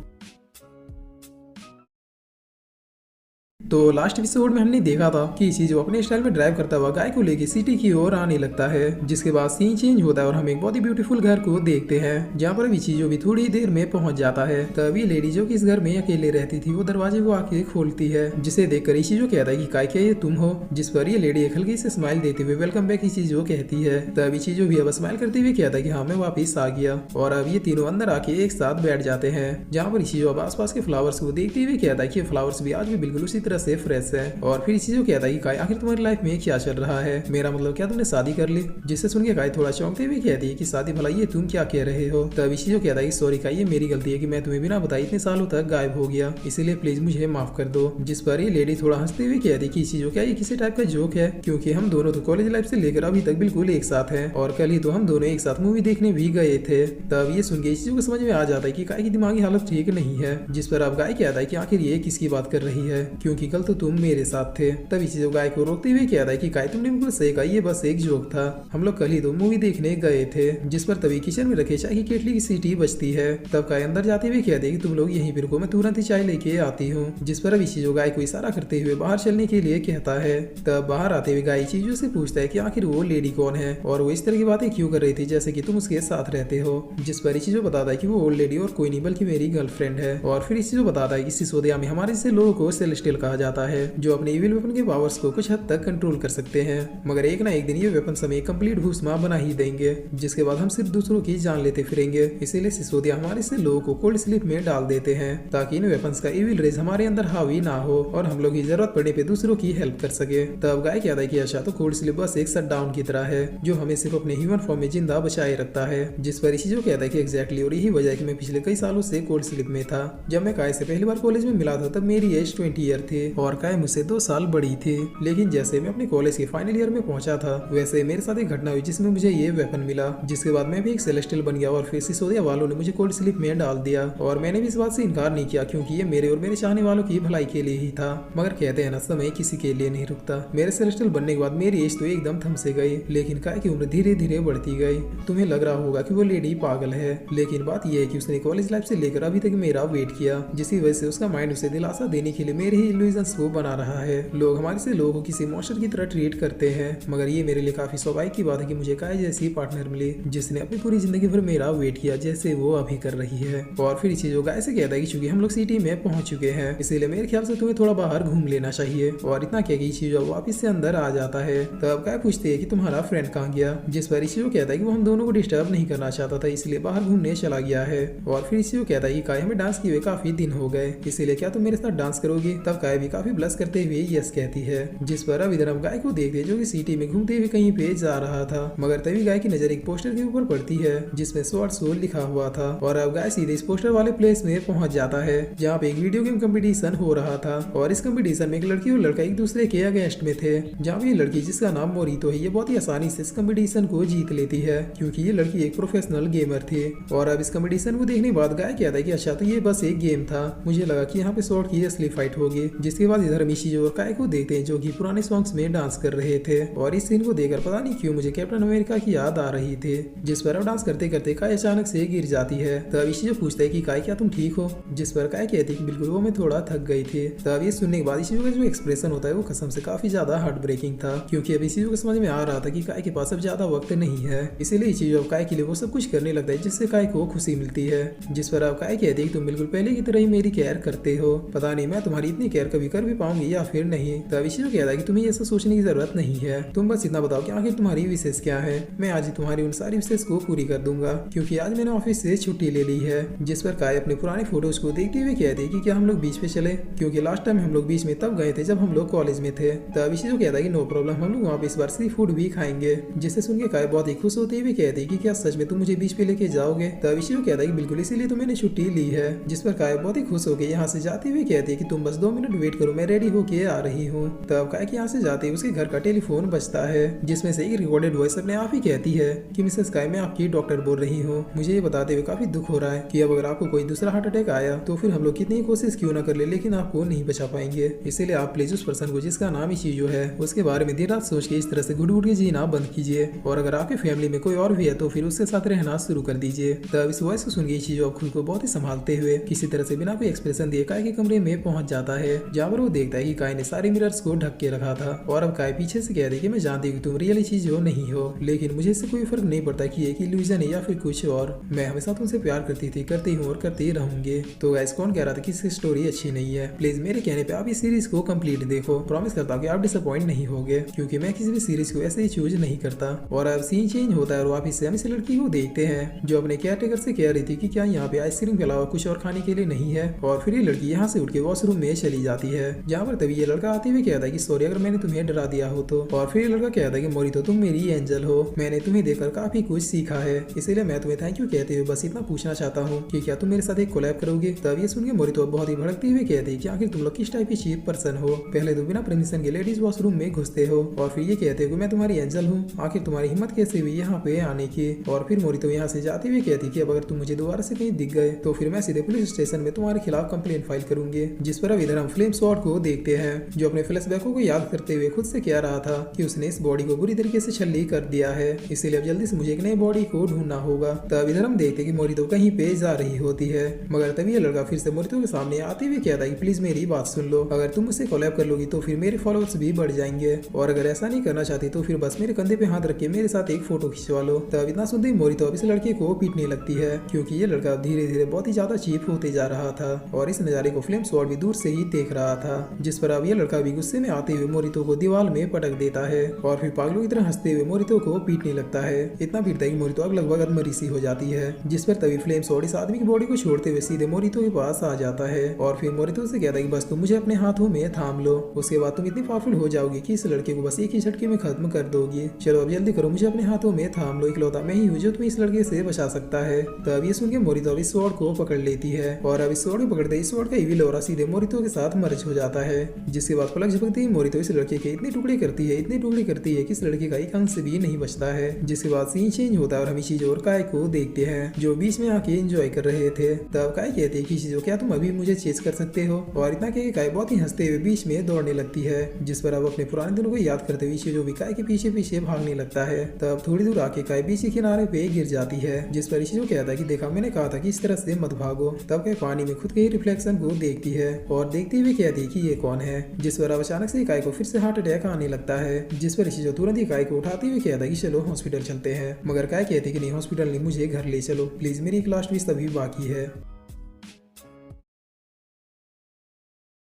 तो लास्ट एपिसोड में हमने देखा था कि इशिजो अपने स्टाइल में ड्राइव करता हुआ गाय को लेके सिटी की ओर आने लगता है। जिसके बाद सीन चेंज होता है और हम एक बहुत ही ब्यूटीफुल घर को देखते हैं, जहाँ पर इशिजो भी थोड़ी देर में पहुंच जाता है। तभी लेडी जो कि इस घर में अकेले रहती थी वो दरवाजे को आके खोलती है, जिसे देखकर इशिजो कहता है कि काय क्या ये तुम हो। जिस पर ये लेडी एक हल्की से स्माइल देते हुए वेलकम बैक इशिजो कहती है। तब इशिजो भी अब स्माइल करते हुए कहता है कि हाँ मैं वापिस आ गया। और अब ये तीनों अंदर आके एक साथ बैठ जाते हैं, जहाँ पर इशिजो अब आसपास के फ्लावर्स को देखते हुए कहता है कि फ्लावर्स भी आज भी बिल्कुल उसी तरह से फ्रेश है। और फिर इशिजो कहता है कि काय आखिर तुम्हारी लाइफ में क्या चल रहा है, मेरा मतलब क्या तुमने शादी कर ली। जिससे सुन के काय थोड़ा चौंकते हुए कहती है कि शादी भला ये तुम क्या कह रहे हो। तब इशिजो कहता है कि सॉरी काय ये मेरी गलती है कि मैं तुम्हें बिना बताए इतने सालों तक गायब हो गया, इसीलिए प्लीज मुझे माफ कर दो। जिस पर ये लेडी थोड़ा हंसते हुए कहती है कि इशिजो क्या ये किसी टाइप का जोक है, क्योंकि हम दोनों तो कॉलेज लाइफ से लेकर अभी तक बिल्कुल एक साथ हैं और कल ही तो हम दोनों एक साथ मूवी देखने भी गए थे। तब ये सुन के इशिजो को समझ में आ जाता है कि काय की दिमागी हालत ठीक नहीं है। जिस पर अब गाय कहता है कि आखिर ये किसकी बात कर रही है, क्योंकि क्योंकि कल तो तुम मेरे साथ थे। तभी चीजों गाय को रोकते हुए कहता है कि गाय तुमने बिल्कुल सही कहा, ये बस एक जोक था। हम लोग कल ही तो मूवी देखने गए थे। जिस पर तभी किचन में रखे चाय की केटली की सीटी बजती है। तब गाय अंदर जाते हुए कहते हैं कि तुम लोग यहीं पर रुको, मैं तुरंत ही चाय लेके आती हूँ। जिस पर अभी चीजों गाय को इशारा करते हुए बाहर चलने के लिए कहता है। तब बाहर आते हुए गाय चीजों से पूछता है कि आखिर वो लेडी कौन है और वो इस तरह की बातें क्यों कर रही थी जैसे कि तुम उसके साथ रहते हो। जिस पर चीजों बताता है कि वो ओल्ड लेडी और कोई नहीं बल्कि मेरी गर्लफ्रेंड है। और फिर इस चीजों बताता है कि सिसोदिया में हमारे जैसे लोगों को सेलेस्टियल कहा जाता है, जो अपने इविल वेपन के पावर्स को कुछ हद तक कंट्रोल कर सकते हैं, मगर एक ना एक दिन ये वेपन हमें कंप्लीट भूसमा बना ही देंगे, जिसके बाद हम सिर्फ दूसरों की जान लेते फिरेंगे। इसीलिए सिसोदिया हमारे से लोगों को कोल्ड स्लीप में डाल देते हैं ताकि इन वेपन्स का इविल रेज हमारे अंदर हावी ना हो और हम लोग की जरूरत पड़ने पे दूसरों की हेल्प कर सके। तब गाय कहता है कि अच्छा तो कोल्ड स्लीप बस एक शट डाउन की तरह है जो हमें सिर्फ अपने ह्यूमन फॉर्म में जिंदा बचाए रखता है। जिस पर इसी जो कहता है कि एग्जैक्टली और यही वजह है कि मैं पिछले कई सालों से कोल्ड स्लीप में था। जब मैं काय से पहली बार कॉलेज में मिला था तब मेरी एज 20 ईयर थी और काय मुझसे 2 साल बड़ी थी। लेकिन जैसे मैं अपने कॉलेज के फाइनल ईयर में पहुंचा था वैसे मेरे साथ एक घटना हुई जिसमें मुझे ये वेपन मिला, जिसके बाद मैं भी एक सेलेस्टियल बन गया और फिर सिसोदिया वालों ने मुझे कोल्ड स्लीप में डाल दिया। और मैंने भी इस बात से इनकार नहीं किया क्योंकि ये मेरे और मेरे चाहने वालों की भलाई के लिए ही था। मगर कहते हैं ना, समय किसी के लिए नहीं रुकता। मेरे सेलेस्टियल बनने के बाद मेरी एज तो एकदम थम से गई, लेकिन काय की उम्र धीरे धीरे बढ़ती गई। तुम्हें लग रहा होगा कि वो लेडी पागल है, लेकिन बात यह है कि उसने कॉलेज लाइफ से लेकर अभी तक मेरा वेट किया, जिसकी वजह से उसका माइंड उसे दिलासा देने के लिए मेरे ही इल्यूजन्स को बना रहा है। लोग हमारे से लोगों को किसी मॉन्स्टर की तरह ट्रीट करते हैं, मगर ये मेरे लिए काफी स्वाभाविक की बात है कि मुझे काय जैसी पार्टनर मिली जिसने अपनी पूरी जिंदगी भर मेरा वेट किया जैसे वो अभी कर रही है। और फिर चीजों गाय से कहता है कि चूंकि हम लोग सिटी में पहुंच चुके हैं इसीलिए मेरे ख्याल से तुम्हें थोड़ा बाहर घूम लेना चाहिए। और इतना क्या कि चीजों वापिस से अंदर आ जाता है। तब काय पूछते है कि तुम्हारा फ्रेंड कहाँ गया, जिस पर इसी कहता है कि वो हम दोनों को डिस्टर्ब नहीं करना चाहता था इसलिए बाहर घूमने चला गया है। और फिर इसी कहता है कि काय हमें डांस किए हुए काफी दिन हो गए, इसीलिए क्या तुम मेरे साथ डांस करोगे। तब काय भी काफी ब्लश करते हुए यस कहती है। जिस पर अब इधर हम गाय को देखते जो कि सिटी में घूमते हुए कहीं पे जा रहा था, मगर तभी गाय की नजर एक पोस्टर के ऊपर पड़ती है जिसमें स्वॉर्ड सोल लिखा हुआ था। और अब गाय सीधे इस पोस्टर वाले प्लेस में पहुंच जाता है जहाँ पे एक वीडियो गेम कंपटीशन हो रहा था। और इस कंपटीशन में एक लड़की और लड़का एक दूसरे के अगेंस्ट में थे, जहाँ पे ये लड़की जिसका नाम मोरितो है ये बहुत ही आसानी से इस कंपटीशन को जीत लेती है क्योंकि ये लड़की एक प्रोफेशनल गेमर थी। और अब इस कंपटीशन को देखने के बाद गाय कहता है कि अच्छा तो ये बस एक गेम था, मुझे लगा कि यहाँ पे स्वॉर्ड की असली फाइट होगी। जिसके बाद इधर मिशी और काय को देखते हैं जो कि पुराने सॉन्ग्स में डांस कर रहे थे। और इस सीन को देखकर पता नहीं क्यों मुझे कैप्टन अमेरिका की याद आ रही थी, जिस पर अब डांस करते करते काय अचानक से गिर जाती है। तब इसी जो पूछता है कि काय क्या तुम ठीक हो, जिस पर काय कहती है कि बिल्कुल वो मैं थोड़ा थक गई थी। तब ये सुनने के बाद इसी का जो एक्सप्रेशन होता है वो कसम से काफी ज्यादा हार्ट ब्रेकिंग था क्योंकि अब इसी को समझ में आ रहा था कि काय के पास अब ज्यादा वक्त नहीं है, इसीलिए इसी जो काय के लिए वो सब कुछ करने लगता है जिससे काय को खुशी मिलती है। जिस पर अब काय कहती है कि तुम बिल्कुल पहले की तरह ही मेरी केयर करते हो, पता नहीं मैं तुम्हारी इतनी केयर कभी कर भी पाऊंगी या फिर नहीं। तब इसी जो कहता है कि तुम्हें ऐसा सोचने की जरूरत नहीं है, तुम बस इतना बताओ कि आखिर तुम्हारी विशेष क्या है, मैं आज ही तुम्हारी उन सारी विशेष को पूरी कर दूंगा क्योंकि आज मैंने ऑफिस से छुट्टी ले ली है। जिस पर काय अपने पुराने फोटोज को देखते हुए कहती है कि क्या हम लोग बीच पे चले, क्योंकि लास्ट टाइम हम लोग बीच में तब गए थे जब हम लोग कॉलेज में थे। तब इसी जो कहता है कि नो प्रॉब्लम, हम लोग वहाँ पे इस बार सी फूड भी खाएंगे। जिससे सुन के काय बहुत ही खुश होते हुए कहती है कि क्या सच में तुम मुझे बीच पे लेके जाओगे। तब इसी जो कहता है कि बिल्कुल इसीलिए तो मैंने छुट्टी ली है। जिस पर काय बहुत ही खुश होकर यहाँ से जाते हुए कहती है कि तुम बस 2 मिनट वेट करो, मैं रेडी होके आ रही हूँ। तब काय के यहाँ से जाते ही उसके घर का टेलीफोन बजता है जिसमें से एक रिकॉर्डेड वॉइस अपने आप ही कहती है कि मिसेस काय मैं आपकी डॉक्टर बोल रही हूँ। मुझे ये बताते हुए काफी दुख हो रहा है कि अब अगर आपको कोई दूसरा हार्ट अटैक आया तो फिर हम लोग कितनी कोशिश क्यों ना कर ले लेकिन आपको नहीं बचा पाएंगे, इसीलिए आप प्लीज उस पर्सन को जिसका नाम ही चीजो है उसके बारे में दिन रात सोच के इस तरह से घुट घुट के जीना बंद कीजिए। और अगर आपकी फैमिली में कोई और भी है तो फिर उसके साथ रहना शुरू कर दीजिए। तब इस वॉइस को सुन के चीजो खुद को बहुत ही संभालते हुए किसी तरह से बिना कोई एक्सप्रेशन दिए काय के कमरे में पहुंच जाता है, जहाँ पर वो देखता है कि काय ने सारे मिरर्स को ढक के रखा था। और अब काय पीछे से कह रही कि मैं जानती हूँ तुम रियली चीजो नहीं हो, लेकिन मुझे इससे कोई फर्क नहीं पड़ता कि एक इल्यूजन है या फिर कुछ और, मैं हमेशा तुमसे प्यार करती थी, करती हूँ और करती रहूंगी। तो गाइस कौन कह रहा था कि इसकी स्टोरी अच्छी नहीं है, प्लीज मेरे कहने पे आप इस सीरीज को कंप्लीट देखो, प्रॉमिस करता हूँ कि आप डिसअपॉइंट नहीं होगे क्योंकि मैं किसी भी सीरीज को ऐसे ही चूज नहीं करता। और अब सीन चेंज होता है और वापिस से हम इस लड़की को देखते हैं जो अपने केयरटेकर से कह रही थी कि क्या यहाँ पे आइसक्रीम के अलावा कुछ और खाने के लिए नहीं है। और फिर ये लड़की यहाँ से उठ के वॉशरूम में चली जाती है, जहाँ पर तभी ये लड़का आते हुए कहता है कि सॉरी अगर मैंने तुम्हें डरा दिया हो तो। और फिर ये लड़का कहता है कि मोरितो तुम मेरी एंजल हो, मैंने तुम्हें देखकर काफी कुछ सीखा है, इसीलिए मैं तुम्हें थैंक यू कहते हुए बस इतना पूछना चाहता हूँ कि क्या तुम मेरे साथ एक कोलैब करोगे। तब ये सुन के मोरितो बहुत ही भड़कते हुए कहते हैं कि आखिर तुम लोग किस टाइप की चीप पर्सन हो, पहले तो बिना परमिशन के लेडीज वॉशरूम में घुसते हो और फिर ये कहते हो कि मैं तुम्हारी एंजल हूँ, आखिर तुम्हारी हिम्मत कैसे हुई यहाँ पे आने की। और फिर मोरितो यहाँ से जाते हुए कहती कि अब अगर तुम मुझे दोबारा से कहीं दिख गए तो फिर मैं सीधे पुलिस स्टेशन में तुम्हारे खिलाफ कंप्लेंट फाइल करूंगी। जिस पर अब इधर हम फिल्म स्वॉर्ड को देखते हैं जो अपने फ्लैशबैकों को याद करते हुए खुद से कह रहा था कि उसने इस बॉडी को बुरी तरीके से छल्ली कर दिया है, इसीलिए अब जल्दी से मुझे एक नई बॉडी को ढूंढना होगा। तब इधर हम देखते कि मोरितो कहीं पे जा रही होती है, मगर तभी ये लड़का फिर से मोरितो के सामने आते हुए कहता है कि प्लीज मेरी बात सुन लो, अगर तुम मुझसे कोलैब कर लोगी तो फिर मेरे फॉलोअर्स भी बढ़ जाएंगे, और अगर ऐसा नहीं करना चाहती तो फिर बस मेरे कंधे पे हाथ रख के मेरे साथ एक फोटो खिंचवा लो। तब इतना सुनते ही मोरितो अब इस लड़के को पीटने लगती है, क्योंकि ये लड़का धीरे धीरे बहुत ही ज्यादा चीप होते जा रहा था और इस नजारे को फ्लेम स्वॉर्ड भी दूर से ही देख रहा था, जिस पर अब ये लड़का भी गुस्से में आते हुए मोरितो को दीवार में पटक देता है और फिर पागलों की तरह हंसते हुए मोरितो को पीटने लगता है। इतना पीटता है कि मोरितो अब लगभग अधमरी सी हो जाती है, जिस पर तभी फ्लेम स्वॉर्ड इस आदमी की बॉडी को छोड़ते हुए सीधे मोरितो के पास आ जाता है और फिर मोरितो से कहता है कि बस तुम मुझे अपने हाथों में थाम लो, उसके बाद तुम इतनी पावरफुल हो जाओगी कि इस लड़के को बस एक ही झटके में खत्म कर दोगी। चलो अब जल्दी करो, मुझे अपने हाथों में थाम लो, इकलौता मैं ही हूँ जो तुम्हें इस लड़के से बचा सकता है। तब ये सुन के मोरितो अब इस स्वॉर्ड को पकड़ लेती है और अब इस स्वॉर्ड को पकड़ते इस स्वॉर्ड का इविल ऑरा सीधे मोरितो के साथ मर्ज हो जाता है, जिसके बाद पलक झपकते ही मोरितो इस लड़के के इतने टुकड़े करती है कि इस लड़के का एक अंश भी नहीं बचता है। जिसके बाद सीन चेंज होता है और हम इशिज़ो और काय को देखते हैं जो बीच में आके एंजॉय कर रहे थे। तब काय कहते हैं कि इशिज़ो क्या तुम अभी मुझे चेस कर सकते हो, और इतना कह के काय बहुत ही हंसते हुए बीच में दौड़ने लगती है, जिस पर अब अपने पुराने दिनों को याद करते हुए इशिज़ो भी काय के पीछे पीछे भागने लगता है। तब थोड़ी दूर आके काय बीच के किनारे पे गिर जाती है, जिस पर इशिज़ो कहता है कि देखा मैंने कहा था कि इस तरह से मत भागो। तब काय पानी में खुद के रिफ्लेक्शन को देखती है और देखते हुए कहती है कि ये कौन है, जिस पर अब अचानक से काय को फिर से हार्ट अटैक आने लगता है, जिस पर इशिज़ो तुरंत ही काय को उठाते हुए कहता है कि चलो हॉस्पिटल चलते हैं, मगर काय कहती है कि नहीं हॉस्पिटल नहीं, मुझे घर ले चलो प्लीज, मेरी एक लास्ट विश अभी बाकी है।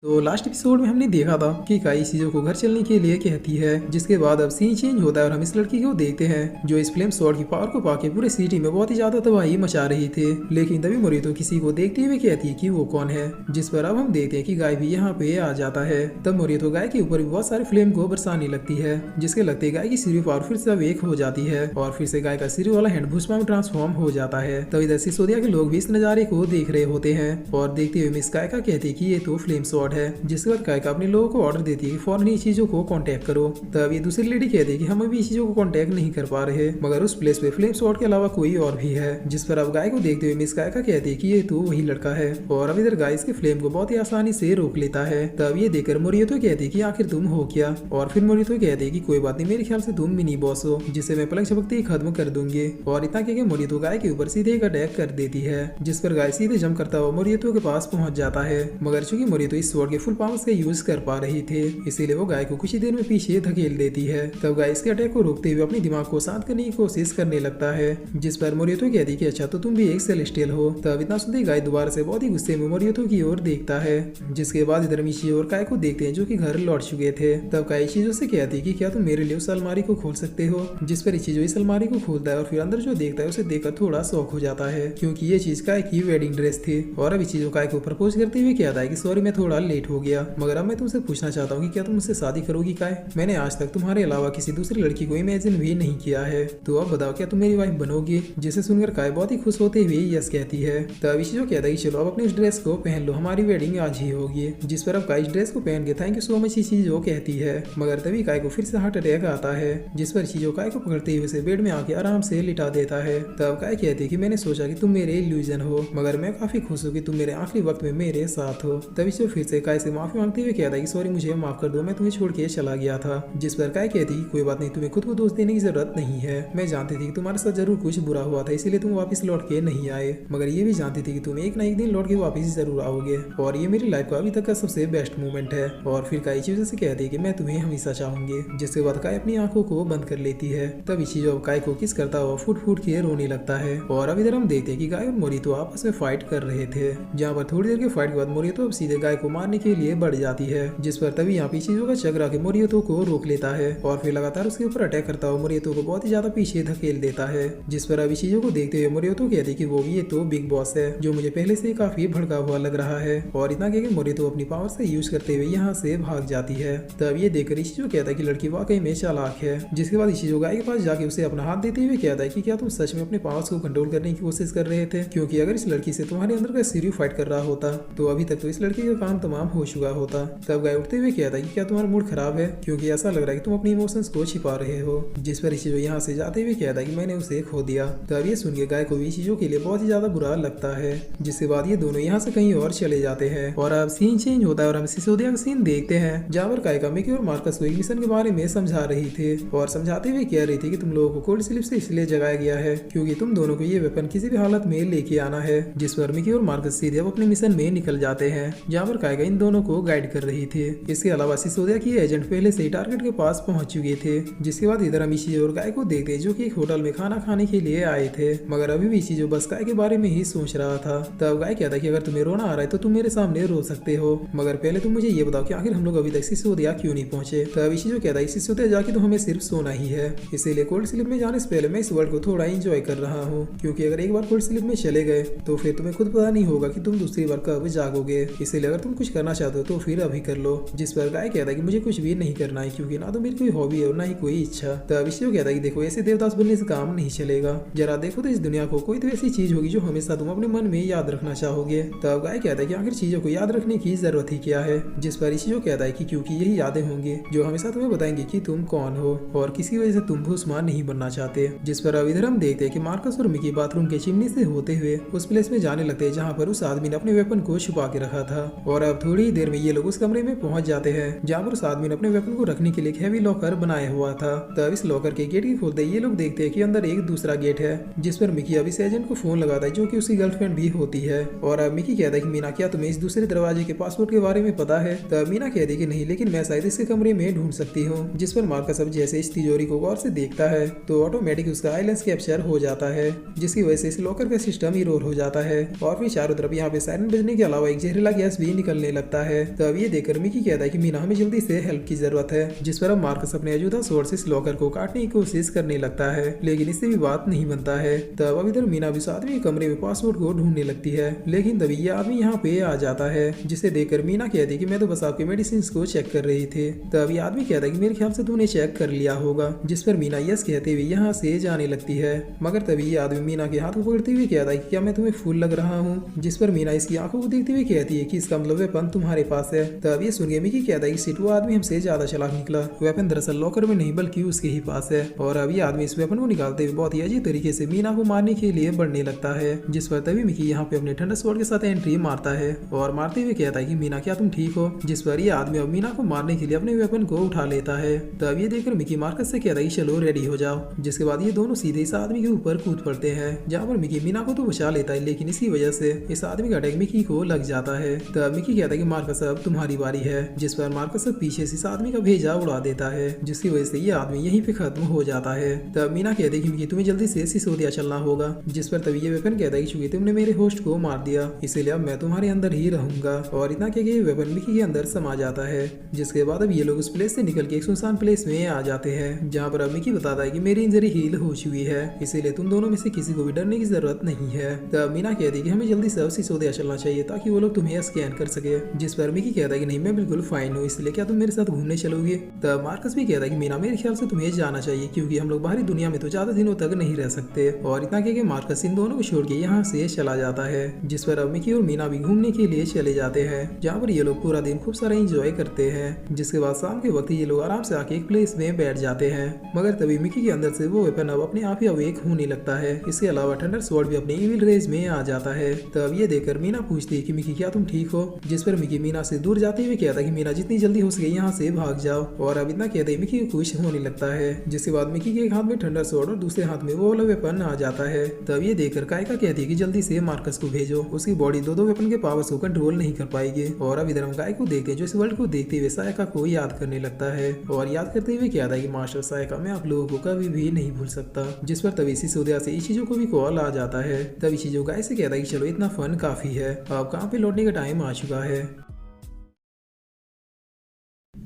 तो लास्ट एपिसोड में हमने देखा था कि काई इशिज़ो को घर चलने के लिए कहती है, जिसके बाद अब सीन चेंज होता है और हम इस लड़की को देखते हैं जो इस फ्लेम स्वॉर्ड की पावर को पाके पूरे सिटी में बहुत ही ज्यादा तबाही मचा रही थे। लेकिन तभी मोरितो किसी को देखते हुए कहती है कि वो कौन है, जिस पर अब हम देखते हैं कि गाय भी यहाँ पे आ जाता है। तब मोरितो गाय के ऊपर भी बहुत सारे फ्लेम को बरसाने लगती है, जिसके लगते गाय की सिरी पावर फिर से अब एक हो जाती है और फिर से गाय का सिरी वाला हैंड भूसमा में ट्रांसफॉर्म हो जाता है। तब इधर सिसोदिया के लोग भी इस नजारे को देख रहे होते हैं और देखते हुए मिस गाय का कहते हैं कि ये तो फ्लेम स्वॉर्ड है, जिसके बाद कायका अपने लोगों को ऑर्डर देती है कि फौरन इस चीजों को कांटेक्ट करो। तब ये दूसरी लेडी कहती है कि हम अभी इस चीजों को कांटेक्ट नहीं कर पा रहे, मगर उस प्लेस पे फ्लेम स्वॉर्ड के अलावा कोई और भी है, जिस पर अब गाय को देखते हुए मिस कायका कहती है कि ये तो वही लड़का है और अब इधर गाय इसके फ्लेम को बहुत ही आसानी से रोक लेता है। तब ये देखकर मोरितो कहती है कि आखिर तुम हो क्या, और फिर मोरितो कहती है कि कोई बात नहीं, मेरे ख्याल से तुम मिनी बॉस हो, जिसे मैं पलक झपकते ही खत्म कर दूंगी। और इतना कहकर मोरितो गाय के ऊपर सीधे एक अटैक कर देती है, जिस पर गाय सीधे जंप करता हुआ मोरितो के पास पहुंच जाता है, मगर चूंकि मोरितो इस स्वॉर्ड के फुल पावर्स का यूज कर पा रही थे, इसीलिए वो गाय को कुछ ही देर में पीछे धकेल देती है। तब गाय इसके अटैक को रोकते हुए अपने दिमाग को शांत करने की कोशिश करने लगता है, जिस पर मोरितो कहती कि अच्छा तो तुम भी एक सेलेस्टियल हो। तब इतना सुनते गाय दोबारा से बहुत ही गुस्से में मोरितो की ओर देखता है, जिसके बाद इधर इशिज़ो और काय को देखते हैं जो कि घर लौट चुके थे। तब काय इशिज़ो से कहती कि क्या तुम मेरे लिए उस अलमारी को खोल सकते हो, जिस पर इशिज़ो इस अलमारी को खोलता है और फिर अंदर जो देखता है उसे देखकर थोड़ा शॉक हो जाता है, क्योंकि ये चीज काय की वेडिंग ड्रेस थी। और अब इशिज़ो काय को प्रपोज करते हुए कहता है कि सॉरी मैं थोड़ा लेट हो गया, मगर अब मैं तुमसे पूछना चाहता हूँ कि क्या तुम मुझसे शादी करोगी काय? मैंने आज तक तुम्हारे अलावा किसी दूसरी लड़की को इमेजिन भी नहीं किया है, तो अब बताओ क्या तुम मेरी वाइफ बनोगी? जिसे सुनकर काय बहुत ही खुश होते हुए यस कहती है। तब इशिज़ो कहता है कि चलो अब अपनी इस ड्रेस को पहन लो, हमारी वेडिंग आज ही होगी। जिस पर अब काय इस ड्रेस को पहन के थैंक यू सो मच इशिज़ो कहती है, मगर तभी काय को फिर से हार्ट अटैक आता है, जिस पर इशिज़ो काय को पकड़ते हुए उसे बेड में आके आराम से लिटा देता है। तब काय कहती है कि मैंने सोचा कि तुम मेरे इल्यूजन हो, मगर मैं काफी खुश हूँ कि तुम मेरे आखिरी वक्त में मेरे साथ हो। तब इशिज़ो फिर से काय से माफी मांगते हुए कहता है कि सॉरी मुझे माफ कर दो, मैं तुम्हें छोड़ के चला गया था। जिस पर काय कहती कि कोई बात नहीं, तुम्हें खुद को दोष देने की जरूरत नहीं है, मैं जानती थी कि तुम्हारे साथ जरूर कुछ बुरा हुआ था, इसीलिए तुम वापस लौट के नहीं आए, मगर ये भी जानती थी कि तुम एक ना एक दिन लौट के वापस जरूर आओगे और ये मेरी लाइफ का अभी तक का सबसे बेस्ट मोमेंट है। और फिर काय इशिज़ो से कहती है कि मैं तुम्हें हमेशा चाहूंगी, जिसके बाद काय अपनी आंखों को बंद कर लेती है। तब इशिज़ो काय को किस करता हुआ फूट फूट के रोने लगता है। और अब इधर हम देखते हैं कि गाय और मोरितो आपस में फाइट कर रहे थे, जहाँ पर थोड़ी देर के फाइट के बाद मोरितो अब सीधे गाय को मारने के लिए बढ़ जाती है, जिस पर तभी यहाँ पे इशिज़ो का चक्र आके मोरितो को रोक लेता है और फिर लगातार उसके ऊपर अटैक करता हुआ मोरितो को बहुत ही ज्यादा पीछे धकेल देता है। जिस पर अब इशिज़ो को देखते हुए मोरितो कहती कि वो ये तो बिग बॉस है जो मुझे पहले से काफी भड़का हुआ लग रहा है। और इतना कहकर मोरितो अपनी पावर से यूज करते हुए यहाँ से भाग जाती है। तब ये देखकर इशिज़ो कहता है कि लड़की वाकई में चालाक है, जिसके बाद इशिज़ो गाय के पास जाके उसे अपना हाथ देते हुए कहता है कि क्या तुम सच में अपने पावर्स को कंट्रोल करने की कोशिश कर रहे थे, क्योंकि अगर इस लड़की से तुम्हारे अंदर का सीरियो फाइट कर रहा होता तो अभी तक तो इस लड़की का काम तुम्हारे तमाम हो चुका होता। तब गाय उठते हुए कहता है कि क्या तुम्हारा मूड खराब है, क्योंकि ऐसा लग रहा है कि तुम अपनी इमोशंस को छिपा रहे हो। जिस पर इशिजो यहाँ से जाते हुए कहता है कि मैंने उसे खो दिया। तब ये सुन के गाय को भी इशिजो के लिए बहुत ही ज्यादा बुरा लगता है। जिसके बाद ये दोनों यहाँ से कहीं और चले जाते हैं और अब सीन चेंज होता है और हम सिसोदिया का सीन देखते हैं, जहाँ पर कायका मिकी और मार्कस को एक मिशन के बारे में समझा रही थी और समझाते हुए कह रही थी कि तुम लोगों को कोल्ड स्लीप से इसलिए जगाया गया है क्योंकि तुम दोनों को ये वेपन किसी भी हालत में लेके आना है। जिस पर मिकी और मार्कस सीधे अपने मिशन में निकल जाते हैं, जहाँ पर कायका इन दोनों को गाइड कर रही थी। इसके अलावा सिसोदिया की एजेंट पहले से ही टारगेट के पास पहुंच चुके थे। जिसके बाद इधर हम इशिजो और गाय को देखते जो कि एक होटल में खाना खाने के लिए आए थे, मगर अभी भी इशिजो बस गाय के बारे में ही सोच रहा था। तब गाय कहता कि अगर तुम्हें रोना आ रहा है तो तुम मेरे सामने रो सकते हो, मगर पहले तुम मुझे ये बताओ कि आखिर हम लोग अभी तक सिसोदिया क्यों नहीं पहुंचे। तब इशिजो कहता है सिसोदिया जाके तो हमें सिर्फ सोना ही है, इसीलिए कोल्ड स्लीप में जाने से पहले मैं इस वर्ल्ड को थोड़ा एंजॉय कर रहा हूँ, क्योंकि अगर एक बार कोल्ड स्लीप में चले गए तो फिर तुम्हें खुद पता नहीं होगा कि तुम दूसरी बार कब जागोगे, इसलिए अगर तुम कुछ करना चाहते हो तो फिर अभी कर लो। जिस पर गाय कहता है कि मुझे कुछ भी नहीं करना है, क्योंकि ना तो मेरी कोई हॉबी है और ना ही कोई इच्छा। तब इशिजो कहता है कि देखो ऐसे देवदास बनने से काम नहीं चलेगा, जरा देखो तो इस दुनिया को कोई तो ऐसी चीज होगी जो हमेशा तुम अपने मन में याद रखना चाहोगे। तब गाय कहता है कि आखिर चीजों को याद रखने की जरूरत ही क्या है। जिस पर इशिजो कहता है कि क्योंकि यही यादें होंगी जो हमेशा तुम्हें बताएंगे कि तुम कौन हो और किसी वजह से तुम भूस्मान नहीं बनना चाहते। जिस पर अब इधर हम देखते हैं कि मार्कस और मिकी बाथरूम के चिमनी से होते हुए उस प्लेस में जाने लगते हैं जहाँ पर उस आदमी ने अपने वेपन को छुपा के रखा था। और अब थोड़ी ही देर में ये लोग उस कमरे में पहुंच जाते हैं जहाँ पर उस आदमी ने अपने वेपन को रखने के लिए एक हैवी लॉकर बनाया हुआ था। तब इस लॉकर के गेट की खोलते ये लोग देखते हैं कि अंदर एक दूसरा गेट है, जिस पर मिकी अब इस एजेंट को फोन लगाता है जो कि उसकी गर्लफ्रेंड भी होती है। और अब मिकी कहता है कि मीना क्या तुम्हें इस दूसरे दरवाजे के पासवर्ड के बारे में पता है। तब मीना कहती है कि नहीं, लेकिन मैं शायद इसके कमरे में ढूंढ सकती हूँ। जिस पर मार्कस अब जैसे इस तिजोरी को गौर से देखता है तो ऑटोमेटिक उसका आइलेंस कैप्चर हो जाता है, जिसकी वजह से इस लॉकर का सिस्टम इरोर हो जाता है और फिर चारों तरफ यहाँ पे सायरन बजने के अलावा एक जहरीला गैस भी निकलने लगता है। तब ये देखकर मिकी कहता है कि मीना हमें जल्दी से हेल्प की जरूरत है। जिस पर अब मार्कस अपने अजूदा स्वॉर्ड से इस लॉकर को काटने की कोशिश करने लगता है, लेकिन इससे भी बात नहीं बनता है। तब अब इधर मीना भी उस आदमी के कमरे में पासवर्ड को ढूंढने लगती है, लेकिन तभी ये आदमी यहाँ पे आ जाता है, जिसे देखकर मीना कहती है कि मैं तो बस आपके मेडिसिन को चेक कर रही थी। तब ये आदमी कहता है कि मेरे ख्याल से तूने चेक कर लिया होगा। जिस पर मीना यस कहते हुए यहाँ से जाने लगती है, मगर तभी ये आदमी मीना के हाथ को पकड़ते हुए कहता है कि क्या मैं तुम्हें फूल लग रहा हूँ। जिस पर मीना इसकी आंखों को देखते हुए कहती है कि इसका मतलब वेपन तुम्हारे पास है। तब ये सुन के मिकी कहता है कि सिट वो आदमी हमसे ज्यादा चालाक निकला, वेपन दरअसल लॉकर में नहीं बल्कि उसके ही पास है। और अब ये आदमी इस वेपन को निकालते हुए बहुत ही अजीब तरीके से मीना को मारने के लिए बढ़ने लगता है। जिस पर तभी मिकी यहाँ पे अपने ठंडा स्वॉर्ड के साथ एंट्री मारता है और मारते हुए कहता है कि मीना क्या तुम ठीक हो। जिस पर ये आदमी अब मीना को मारने के लिए अपने वेपन को उठा लेता है। तब ये देखकर मिकी मार्कस से कहता है कि चलो रेडी हो जाओ। जिसके बाद ये दोनों सीधे इस आदमी के ऊपर कूद पड़ते हैं, जहाँ पर मिकी मीना को तो बचा लेता है, लेकिन इसी वजह से इस आदमी का अटैक मिकी को लग जाता है। तब मिकी कहता है कि मार्कस अब तुम्हारी बारी है। जिस पर मार्कस अब पीछे से इस आदमी का भेजा उड़ा देता है, जिसकी वजह से ये आदमी यहीं पे खत्म हो जाता है। तब मीना कहती है कि मिकी तुम्हें जल्दी से सिसोदिया चलना होगा। जिस पर तभी ये वेपन कहता है कि चूंकि तुमने मेरे होस्ट को मार दिया इसीलिए अब मैं तुम्हारे अंदर ही रहूंगा। और इतना कह के ये वेपन मिकी के अंदर समा जाता है। जिसके बाद अब ये लोग उस प्लेस से निकल के एक सुनसान प्लेस में आ जाते हैं, जहाँ पर अब मिकी बताता है कि मेरी इंजरी हील हो चुकी है, इसीलिए तुम दोनों में से किसी को भी डरने की जरूरत नहीं है। तब मीना कहती है कि हमें जल्दी से सिसोदिया चलना चाहिए ताकि वो लोग तुम्हें स्कैन कर सके। जिस पर मिकी कहता है कि नहीं, मैं बिल्कुल फाइन हूँ, इसलिए क्या तुम मेरे साथ घूमने चलोगे। तब मार्कस भी कहता है कि मीना मेरे ख्याल से तुम्हें जाना चाहिए, क्योंकि हम लोग बाहरी दुनिया में तो ज्यादा दिनों तक नहीं रह सकते। और इतना कह के मार्कस इन दोनों को छोड़ के यहाँ से चला जाता है। जिस पर अब मिकी और मीना भी घूमने के लिए चले जाते हैं, जहाँ पर ये लोग पूरा दिन खूब सारा एंजॉय करते हैं। जिसके बाद शाम के वक्त ये लोग आराम से आके एक प्लेस में बैठ जाते हैं, मगर तभी मिकी के अंदर से वो वेपन अब अपने आप ही अवेक होने लगता है। इसके अलावा थंडर स्वॉर्ड भी अपने इविल रेज में आ जाता है। तब ये देखकर मीना पूछती है कि मिकी क्या तुम ठीक हो। जिस पर मिकी मीना से दूर जाते हुए कहता है कि मीना जितनी जल्दी हो सके यहाँ से भाग जाओ। और अब इतना कहते ही मिकी खुश होने लगता है। जिसके बाद मिकी के एक हाथ में थंडर स्वॉर्ड और दूसरे हाथ में वो वाला वेपन आ जाता है। तब ये देखकर कायका कहती है कि जल्दी से मार्कस को भेजो, उसकी बॉडी दो वेपन के पावर्स को कंट्रोल नहीं कर पाएगी। और अब इधर हम गाय को देखते हैं जो इस वर्ल्ड को देखते हुए सायका को याद करने लगता है और याद करते हुए कहता है कि मास्टर सायका मैं आप लोगों को कभी भी नहीं भूल सकता। जिस पर तभी सिसोदिया से इशिजो को भी कॉल आ जाता है। तब इशिजो गाय से कहता है कि चलो इतना फन काफी है, अब काम पे लौटने का टाइम आ चुका है।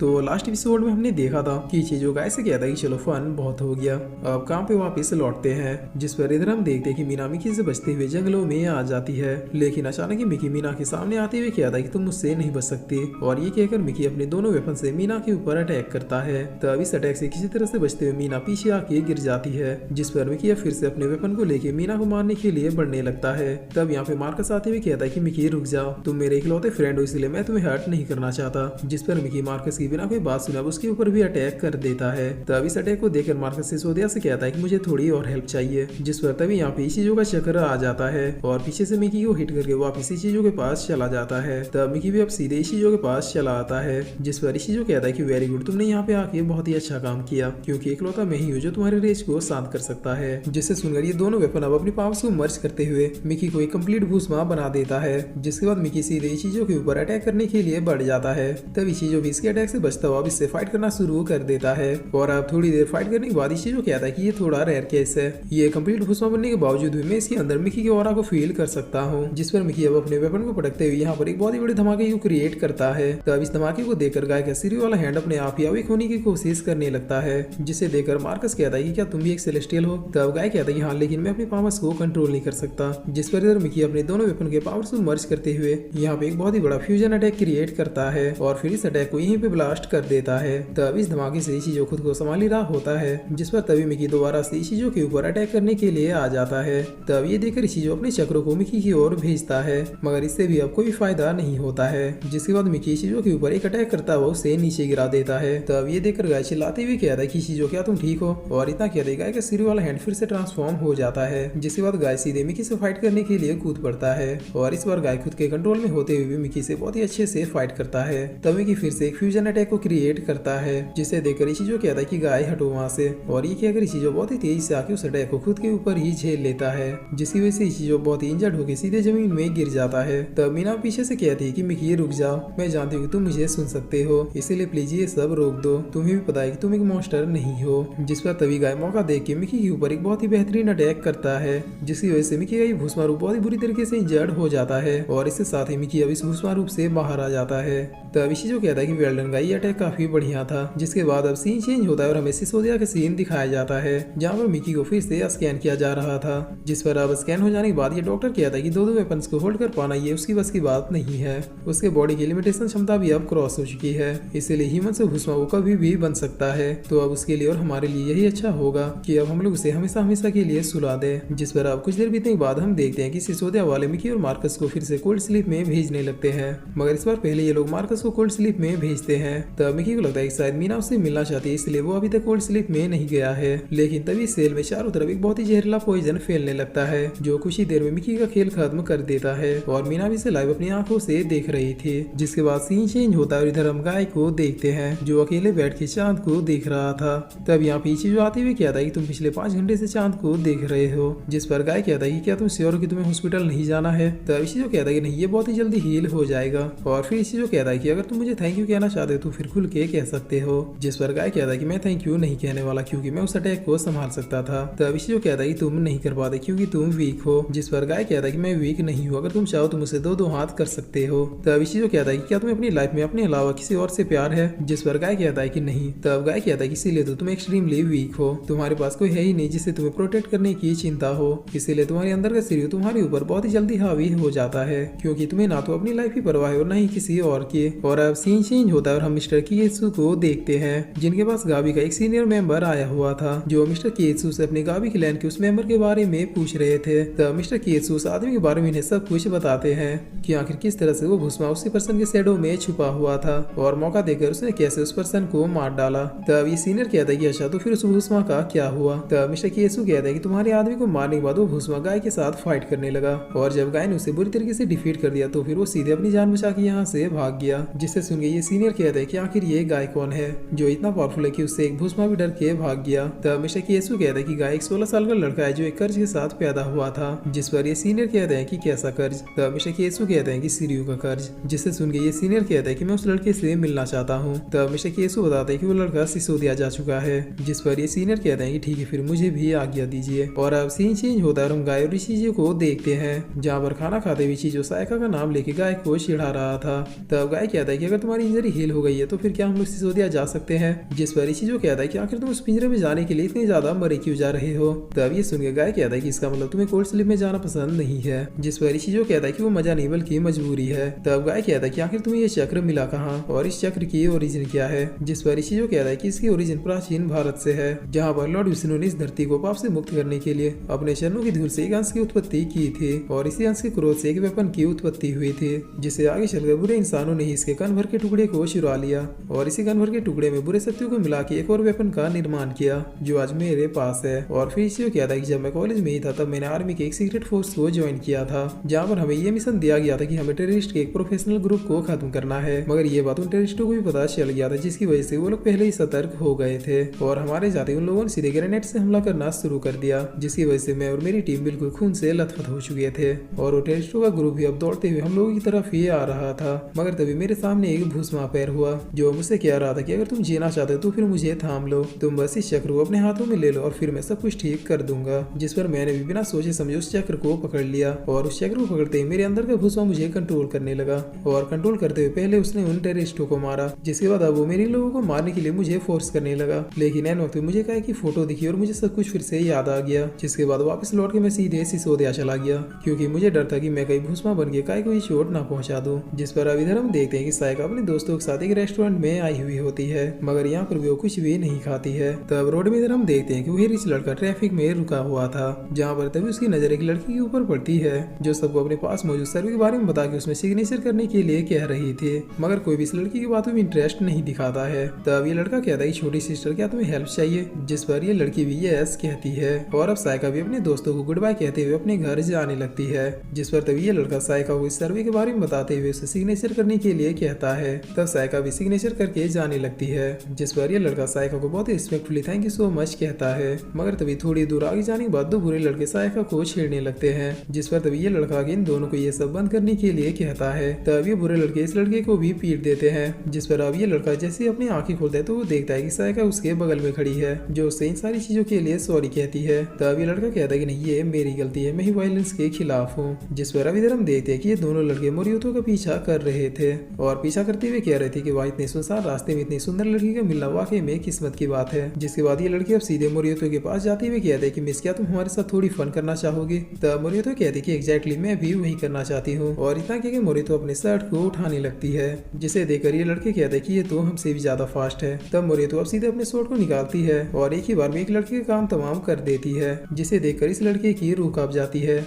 तो लास्ट एपिसोड में हमने देखा था कि चीजों गाय से कहता है कि चलो फन बहुत हो गया, अब काम पे वापस लौटते हैं। जिस पर इधर हम देखते हैं कि मीना मिकी से बचते हुए जंगलों में आ जाती है, लेकिन अचानक ही मिकी मीना के सामने आते हुए कहता है कि तुम मुझसे नहीं बच सकती, और ये कहकर मिकी अपने दोनों वेपन से मीना के ऊपर अटैक करता है। तब इस अटैक से किसी तरह से बचते हुए मीना पीछे आके गिर जाती है, जिस पर मिकी फिर से अपने वेपन को लेके मीना को मारने के लिए बढ़ने लगता है। तब यहाँ पे मार्कस आते हुए कहता है कि मिकी रुक जाओ, तुम मेरे इकलौते फ्रेंड हो इसलिए मैं तुम्हें हर्ट नहीं करना चाहता। जिस पर मिकी मार्कस की बिना कोई बात सुना उसके ऊपर भी अटैक कर देता है। तब इस अटैक को देखकर मार्कस सिसोदिया से कहता है कि मुझे थोड़ी और हेल्प चाहिए, जिस पर तभी यहाँ पे चीजों का चक्कर आ जाता है और पीछे से मिकी को हिट करके वापस चीजों के पास चला जाता है। तब मिकी भी अब सीधे चीजों के पास चला आता है, जिस पर चीजों कहता है कि वेरी गुड, तुमने यहाँ पे आके बहुत ही अच्छा काम किया, क्योंकि इकलौता मैं ही हूँ जो तुम्हारे रेज को शांत कर सकता है। जिससे सुनकर ये दोनों वेपन अब अपनी पावर्स को मर्ज करते हुए मिकी को एक कंप्लीट भूसमा बना देता है। जिसके बाद मिकी सीधे चीजों के ऊपर अटैक करने के लिए बढ़ जाता है। तभी चीजों भी इसके अटैक से बचता हुआ इससे फाइट करना शुरू कर देता है, और अब थोड़ी देर फाइट करने के बाद चीजों कहता है कि ये थोड़ा रेयर केस है, ये कंप्लीट भूसमा बनने के बावजूद भी मैं इसके अंदर मिकी के ऑरा को फील कर सकता हूँ। जिस पर मिकी अब अपने वेपन को पटकते हुए यहाँ पर एक बहुत ही बड़े धमाके को क्रिएट करता है। तब इस धमाके को देखकर गाय का सिरी वाला हैंड अपने आप ही अवेक होने की कोशिश करने लगता है, जिसे देखकर मार्कस कहता है कि क्या तुम भी एक सेलेस्टियल हो। तब गाय कहता है कि हाँ, लेकिन मैं अपनी पावर्स को कंट्रोल नहीं कर सकता। जिस पर इधर मिकी अपने दोनों वेपन के पावर्स को मर्ज करते हुए यहाँ पे एक बहुत ही बड़ा फ्यूजन अटैक क्रिएट करता है, और फिर इस अटैक को यहीं पे ब्लास्ट कर देता है। तब इस धमाके से चीजों खुद को संभाल ही रहा होता है, जिस पर तभी मिकी दोबारा से चीजों के ऊपर अटैक करने के लिए आ जाता है। तब ये देखकर चीजों अपने चक्रों को मिकी की ओर भेजता है, मगर इससे भी अब कोई फायदा नहीं होता है। जिसके बाद मिकी चीजों के ऊपर एक अटैक करता हुआ उसे नीचे गिरा देता है। तब ये देखकर गाय चिल्लाते हुए कहता है कि चीजों क्या तुम ठीक हो, और इतना कहते ही गाय का सिर वाला हैंड फिर से ट्रांसफॉर्म हो जाता है। जिसके बाद गाय सीधे मिकी से फाइट करने के लिए कूद पड़ता है, और इस बार गाय खुद के कंट्रोल में होते हुए भी मिकी से बहुत ही अच्छे से फाइट करता है। तब मिकी फिर से एक फ्यूजन अटैक को क्रिएट करता है, जिसे देखकर चीजों कहता है कि गाय हटो वहां से, और ये कहकर चीजों बहुत ही तेजी से आके उस अटैक को खुद के ऊपर ही झेल लेता है, जिसकी वजह से चीजों बहुत ही इंजर्ड होकर सीधे जमीन में गिर जाता है। तब मीना पीछे से कहती है कि मिकी रुक जाओ, मैं जानती हूँ तुम मुझे सुन सकते हो, इसीलिए प्लीज ये सब रोक दो, तुम्हें भी पता है कि तुम एक मॉन्स्टर नहीं हो। जिस पर तभी गाय मौका देख के मिकी के ऊपर एक बहुत ही बेहतरीन अटैक करता है, जिसकी वजह से मिकी का ये भूसमा रूप बहुत ही बुरी तरीके से इंजर्ड हो जाता है, और इसके साथ ही मिकी अब इस भूसमा रूप से बाहर आ जाता है। तब इसी जो कहता है कि वेल डन गाय, ये अटैक काफी बढ़िया था। जिसके बाद अब सीन चेंज होता है और हमें सिसोदिया का सीन दिखाया जाता है, जहाँ पर मिकी को फिर से स्कैन किया जा रहा था। जिस पर अब स्कैन हो जाने के बाद ये डॉक्टर कहता है कि दो वेपन्स को होल्ड कर पाना ये उसकी बस की बात नहीं है, उसके बॉडी की लिमिटेशन क्षमता भी अब क्रॉस हो चुकी है, इसलिए ह्यूमन से भूसमा वो कभी भी बन सकता है। तो अब उसके लिए और हमारे लिए यही अच्छा होगा कि अब हम लोग उसे हमेशा हमेशा के लिए सुला दें। जिस पर अब कुछ देर बीतने के बाद हम देखते हैं कि सिसोदिया वाले मिकी और मार्कस को फिर से कोल्ड स्लीप में भेजने लगते हैं, मगर इस बार पहले ये लोग मार्कस को कोल्ड स्लीप में भेजते हैं। तब मिकी को लगता है कि शायद मीना उससे मिलना चाहती है, इसलिए वो अभी तक कोल्ड स्लीप में नहीं गया है। लेकिन तभी सेल में चारों तरफ एक बहुत ही जहरीला पॉइजन फैलने लगता है, जो कुछ ही देर में मिकी का खेल खत्म कर देता है, और मीना भी इसे लाइव अपनी आंखों से देख रही थी। जिसके बाद सीन चेंज होता है और इधर हम गाय को देखते हैं, जो अकेले बैठ के चांद को देख रहा था। तब यहाँ पीछे जो आते हुए कहता है कि तुम पिछले 5 घंटे से चांद को देख रहे हो। जिस पर गाय कहता है कि क्या तुम श्योर हो कि तुम्हें हॉस्पिटल नहीं जाना है। तब इसी जो कहता है कि नहीं, ये बहुत ही जल्दी हील हो जाएगा, और फिर इसी जो कहता है कि अगर तुम मुझे थैंक यू कहना चाहते हो तो फिर खुल के कह सकते हो। जिस पर गाय कहता है कि मैं थैंक यू नहीं कहने वाला, क्योंकि मैं उस अटैक को संभाल सकता था। तब इसी जो कहता है कि तुम नहीं कर पाते क्योंकि तुम वीक हो। जिस पर गाय कहता है कि मैं वीक नहीं हूँ, अगर तुम चाहो तो मुझसे दो हाथ कर सकते हो। तब इसी जो कहता है कि क्या तुम्हें अपनी लाइफ में अपने अलावा किसी और से प्यार है। जिस पर गाय कहता है कि नहीं। तब गाय कहता है कि इसीलिए तो तुम एक्सट्रीमली वीक हो, तुम्हारे पास कोई है ही नहीं जिससे तुम्हें प्रोटेक्ट करने की चिंता हो, इसीलिए तुम्हारे अंदर का शरीर तुम्हारे ऊपर बहुत ही जल्दी हावी हो जाता है, क्योंकि तुम्हें ना तो अपनी लाइफ की परवाह है और ना ही किसी और की। और अब सीन चेंज होता है और हम मिस्टर किएत्सु को देखते हैं, जिनके पास गावी का एक सीनियर मेंबर आया हुआ था, जो मिस्टर किएत्सु से अपने गावी क्लैन के उस मेंबर के बारे में पूछ रहे थे। तब मिस्टर किएत्सु उस आदमी के बारे में इन्हें सब कुछ बताते हैं कि आखिर किस तरह से वो भूसमा उसी पर्सन के शैडो में छुपा हुआ था, और मौका देकर उसने कैसे उस पर्सन को मार डाला। तब ये सीनियर कहता है कि अच्छा, तो फिर उस भूसमा का क्या हुआ। तब मिस्टर किएत्सु कहता है कि तुम्हारे आदमी को मारने के बाद वो भूसमा गाय के साथ फाइट करने लगा, और जब गाय ने उसे बुरी तरीके से डिफीट कर दिया तो फिर वो सीधे अपनी जान बचा के यहाँ से भाग गया। जिससे सुन के ये सीनियर कहता है कि आखिर ये गाय कौन है जो इतना पावरफुल है कि उससे एक भूसमा भी डर के भाग गया। तब मिस्टर किएत्सु कहता है कि गाय एक 16 साल का लड़का है जो एक कर्ज के साथ पैदा हुआ था। जिस पर ये सीनियर कहते हैं कि कैसा कर्ज। तब मिस्टर किएत्सु कहते हैं कि सिरियू का कर्ज। जिससे सुन के ये सीनियर कहता है कि मैं उस लड़के से मिलना चाहता हूँ। तब मिस्टर किएत्सु बताते हैं कि वो लड़का सिसोदिया जा चुका है। जिस पर ये सीनियर कहते हैं कि ठीक है, फिर मुझे भी आज्ञा दीजिए। और अब सीन चेंज होता है और हम गाय और ऋषि को देखते हैं, जहाँ पर खाना खाते हुए चीजो सायका का नाम लेके गाय को चिढ़ा रहा था। तब गाय कहता है कि अगर तुम्हारी इंजरी हील हो गई है तो फिर क्या हम लोग सिसोदिया जा सकते हैं। जिस पर इशिजो कहता है कि आखिर तुम उस पिंजरे में जाने के लिए इतने ज्यादा मरे क्यों जा रहे हो। तब ये सुन के गाय कहता है कि इसका मतलब तुम्हें कोल्ड स्लीप में जाना पसंद नहीं है। जिस पर इशिजो कहता है कि वो मजा नहीं बल्कि मजबूरी है। तब गाय कहता है कि आखिर तुम्हें ये चक्र मिला कहाँ और इस चक्र की ओरिजिन क्या है। जिस पर इशिजो कहता है कि इसकी ओरिजिन प्राचीन भारत से है, जहाँ पर लॉर्ड विष्णु ने इस धरती को पाप से मुक्त करने के लिए अपने चरणों की धूल से एक अंश की उत्पत्ति की थी और इसी अंश के क्रोध से एक वेपन की उत्पत्ति हुई थी, जिसे आगे चलकर बुरे इंसानों ने इसके कण भर के टुकड़े को चुरा लिया और इसी कण भर के टुकड़े में बुरे शक्तियों को मिला के एक और वेपन का निर्माण किया जो आज मेरे पास है। और फिर इसी क्या था कि जब मैं कॉलेज में ही था तब मैंने आर्मी के एक सीक्रेट फोर्स को ज्वाइन किया था, जहाँ पर हमें ये मिशन दिया गया था कि हमें टेररिस्ट के एक प्रोफेशनल ग्रुप को खत्म करना है। मगर ये बात उन टेररिस्टों को भी पता चल गया था, जिसकी वजह से वो लोग पहले ही सतर्क हो गए थे और हमारे जाते उन लोगों ने सीधे ग्रेनेड से हमला करना शुरू कर दिया, जिसकी वजह से मैं और मेरी टीम बिल्कुल खून से लथपथ हो चुके थे और वो टेररिस्टों का ग्रुप भी अब दौड़ते हुए हम लोगों की तरफ ही आ रहा था। मगर तभी मेरे सामने एक भूस्मा पैर हुआ जो मुझसे कह रहा था कि अगर तुम जीना चाहते हो तो फिर मुझे थाम लो, तुम बस इस चक्र को अपने हाथों में ले लो और फिर मैं सब कुछ ठीक कर दूंगा। जिस पर मैंने भी बिना सोचे समझे उस चक्र को पकड़ लिया और उस चक्र को पकड़ते ही मेरे अंदर का भूस्मा मुझे कंट्रोल करने लगा और कंट्रोल करते हुए पहले उसने उन टेररिस्टों को मारा, जिसके बाद अब वो मेरे लोगों को मारने के लिए मुझे फोर्स करने लगा। लेकिन ऐन वक्त मुझे कहा कि फोटो दिखी और मुझे सब कुछ फिर से याद आ गया, जिसके बाद वापस लौट के मैं सीधे सिसोदिया चला गया क्योंकि मुझे डर था कि मैं कहीं भूस्मा बन के काय कोई चोट ना पहुंचा दूं। जिस पर अब इधर हम देखते हैं कि सायका अपने दोस्तों के साथ एक रेस्टोरेंट में आई हुई होती है, मगर यहाँ पर वो कुछ भी नहीं खाती है। तब रोड में इधर हम देखते हैं कि वही रिच लड़का ट्रैफिक में रुका हुआ था, जहाँ पर तभी उसकी नजर एक लड़की के ऊपर पड़ती है जो सबको अपने पास मौजूद सर्वे के बारे में बता के उसमें सिग्नेचर करने के लिए कह रही थी, मगर कोई भी इस लड़की की बातों में इंटरेस्ट नहीं दिखाता है। तब ये लड़का कहता है कि छोटी सिस्टर क्या तुम्हें हेल्प चाहिए, जिस पर ये लड़की भी यस कहती है और अब सायका भी अपने दोस्तों को गुड बाय कहते हुए अपने घर जाने लगती है। जिस पर तभी ये लड़का सायका को इस सर्वे के बारे में बताते हुए उसे सिग्नेचर करने के लिए कहता है। तब सायका भी सिग्नेचर करके जाने लगती है, जिस पर ये लड़का सायका को बहुत ही respectfully thank you so much कहता है। मगर तभी थोड़ी दूर आगे जाने के बाद दो बुरे लड़के सायका को छेड़ने लगते हैं, जिस पर तभी ये लड़का इन दोनों को ये सब बंद करने के लिए कहता है। तब ये बुरे लड़के इस लड़के को भी पीट देते हैं, जिस पर अब ये लड़का जैसे अपनी आंखें खोलता है तो वो देखता है कि सायका उसके बगल में खड़ी है जो उससे इन सारी चीजों के लिए सॉरी कहती है। तब ये लड़का कहता है कि नहीं, ये मेरी गलती है, मैं ही वायलेंस के खिलाफ हूँ। जिस पर अब इधर हम देखते हैं कि ये दोनों लड़के मोरियोतो का पीछा कर रहे थे और पीछा करते हुए कह रहे थे कि वहाँ इतने सुनसान रास्ते में इतनी सुंदर लड़की का मिलना वाकई में किस्मत की बात है। जिसके बाद ये लड़की अब सीधे मोरियोतो के पास जाते हुए कहते हैं कि मिस, क्या तुम हमारे साथ थोड़ी फन करना चाहोगे। तब मोरियोतो कहते हैं कि एग्जैक्टली मैं भी वही करना चाहती हूँ और इतना कि मोरियोतो अपने शर्ट को उठाने लगती है, जिसे देखकर ये लड़के कहते हैं कि ये तो हमसे भी ज्यादा फास्ट है। तब मोरियोतो अब सीधे अपने शर्ट को निकालती है और एक ही बार में एक लड़के का काम तमाम कर देती है, जिसे देखकर इस लड़के की रूह कांप जाती है।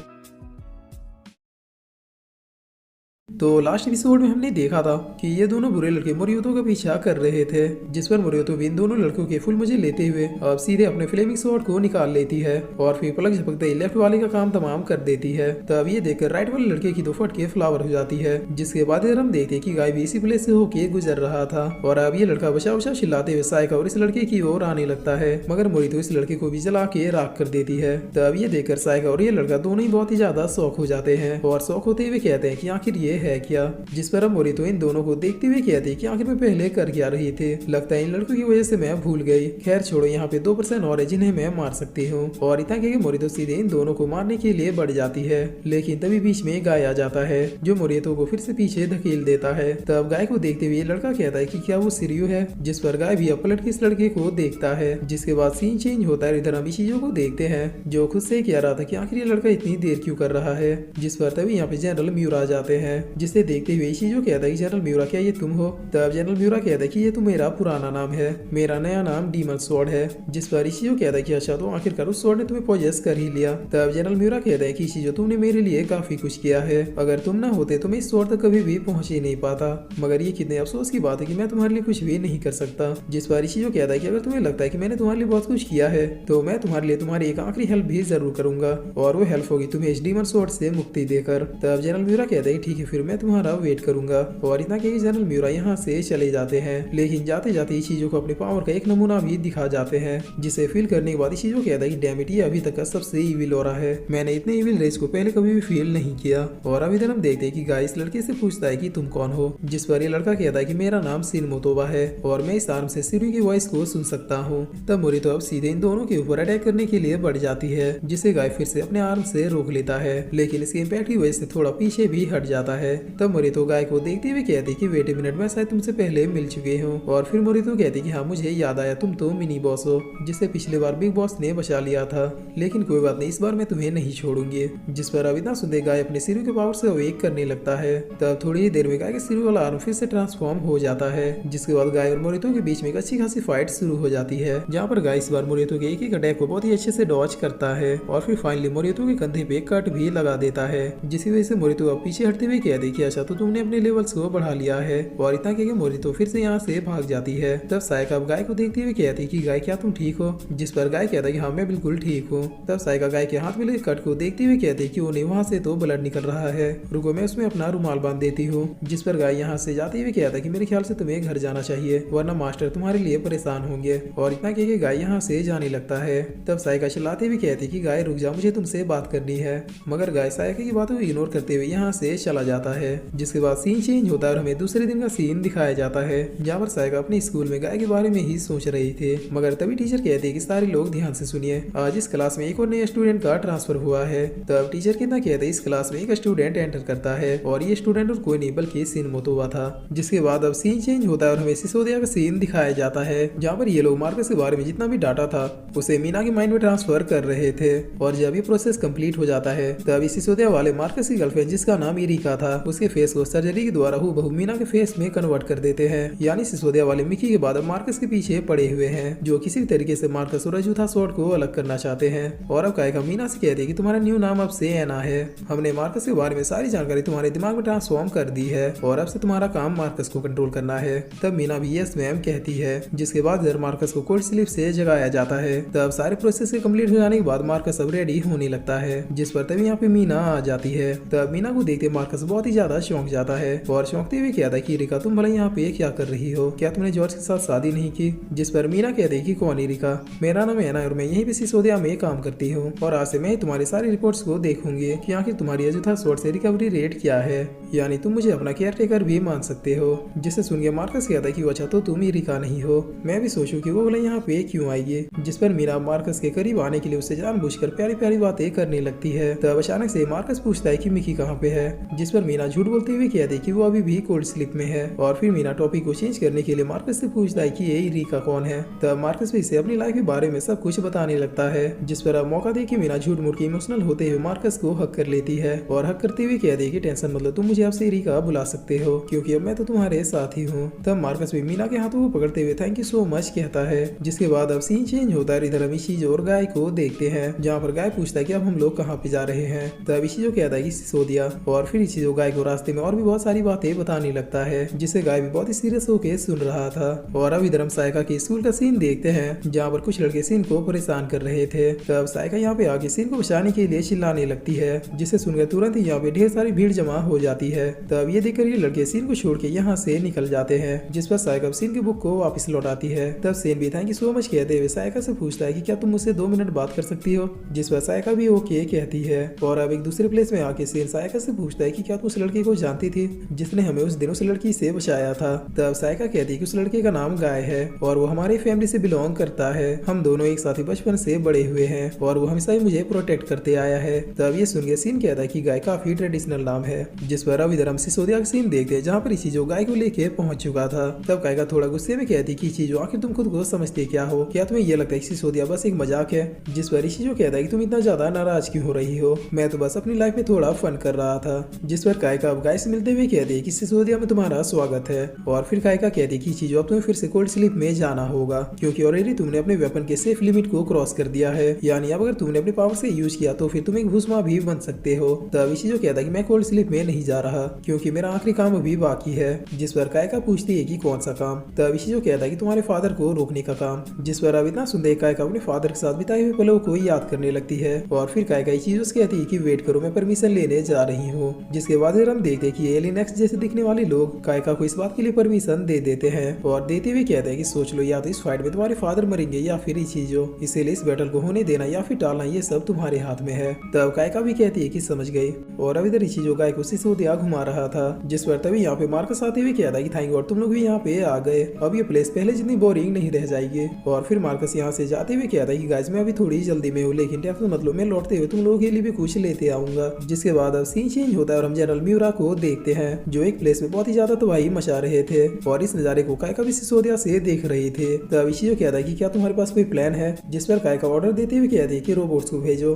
तो लास्ट एपिसोड में हमने देखा था कि ये दोनों बुरे लड़के मोरियोतो का पीछा कर रहे थे, जिस पर मोरियोतो भी इन दोनों लड़कों के फुल मजे लेते हुए अब सीधे अपने फ्लेमिंग स्वॉर्ड को निकाल लेती है और फिर पलक झपकते ही लेफ्ट वाले का काम तमाम कर देती है। तब ये देखकर राइट वाले लड़के की 2 फट के फ्लावर हो जाती है, जिसके बाद इधर हम देखते हैं कि गाय भी इसी प्लेस से होके गुजर रहा था और अब ये लड़का बचा बचा चिल्लाते हुए सायका और इस लड़के की ओर आने लगता है, मगर मोरियोतो इस लड़के को भी जला के राख कर देती है। तब ये देखकर सायका और ये लड़का दोनों ही बहुत ही ज्यादा शौक हो जाते हैं और शौक होते हुए कहते हैं कि आखिर ये है क्या। जिस पर अब मोरियोतो इन दोनों को देखते हुए कहते हैं कि आखिर में पहले कर क्या रही थे, लगता है इन लड़कों की वजह से मैं भूल गई। खैर छोड़ो, यहाँ पे 2% और है जिन्हें मैं मार सकती हूँ। और इतना कि मोरियोतो सीधे इन दोनों को मारने के लिए बढ़ जाती है, लेकिन तभी बीच में गाय आ जाता है जो मोरियोतो को फिर से पीछे धकेल देता है। तब गाय को देखते हुए लड़का कहता है कि क्या वो सिरियो है, जिस पर गाय भी अब पलट के इस लड़के को देखता है। जिसके बाद सीन चेंज होता है, इधर हम चीजों को देखते हैं जो खुद से कह रहा था कि आखिर ये लड़का इतनी देर क्यों कर रहा है। जिस पर तभी यहाँ पे जनरल म्यूरा आ जाते हैं, जिसे देखते हुए चीजों कहता है कि जनरल म्यूरा क्या ये तुम हो। तब जनरल म्यूरा कहता है कि ये तो मेरा पुराना नाम है, मेरा नया नाम डीमन स्वॉर्ड है। जिस पर इशिजो कहता है कि अच्छा तो आखिरकार उस स्वॉर्ड ने तुम्हें पॉजेस कर ही लिया। तब जनरल म्यूरा कहता है कि इशिजो तुमने मेरे लिए काफी कुछ किया है, अगर तुम ना होते तो मैं इस स्वॉर्ड तक कभी भी पहुंच ही नहीं पाता, मगर ये कितने अफसोस की बात है कि मैं तुम्हारे लिए कुछ भी नहीं कर सकता। जिस पर इशिजो कहता है कि अगर तुम्हें लगता है कि मैंने तुम्हारे लिए बहुत कुछ किया है तो मैं तुम्हारे लिए तुम्हारी एक आखिरी हेल्प भी जरूर करूंगा और वो हेल्प होगी तुम्हें इस डीमन स्वॉर्ड से मुक्ति देकर। तब जनरल म्यूरा कहता है ठीक है फिर मैं तुम्हारा वेट करूंगा और इतना कि जनरल म्यूरा यहाँ से चले जाते हैं, लेकिन जाते जाते इस चीजों को अपने पावर का एक नमूना भी दिखा जाते हैं, जिसे फील करने के बाद इस चीजों कहता है कि डैम इट, ये अभी तक का सबसे इविल हो रहा है, मैंने इतने इविल रेस को पहले कभी भी फील नहीं किया। और अब इधर हम देखते हैं कि गाय इस लड़के से पूछता है कि तुम कौन हो, जिस पर ये लड़का कहता है कि मेरा नाम शिनमोतोबा है और मैं इस आर्म से शिरु की वॉइस को सुन सकता हूँ। तब मोरियोतो अब सीधे इन दोनों के ऊपर अटैक करने के लिए बढ़ जाती है, जिसे गाय फिर से अपने आर्म से रोक लेता है, लेकिन इसके इम्पैक्ट की वजह से थोड़ा पीछे भी हट जाता है तब मोरितो गाय को देखते हुए कहती कि वेट ए मिनट, मैं शायद तुमसे पहले मिल चुके हूँ। और फिर मोरितो कहती कि हाँ मुझे याद आया, तुम तो मिनी बॉस हो जिसे पिछली बार बिग बॉस ने बचा लिया था, लेकिन कोई बात नहीं, इस बार मैं तुम्हें नहीं छोड़ूंगी। जिस पर अब इतना सुनते गाय अपने सिरू के पावर से अवेक करने लगता है। तब थोड़ी ही देर में गाय के सिरू वाला आर्म फिर से ट्रांसफॉर्म हो जाता है, जिसके बाद गाय और मोरितो के बीच में एक अच्छी खासी फाइट शुरू हो जाती है, जहाँ पर गाय इस बार मोरितो के एक एक अटैक को बहुत ही अच्छे से डॉज करता है और फिर फाइनली मोरितो के कंधे पे कट भी लगा देता है, जिसकी वजह से मोरितो अब पीछे हटते हुए कहती कि अच्छा तो तुमने अपने लेवल्स को बढ़ा लिया है। और इतना कह के मोरितो फिर से यहाँ से भाग जाती है। तब सायका गाय को देखते हुए कहती कि गाय क्या तुम ठीक हो? जिस पर गाय कहता कि हाँ मैं बिल्कुल ठीक हूँ। तब सायका गाय के हाथ में लगे कट को देखते हुए कहती कि उन्हें वहाँ से तो ब्लड निकल रहा है, रुको मैं उसमें अपना रुमाल बांध देती हूँ। जिस पर गाय यहाँ से जाते हुए कहता कि मेरे ख्याल से तुम्हें घर जाना चाहिए, वरना मास्टर तुम्हारे लिए परेशान होंगे। और इतना कह के गाय यहाँ से जाने लगता है। तब सायका चिल्लाते हुए कहती कि गाय रुक जा, मुझे तुमसे बात करनी है। मगर गाय सायका की बातों को इग्नोर करते हुए यहाँ से चला जाता है। जिसके बाद सीन चेंज होता है और हमें दूसरे दिन का सीन दिखाया जाता है, जहाँ पर सायका अपने स्कूल में गाय के बारे में ही सोच रही थी। मगर तभी टीचर कहती है कि सारे लोग ध्यान से सुनिए, आज इस क्लास में एक और नए स्टूडेंट का ट्रांसफर हुआ है। तब टीचर कितना कहते हैं इस क्लास में एक स्टूडेंट एंटर करता है और ये स्टूडेंट और कोई नहीं बल्कि सीन मोतोवा था। जिसके बाद अब सीन चेंज होता है और हमें सिसोदिया का सीन दिखाया जाता है, जहाँ पर ये लोग मार्कस के बारे में जितना भी डाटा था उसे मीना के माइंड में ट्रांसफर कर रहे थे। और जब ये प्रोसेस कंप्लीट हो जाता है तब सिसोदिया वाले मार्कस की गर्लफ्रेंड जिसका नाम इरिका था उसके फेस को सर्जरी के द्वारा हूबहू मीना के फेस में कन्वर्ट कर देते हैं। यानी सिसोदिया वाले मिकी के बाद अब मार्कस के पीछे पड़े हुए हैं, जो किसी भी तरीके से मार्कस और अजूथा स्वॉर्ड को अलग करना चाहते हैं। और अब कायका मीना से कहते हैं कि तुम्हारा न्यू नाम अब से एना है, हमने मार्कस के बारे में सारी जानकारी तुम्हारे दिमाग में ट्रांसफॉर्म कर दी है और अब से तुम्हारा काम मार्कस को कंट्रोल करना है। तब मीना भी यस मैम कहती है। जिसके बाद जब मार्कस को कोल्ड स्लीप से जगाया जाता है तब सारे प्रोसेस के कंप्लीट हो जाने के बाद मार्कस अब रेडी होने लगता है। जिस पर तभी यहाँ पे मीना आ जाती है। तब मीना को देखते मार्कस बहुत ही ज्यादा चौंक जाता है और चौंकते हुए कहता है कि रिका तुम भला यहाँ पे क्या कर रही हो, क्या तुमने जॉर्ज के साथ शादी नहीं की? जिस पर मीना कहती है कि कौन है रिका, मेरा नाम एना और मैं यहीं पे सिसोदिया में काम करती हूँ और आज से मैं तुम्हारी सारी रिपोर्ट्स को देखूंगी कि आखिर तुम्हारी अजूथा स्वॉर्ड से रिकवरी रेट क्या है, यानी तुम मुझे अपना केयर टेकर भी मान सकते हो। जिसे सुन के मार्कस कहता है कि अच्छा तो तुम ही रिका नहीं हो, मैं भी सोचूं कि वो बोले यहाँ पे क्यों आएगी। जिस पर मीना मार्कस के करीब आने के लिए उससे जानबूझकर प्यारी प्यारी बातें करने लगती है। तब अचानक से मार्कस पूछता है कि मिकी कहाँ पे है, जिस पर मीना झूठ बोलते हुए कहती है कि वो अभी भी कोल्ड स्लीप में है। और फिर मीना टॉपिक को चेंज करने के लिए मार्कस से पूछता है कि ये रिका कौन है। तब मार्कस भी इसे अपनी लाइफ के बारे में सब कुछ बताने लगता है, जिस पर अब मौका दे कि मीना झूठ मूठ के इमोशनल होते हुए मार्कस को हक कर लेती है और हक करते हुए कहती है कि टेंशन मतलब तुम मुझे आपसे रिका बुला सकते हो क्योंकि अब मैं तो तुम्हारे साथ ही हूँ। तब मार्कस भी मीना के हाथों को पकड़ते हुए थैंक यू सो मच कहता है। जिसके बाद अब सीन चेंज होता है, इधर हम इशिजो और गाय को देखते हैं, जहाँ पर गाय पूछता है कि अब हम लोग कहाँ पे जा रहे हैं। तब इशिजो कहता है कि सिसोदिया। और फिर इशिजो गाय को रास्ते में और भी बहुत सारी बातें बताने लगता है, जिसे गाय भी बहुत ही सीरियस होकर सुन रहा था। और अब इधर हम सायका के स्कूल का सीन देखते हैं, जहाँ पर कुछ लड़के सीन को परेशान कर रहे थे। तब सायका यहाँ पे आके सीन को बचाने के लिए चिल्लाने लगती है, जिसे सुनकर तुरंत ही यहाँ पे ढेर सारी भीड़ जमा हो जाती है। तब ये देखकर ये लड़के सीन को छोड़ के यहाँ से निकल जाते हैं, जिस पर सायका सीन की बुक को वापस लौटाती है। तब सीन भी थैंक यू सो मच कहते हुए सायका से पूछता है कि क्या तुम मुझसे 2 मिनट बात कर सकती हो, जिस पर सायका भी ओके कहती है। और अब एक दूसरे प्लेस में आके सीन सायका से पूछता है कि क्या तुम उस लड़के को जानती थी जिसने हमें उस दिन उस लड़की से बचाया था। तब सायका कहती है कि उस लड़के का नाम गाय है और वो हमारी फैमिली से बिलोंग करता है, हम दोनों एक साथ ही बचपन से बड़े हुए हैं और वो हमेशा ही मुझे प्रोटेक्ट करते आया है। तब ये सुन के सीन कहता है कि गाय काफी ट्रेडिशनल नाम है। जिस पर अब इधर हम सिसोदिया का सीन देखते हैं, जहाँ पर इशिजो गाय को लेके पहुंच चुका था। तब गाय का थोड़ा गुस्से में कहती कि इशिजो आखिर तुम खुद को समझते क्या हो, क्या तुम्हें ये लगता है कि सिसोदिया बस एक मजाक है? जिस पर इशिजो कहता है कि तुम इतना ज्यादा नाराज क्यों हो रही हो, मैं तो बस अपनी लाइफ में थोड़ा फन कर रहा था। जिस पर कायका अब गाय से मिलते हुए कहती है कि सिसोदिया में तुम्हारा स्वागत है। और फिर कायका कहती है कि इशिजो अब तुम्हें फिर से कोल्ड स्लीप में जाना होगा क्योंकि ऑलरेडी तुमने अपने वेपन के सेफ लिमिट को क्रॉस कर दिया है, यानी अब अगर तुमने अपने पावर से यूज किया तो फिर तुम एक भूसमा भी बन सकते हो। तब इशिजो कहता है कि मैं कोल्ड स्लीप में नहीं जा रहा क्योंकि मेरा आखिरी काम अभी बाकी है। जिस पर कायका पूछती है कि कौन सा काम। तब इशिजो कहता है कि तुम्हारे फादर को रोकने का काम। जिस पर अब इतना सुनते कायका अपने फादर के साथ बिताए हुए पलों को याद करने लगती है। और फिर कायका इशिजो से कहती है कि वेट करो, मैं परमिशन लेने जा रही हूँ। जिसके बाद हम देखते हैं कि एलियन एक्स जैसे दिखने वाले लोग कायका को इस बात के लिए परमिशन दे देते हैं और देते हुए कहते हैं कि सोच लो, या तो इस फाइट में तुम्हारे फादर मरेंगे या फिर इशिजो, इसीलिए इस बैटल को होने देना या फिर टालना ये सब तुम्हारे हाथ में है। तब कायका भी कहती है कि समझ गई। और अब इधर इशिजो गाय को सिसोदिया घुमा रहा था, जिस पर तभी यहाँ पे मार्कस आते हुए कहता है कि थैंक गॉड तुम लोग भी यहाँ पे आ गए, अब ये प्लेस पहले जितनी बोरिंग नहीं रह जाएगी। और फिर मार्कस यहाँ से जाते हुए कहता है कि गाइस मैं अभी थोड़ी जल्दी में हूँ, लेकिन टेंशन मतलब मैं लौटते हुए तुम लोगों के लिए भी कुछ लेते आऊंगा। जिसके बाद अब सीन चेंज होता है और हम जनरल म्यूरा को देखते हैं जो एक प्लेस में बहुत ही ज्यादा तबाही मचा रहे थे और इस नज़ारे को कायका भी सिसोदिया से देख रहे थे। तब इशियो कहता है कि क्या तुम्हारे पास कोई प्लान है, जिस पर कायका ऑर्डर देते हुए कहते हैं कि रोबोट्स को भेजो।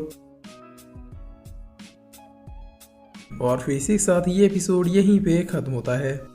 और फिर इसी के साथ ये एपिसोड यहीं पे खत्म होता है।